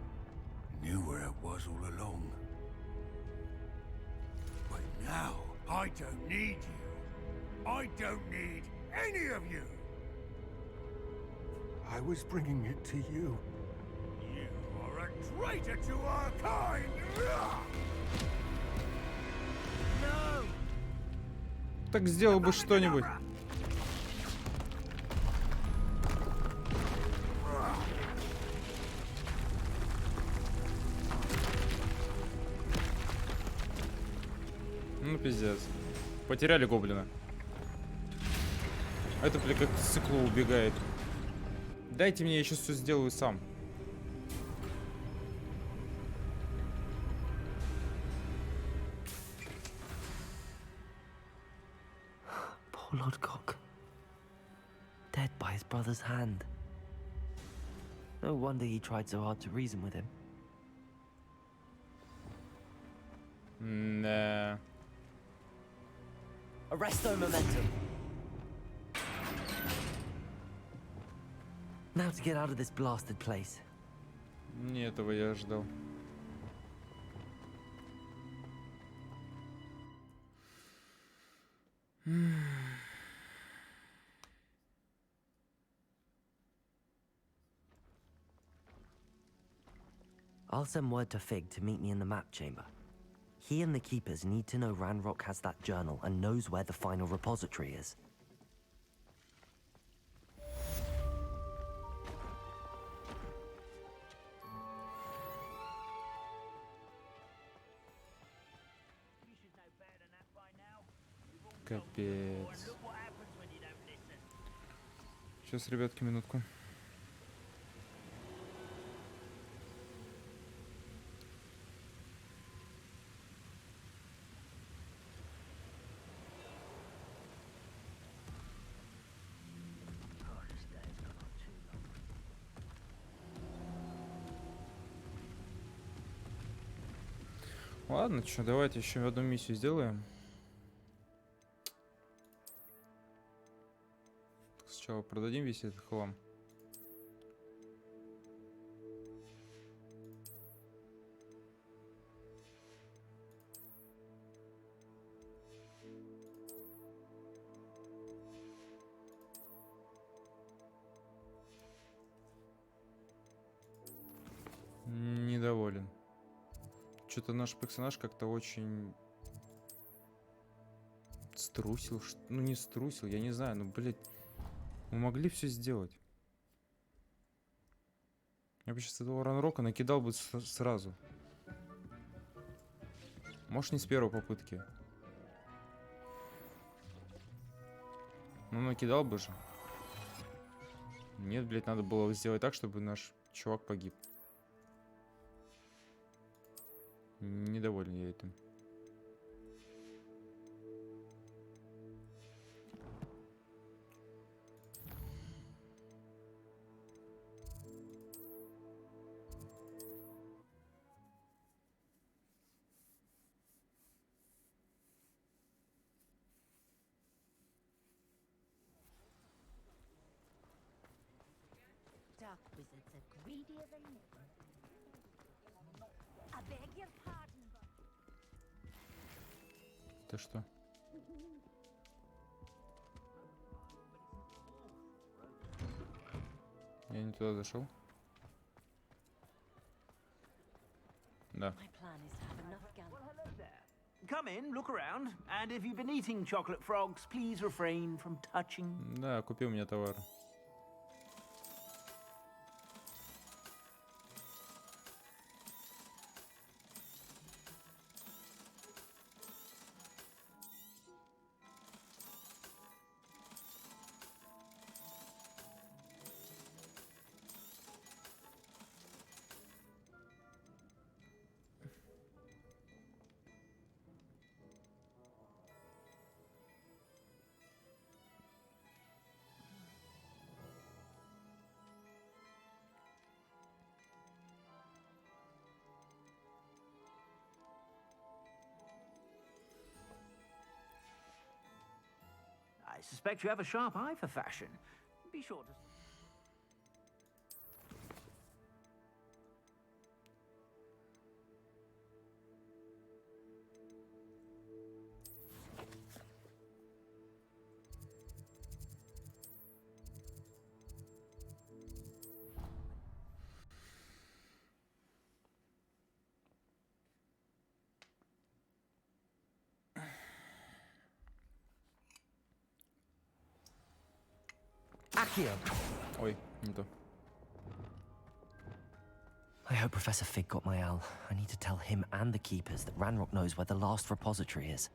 knew where it was all along. But now, I don't need you. I don't need any of you. I was bringing it to you. You are a traitor to our kind! No! Так сделал бы что-нибудь. Ну, пиздец. Потеряли гоблина. Это, бля, как цикло убегает. Дайте мне, я сейчас все сделаю сам. Poor Lord Cock. Dead by his brother's hand. No wonder he tried so hard to reason with him. Nah. Arresto momentum. Now to get out of this blasted place. Не этого я ожидал. I'll send word to Fig to meet me in the map chamber. He and the Keepers need to know Ranrock has that journal and knows where the final repository is. Капец. Сейчас, ребятки, минутку. Ладно, что, давайте еще одну миссию сделаем. Сначала продадим весь этот хлам. Недоволен. Что-то наш персонаж как-то очень струсил. Ну, не струсил, я не знаю, ну, блядь. Мы могли все сделать. Я бы сейчас этого ранрока накидал бы сразу. Может, не с первой попытки. Ну, накидал бы же. Нет, блядь, надо было сделать так, чтобы наш чувак погиб. Недоволен я этим. Dark wizards are greedier than ever. I beg your pardon. Ты что? Я не туда зашел. Да. My plan is to have enough gal. come in, look around, and if you've been eating chocolate frogs, please refrain from touching. Да, купи у меня товар. I suspect you have a sharp eye for fashion. Be sure to... Accio! Ой, не то. I hope Professor Fig got my owl. I need to tell him and the keepers that Ranrock knows where the last repository is.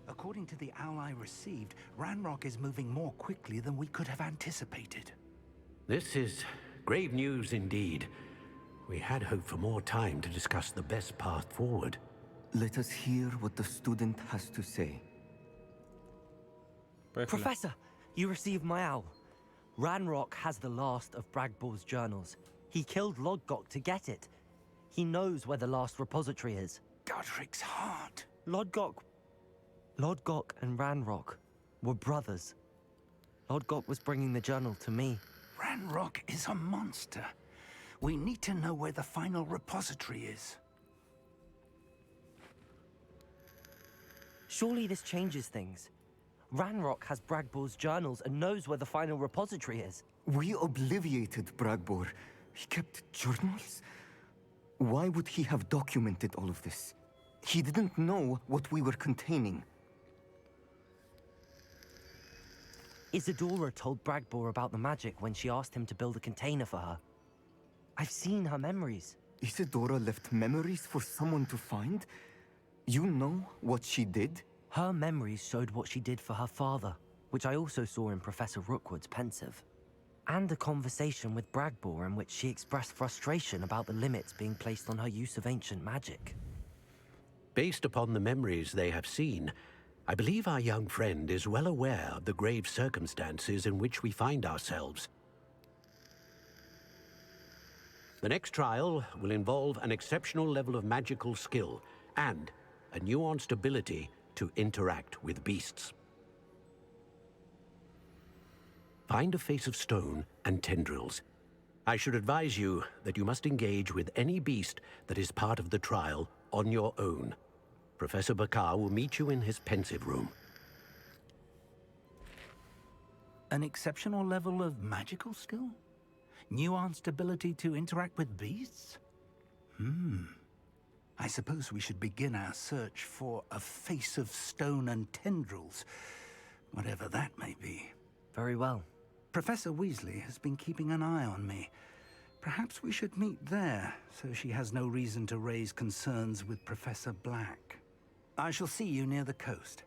According to the owl I received, Ranrock is moving more quickly than we could have anticipated. This is grave news indeed. We had hoped for more time to discuss the best path forward. Let us hear what the student has to say. Professor, you received my owl. Ranrock has the last of Bragbor's journals. He killed Lodgok to get it. He knows where the last repository is. Godric's heart. Lodgok and Ranrock were brothers. Lodgok was bringing the journal to me. Ranrock is a monster. We need to know where the final repository is. Surely this changes things. Ranrock has Bragbor's journals and knows where the final repository is. We obliviated Bragbor. He kept journals? Why would he have documented all of this? He didn't know what we were containing. Isadora told Bragbor about the magic when she asked him to build a container for her. I've seen her memories. Isadora left memories for someone to find? You know what she did? Her memories showed what she did for her father, which I also saw in Professor Rookwood's pensive. And a conversation with Bragbor in which she expressed frustration about the limits being placed on her use of ancient magic. Based upon the memories they have seen, I believe our young friend is well aware of the grave circumstances in which we find ourselves. The next trial will involve an exceptional level of magical skill and a nuanced ability to interact with beasts. Find a face of stone and tendrils. I should advise you that you must engage with any beast that is part of the trial on your own. Professor Bakar will meet you in his pensive room. An exceptional level of magical skill? Nuanced ability to interact with beasts? I suppose we should begin our search for a face of stone and tendrils, whatever that may be. Very well. Professor Weasley has been keeping an eye on me. Perhaps we should meet there, so she has no reason to raise concerns with Professor Black. I shall see you near the coast.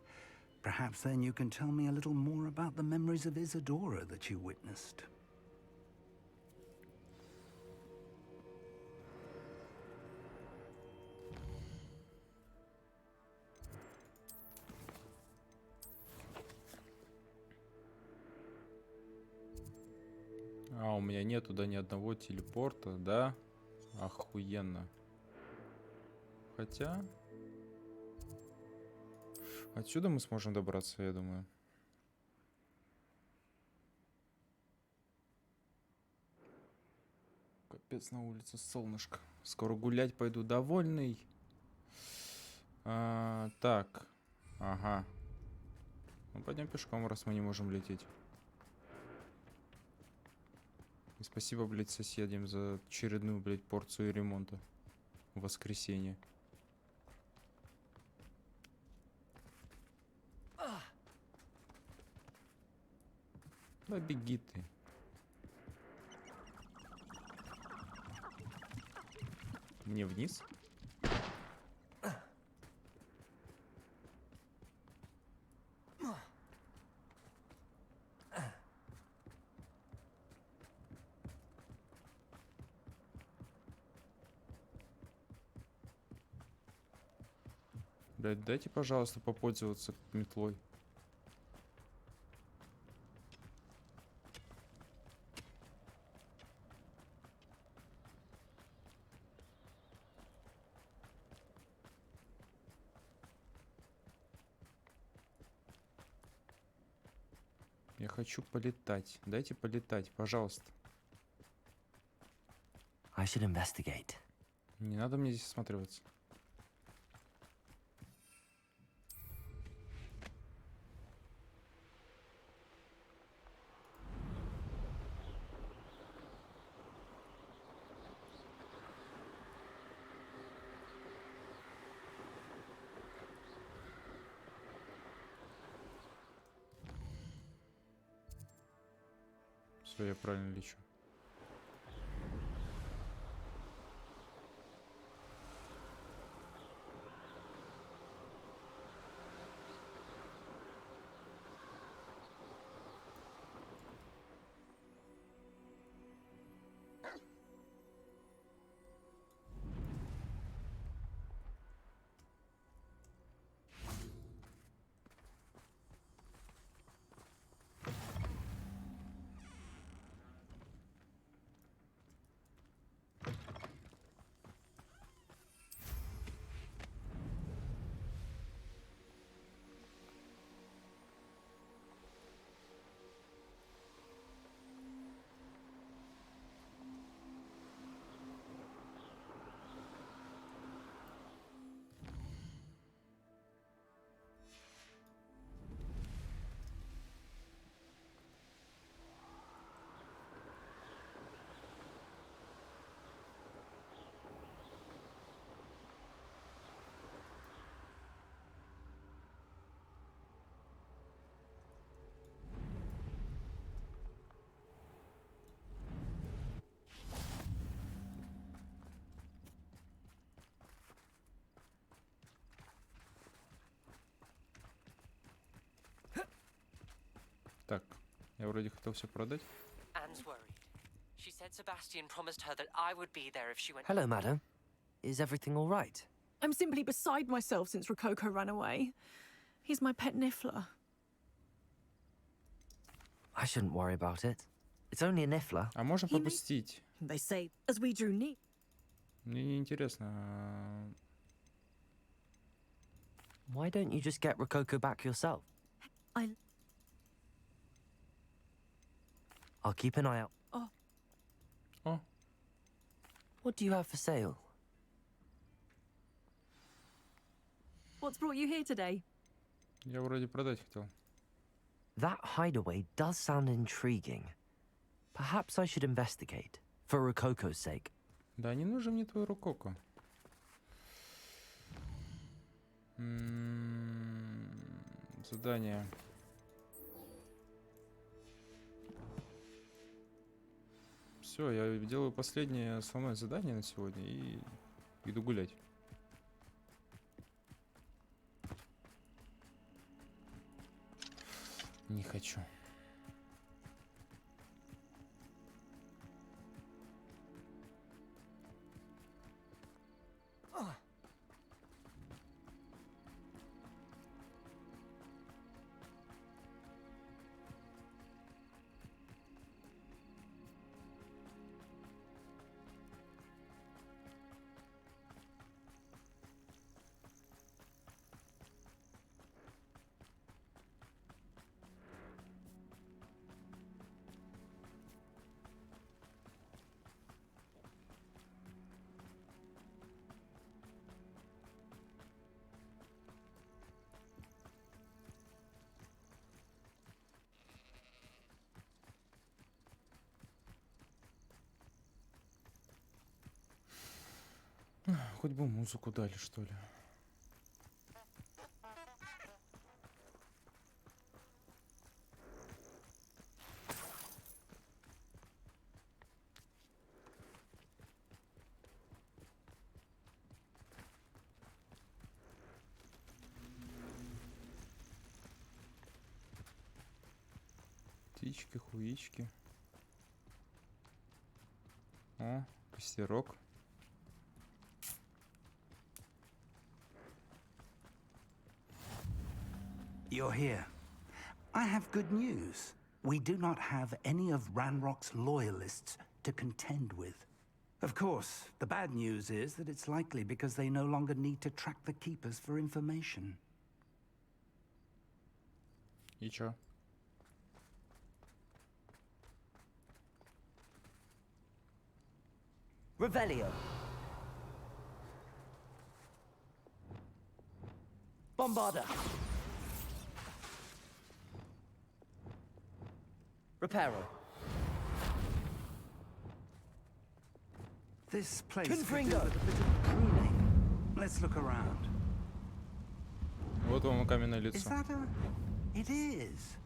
Perhaps then you can tell me a little more about the memories of Isadora that you witnessed. А, у меня нет туда ни одного телепорта, да? Охуенно. Хотя... Отсюда мы сможем добраться, я думаю. Капец, на улице солнышко. Скоро гулять пойду довольный. Так. Ага. Ну, пойдем пешком, раз мы не можем лететь. И спасибо, блядь, соседям за очередную, блядь, порцию ремонта. в воскресенье. Да беги ты. Мне вниз? Блядь, дайте, пожалуйста, попользоваться метлой. Я хочу полетать. Дайте полетать, пожалуйста. I should investigate. Не надо мне здесь осматриваться. Все, я правильно лечу. Так, я вроде хотел все продать. Anne's worried. She said Sebastian promised her that I would be there if she went. Hello, madam. Is everything all right? I'm simply beside myself since Rococo ran away. He's my pet niffler. I shouldn't worry about it. It's only a niffler. А можно попустить? They say as we drew near. Мне не интересно. Why don't you just get Rococo back yourself? I'll keep an eye out. Oh. Oh. What do you have for sale? What's brought you here today? Я вроде продать хотел. That hideaway does sound intriguing. Perhaps I should investigate, for Rococo's sake. Да, не нужен мне твой Рококо. Задание. Все, я делаю последнее основное задание на сегодня и иду гулять. Не хочу. хоть бы музыку дали, что ли. Птички, хуички. О, костерок. You're here. I have good news. We do not have any of Ranrock's loyalists to contend with. Of course, the bad news is that it's likely because they no longer need to track the Keepers for information. И чё? Revelio. Bombarda. Reparo. This place could do Confringo. with a bit of pruning. Let's look around. Вот вам каменное Is лицо. that a... It is.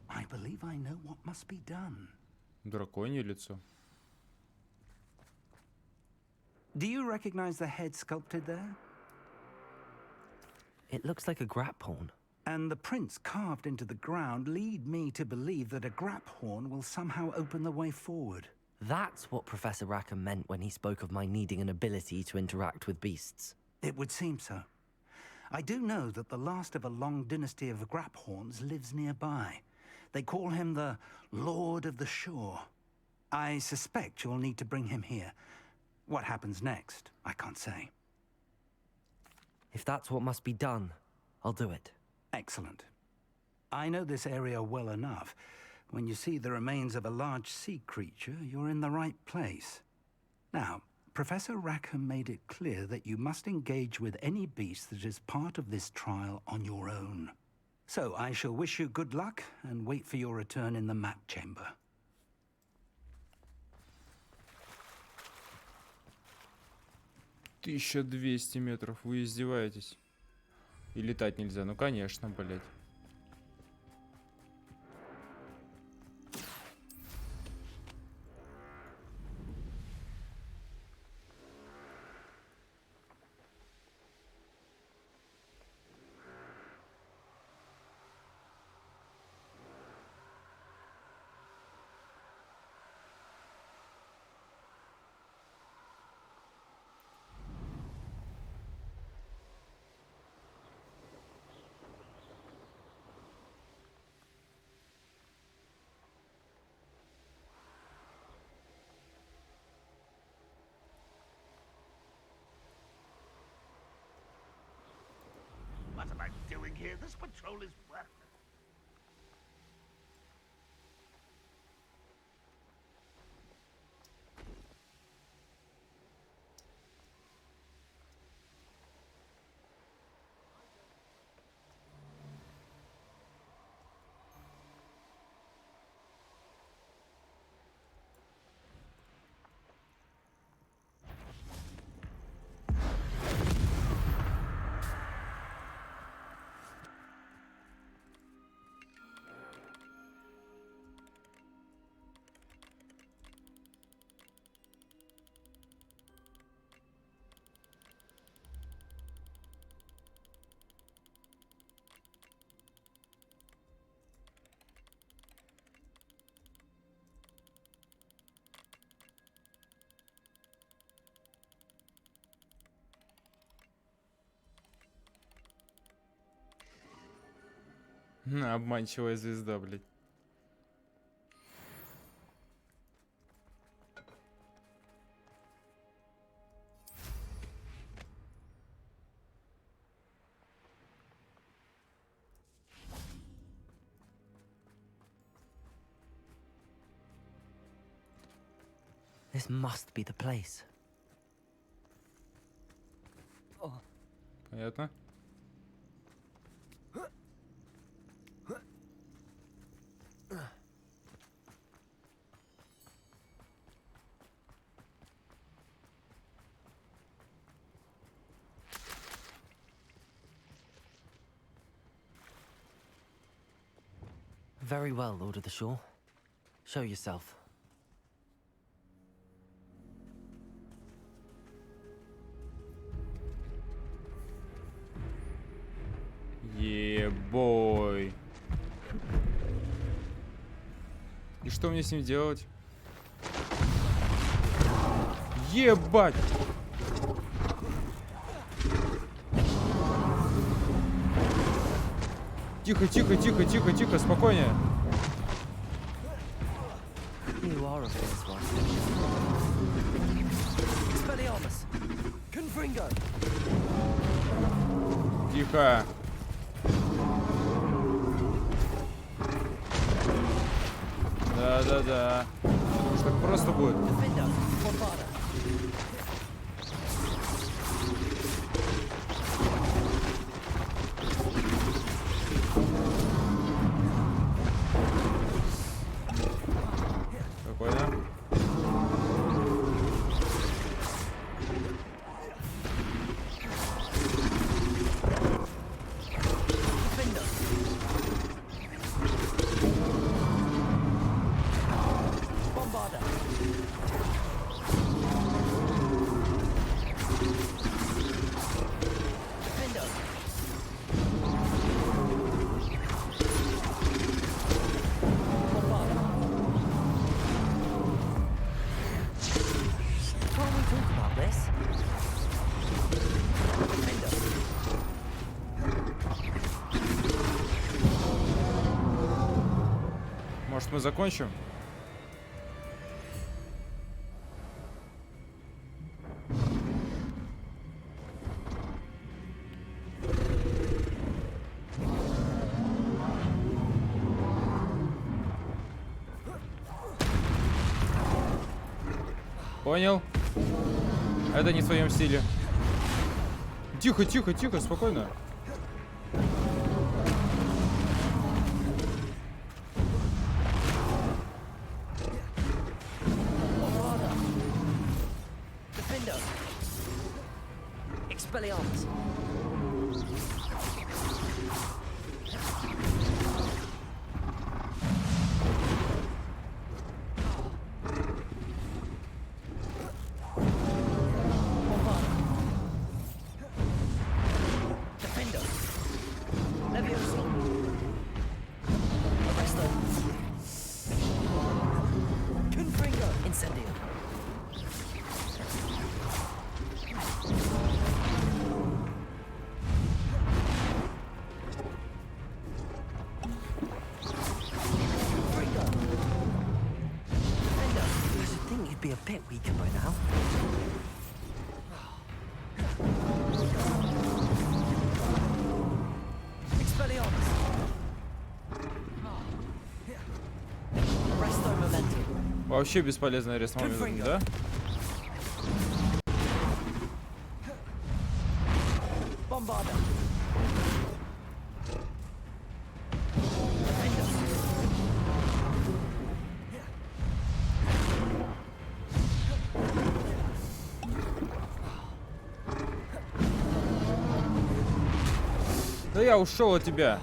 I believe I know what must be done. Драконье лицо. Do you recognize the head sculpted there? It looks like a grap horn. And the prints carved into the ground lead me to believe that a grap horn will somehow open the way forward. That's what Professor Rackham meant when he spoke of my needing an ability to interact with beasts. It would seem so. I do know that the last of a long dynasty of grap horns lives nearby. They call him the Lord of the Shore. I suspect you'll need to bring him here. What happens next, I can't say. If that's what must be done, I'll do it. Excellent. I know this area well enough. When you see the remains of a large sea creature, you're in the right place. Now, Professor Rackham made it clear that you must engage with any beast that is part of this trial on your own. So I shall wish you good luck and wait for your return in the map chamber. 1200 метров, вы издеваетесь? И летать нельзя? Ну конечно, блять. What am I doing here? This patrol is worthless. Обманчивая звезда, блядь. This must be the place. Понятно? Very well, Lord of the Shore. Show yourself. Ебой. И что мне с ним делать? Ебать! Тихо, тихо, тихо, тихо, тихо, спокойнее. You are a fierce one. Expelliarmus! Confringo! Тихо. Да-да-да. Думаешь, так просто будет? Спокойно. Может, мы закончим? Понял. Это не в своем стиле. Тихо, тихо, тихо, спокойно. Expelliarmus! Defender! Leviosa! Arresto! Confringo! Incendio! Be a bit weaker by now. Expelliarmus! Arresto momentum. Вообще бесполезный арест моментум, да? Bombarda! Да я ушел от тебя.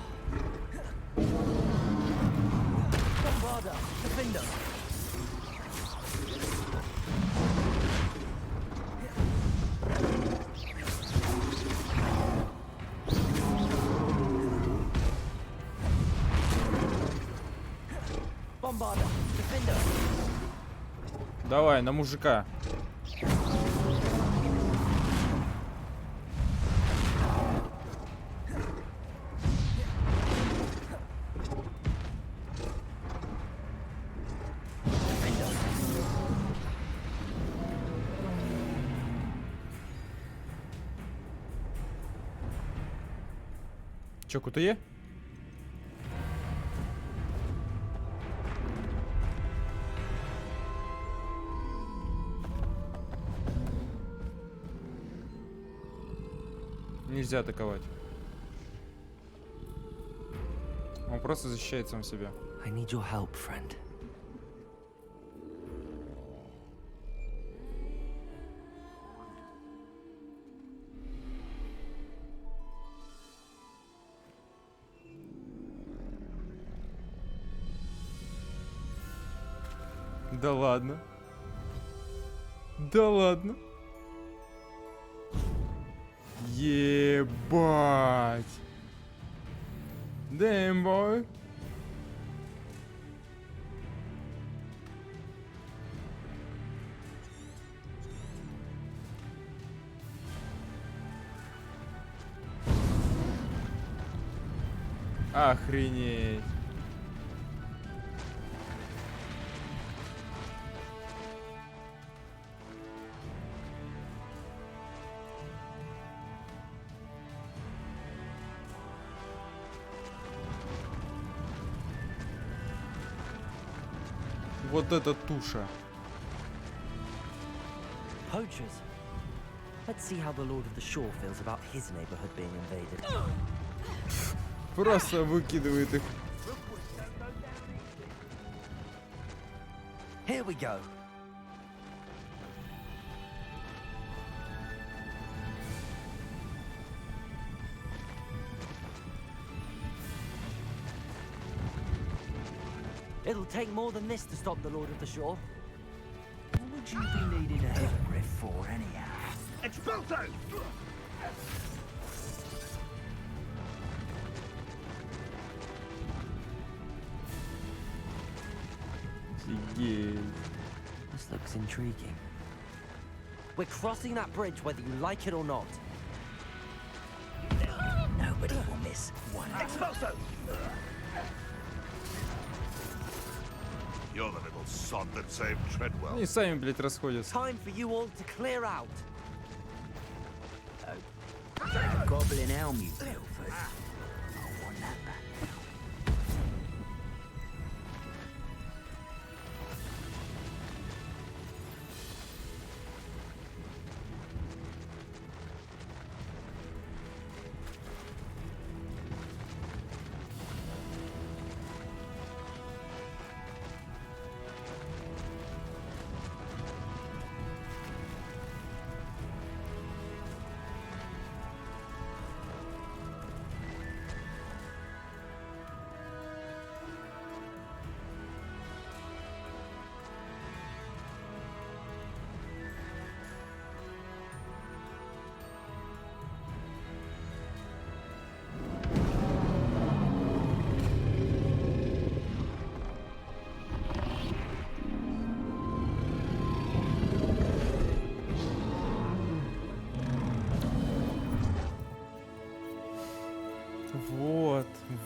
Bombarda! Defender! Bombarda! Defender! Давай, на мужика. Чё, кутые? Нельзя атаковать. Он просто защищает сам себя. I need your help, friend. Да ладно. Да ладно. Ебать. Damn, boy. Охренеть. Вот эта туша. Poachers. Let's see how the Lord of the Shore feels about his neighborhood being invaded. Просто выкидывает их. Here we go. It'll take more than this to stop the Lord of the Shore. What would you be needing a hippogriff for, anyhow? Expulso! Офигеть. This looks intriguing. We're crossing that bridge whether you like it or not. Nobody will miss one. Expulso! You're the little sod that saved Treadwell. Они сами, блядь, расходятся. Time for you all to clear out. Goblin elm, you pilfered. I want that back.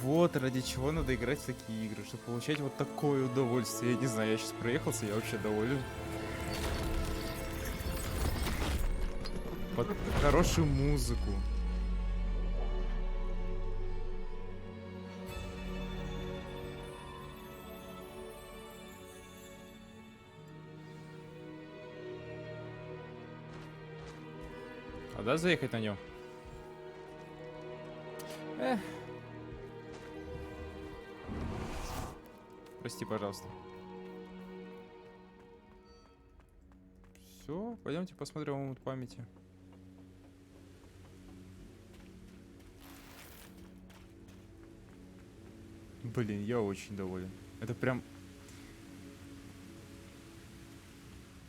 Вот ради чего надо играть в такие игры, чтобы получать вот такое удовольствие. Я не знаю, я сейчас проехался, я вообще доволен. Под хорошую музыку. А да, заехать на нем? Прости, пожалуйста. Все, пойдемте посмотрим омут памяти. Блин, я очень доволен. Это прям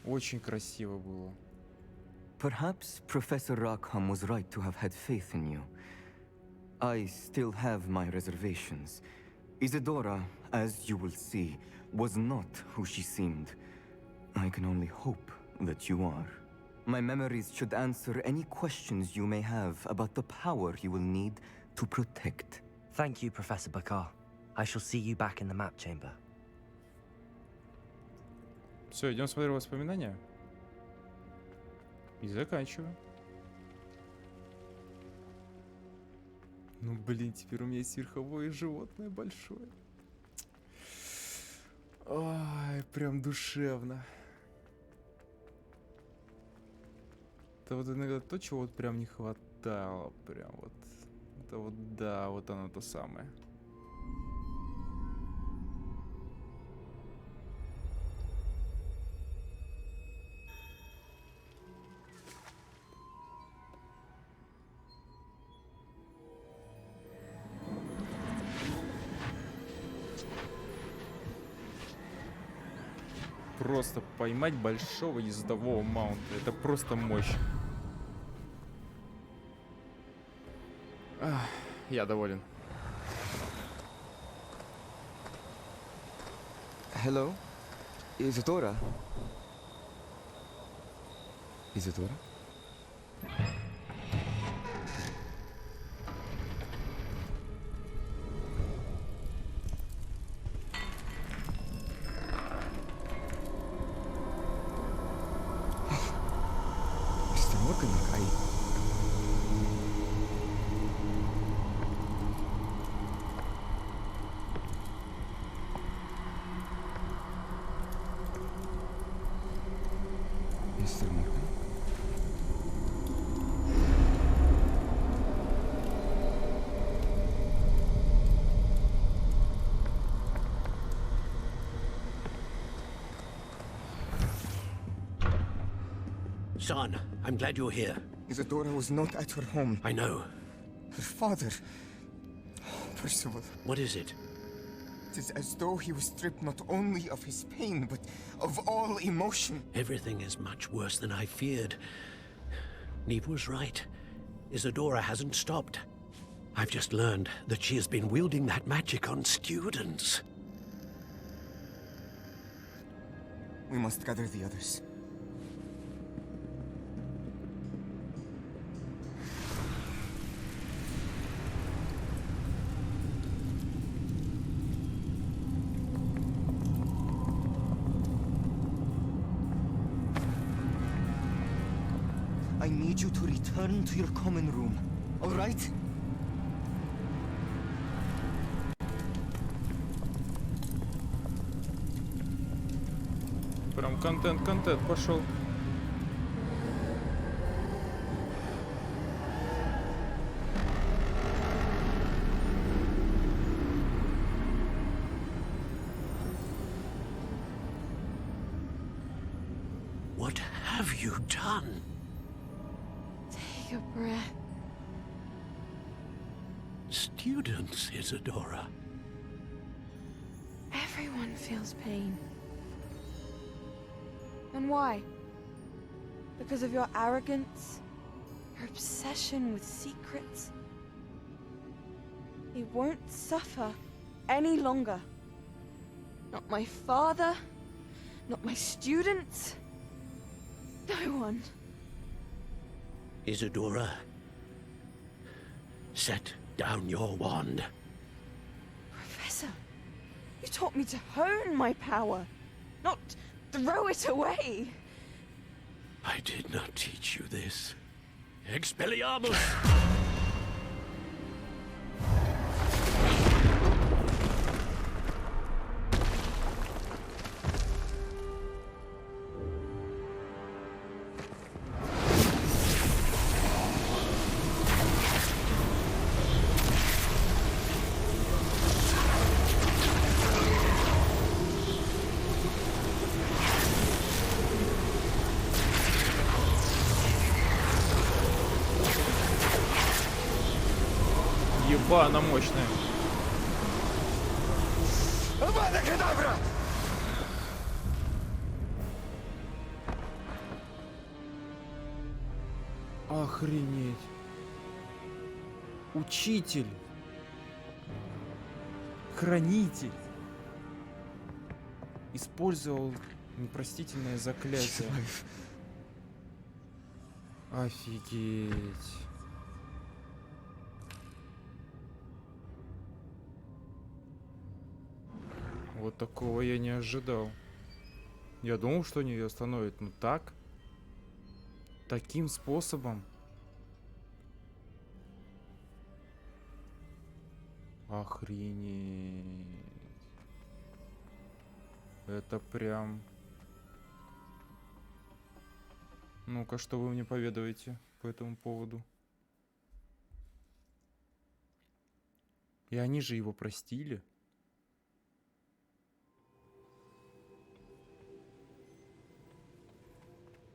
очень красиво было. Perhaps Professor Rackham was right to have had faith in you. I still have my reservations. Isadora, as you will see, was not who she seemed. I can only hope that you are. My memories should answer any questions you may have about the power you will need to protect. Thank you, Professor Bakar. I shall see you back in the map chamber. Все, идем смотреть воспоминания. И заканчиваем. Ну, блин, теперь у меня есть верховое животное большое. Ой, прям душевно. Это вот иногда то, чего вот прям не хватало. Прям вот. Это вот, да, вот оно то самое. просто поймать большого ездового маунта. Это просто мощь. Ах, я доволен. Hello? Isadora? Isadora? Mr. Morgan, Mr. Morgan? Son, I'm glad you're here. Isadora was not at her home. I know. Her father... Percival. What is it? It is as though he was stripped not only of his pain, but of all emotion. Everything is much worse than I feared. Neve was right. Isadora hasn't stopped. I've just learned that she has been wielding that magic on students. We must gather the others. I need you to return to your common room, all right? Прям контент пошел. What have you done? Take a breath. Students, Isadora. Everyone feels pain. And why? Because of your arrogance? Your obsession with secrets? He won't suffer any longer. Not my father, not my students, no one. Isadora, set down your wand. Professor, you taught me to hone my power, not throw it away. I did not teach you this. Expelliarmus! Еба, она мощная. Охренеть. Учитель. Хранитель. Использовал непростительное заклятие. Офигеть. Вот такого я не ожидал. Я думал, что они ее остановят. Но так? Таким способом? Охренеть. Это прям... Ну-ка, что вы мне поведаете по этому поводу? И они же его простили.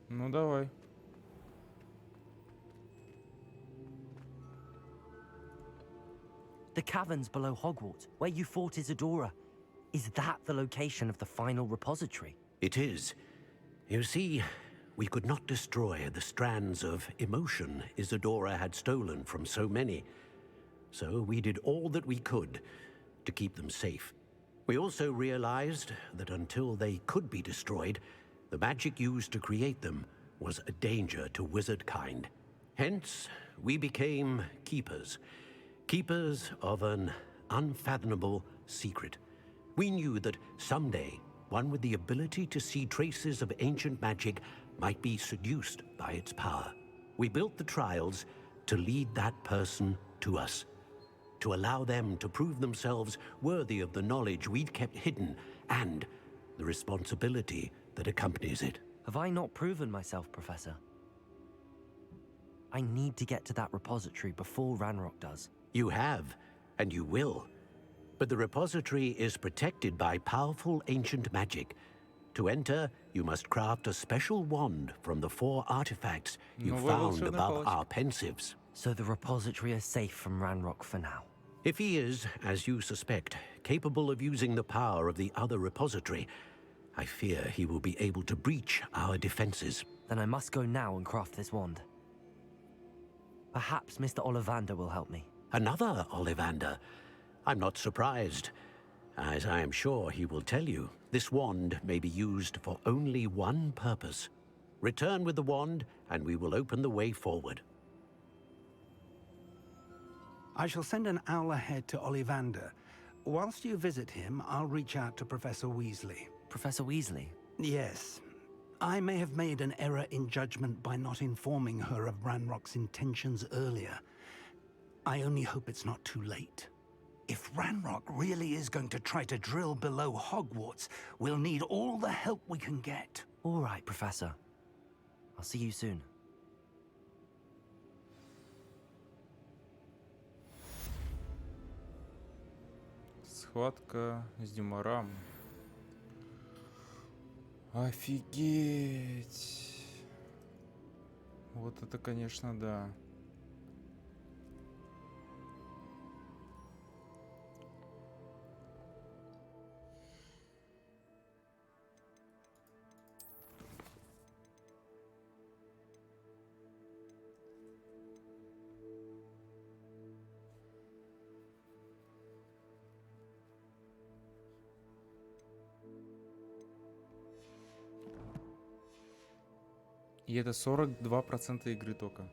Ну, давай. The caverns below Hogwarts, where you fought Isadora. Is that the location of the final repository? It is. You see, we could not destroy the strands of emotion Isadora had stolen from so many. So we did all that we could to keep them safe. We also realized that until they could be destroyed, the magic used to create them was a danger to wizard kind. Hence, we became keepers. Keepers of an unfathomable secret. We knew that someday, one with the ability to see traces of ancient magic might be seduced by its power. We built the trials to lead that person to us, to allow them to prove themselves worthy of the knowledge we'd kept hidden and the responsibility that accompanies it. Have I not proven myself, Professor? I need to get to that repository before Ranrock does. You have, and you will. But the repository is protected by powerful ancient magic. To enter, you must craft a special wand from the 4 artifacts you found above our pensives. So the repository is safe from Ranrock for now. If he is, as you suspect, capable of using the power of the other repository, I fear he will be able to breach our defenses. Then I must go now and craft this wand. Perhaps Mr. Ollivander will help me. Another Ollivander? I'm not surprised. As I am sure he will tell you, this wand may be used for only one purpose. Return with the wand, and we will open the way forward. I shall send an owl ahead to Ollivander. Whilst you visit him, I'll reach out to Professor Weasley. Professor Weasley? Yes. I may have made an error in judgment by not informing her of Ranrock's intentions earlier. I only hope it's not too late. If Ranrock really is going to try to drill below Hogwarts, we'll need all the help we can get. All right, Professor. I'll see you soon. Схватка с Димаром. Офигеть. Вот это, конечно, да. И это 42% игры только.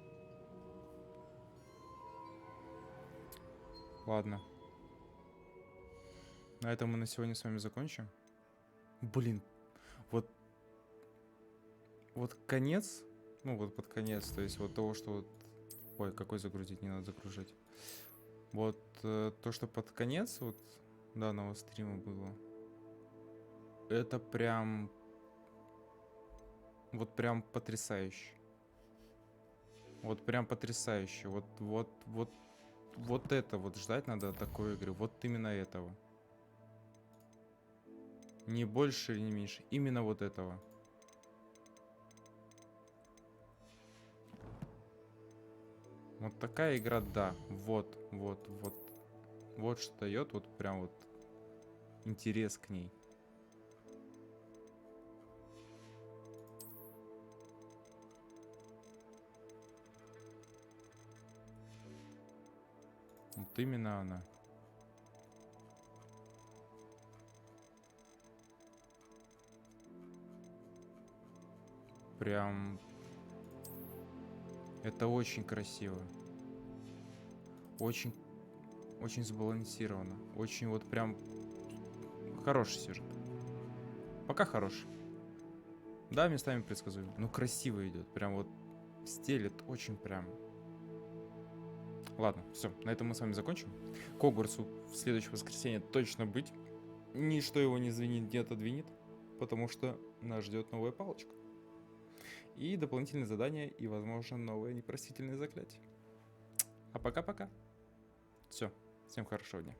Ладно. На этом мы на сегодня с вами закончим. Блин. Вот конец. Ну вот под конец. То есть вот того, что вот... Ой, какой загрузить? Не надо загружать. Вот то, что под конец вот данного стрима было. Это прям... Вот прям потрясающе. Вот прям потрясающе. Вот это вот ждать надо от такой игры. Вот именно этого. Не больше или не меньше. Именно вот этого. Вот такая игра, да. Вот что дает вот прям вот интерес к ней. Вот именно она. Прям... Это очень красиво. Очень сбалансировано. Очень вот прям... Хороший сюжет. Пока хороший. Да, местами предсказуемый. Но красиво идет. Прям вот стелет очень прям... Ладно, все, на этом мы с вами закончим. К Хогвартсу в следующее воскресенье точно быть. Ничто его не звенит, не отодвинет, потому что нас ждет новая палочка. И дополнительные задания, и, возможно, новые непростительные заклятия. А пока-пока. Все, всем хорошего дня.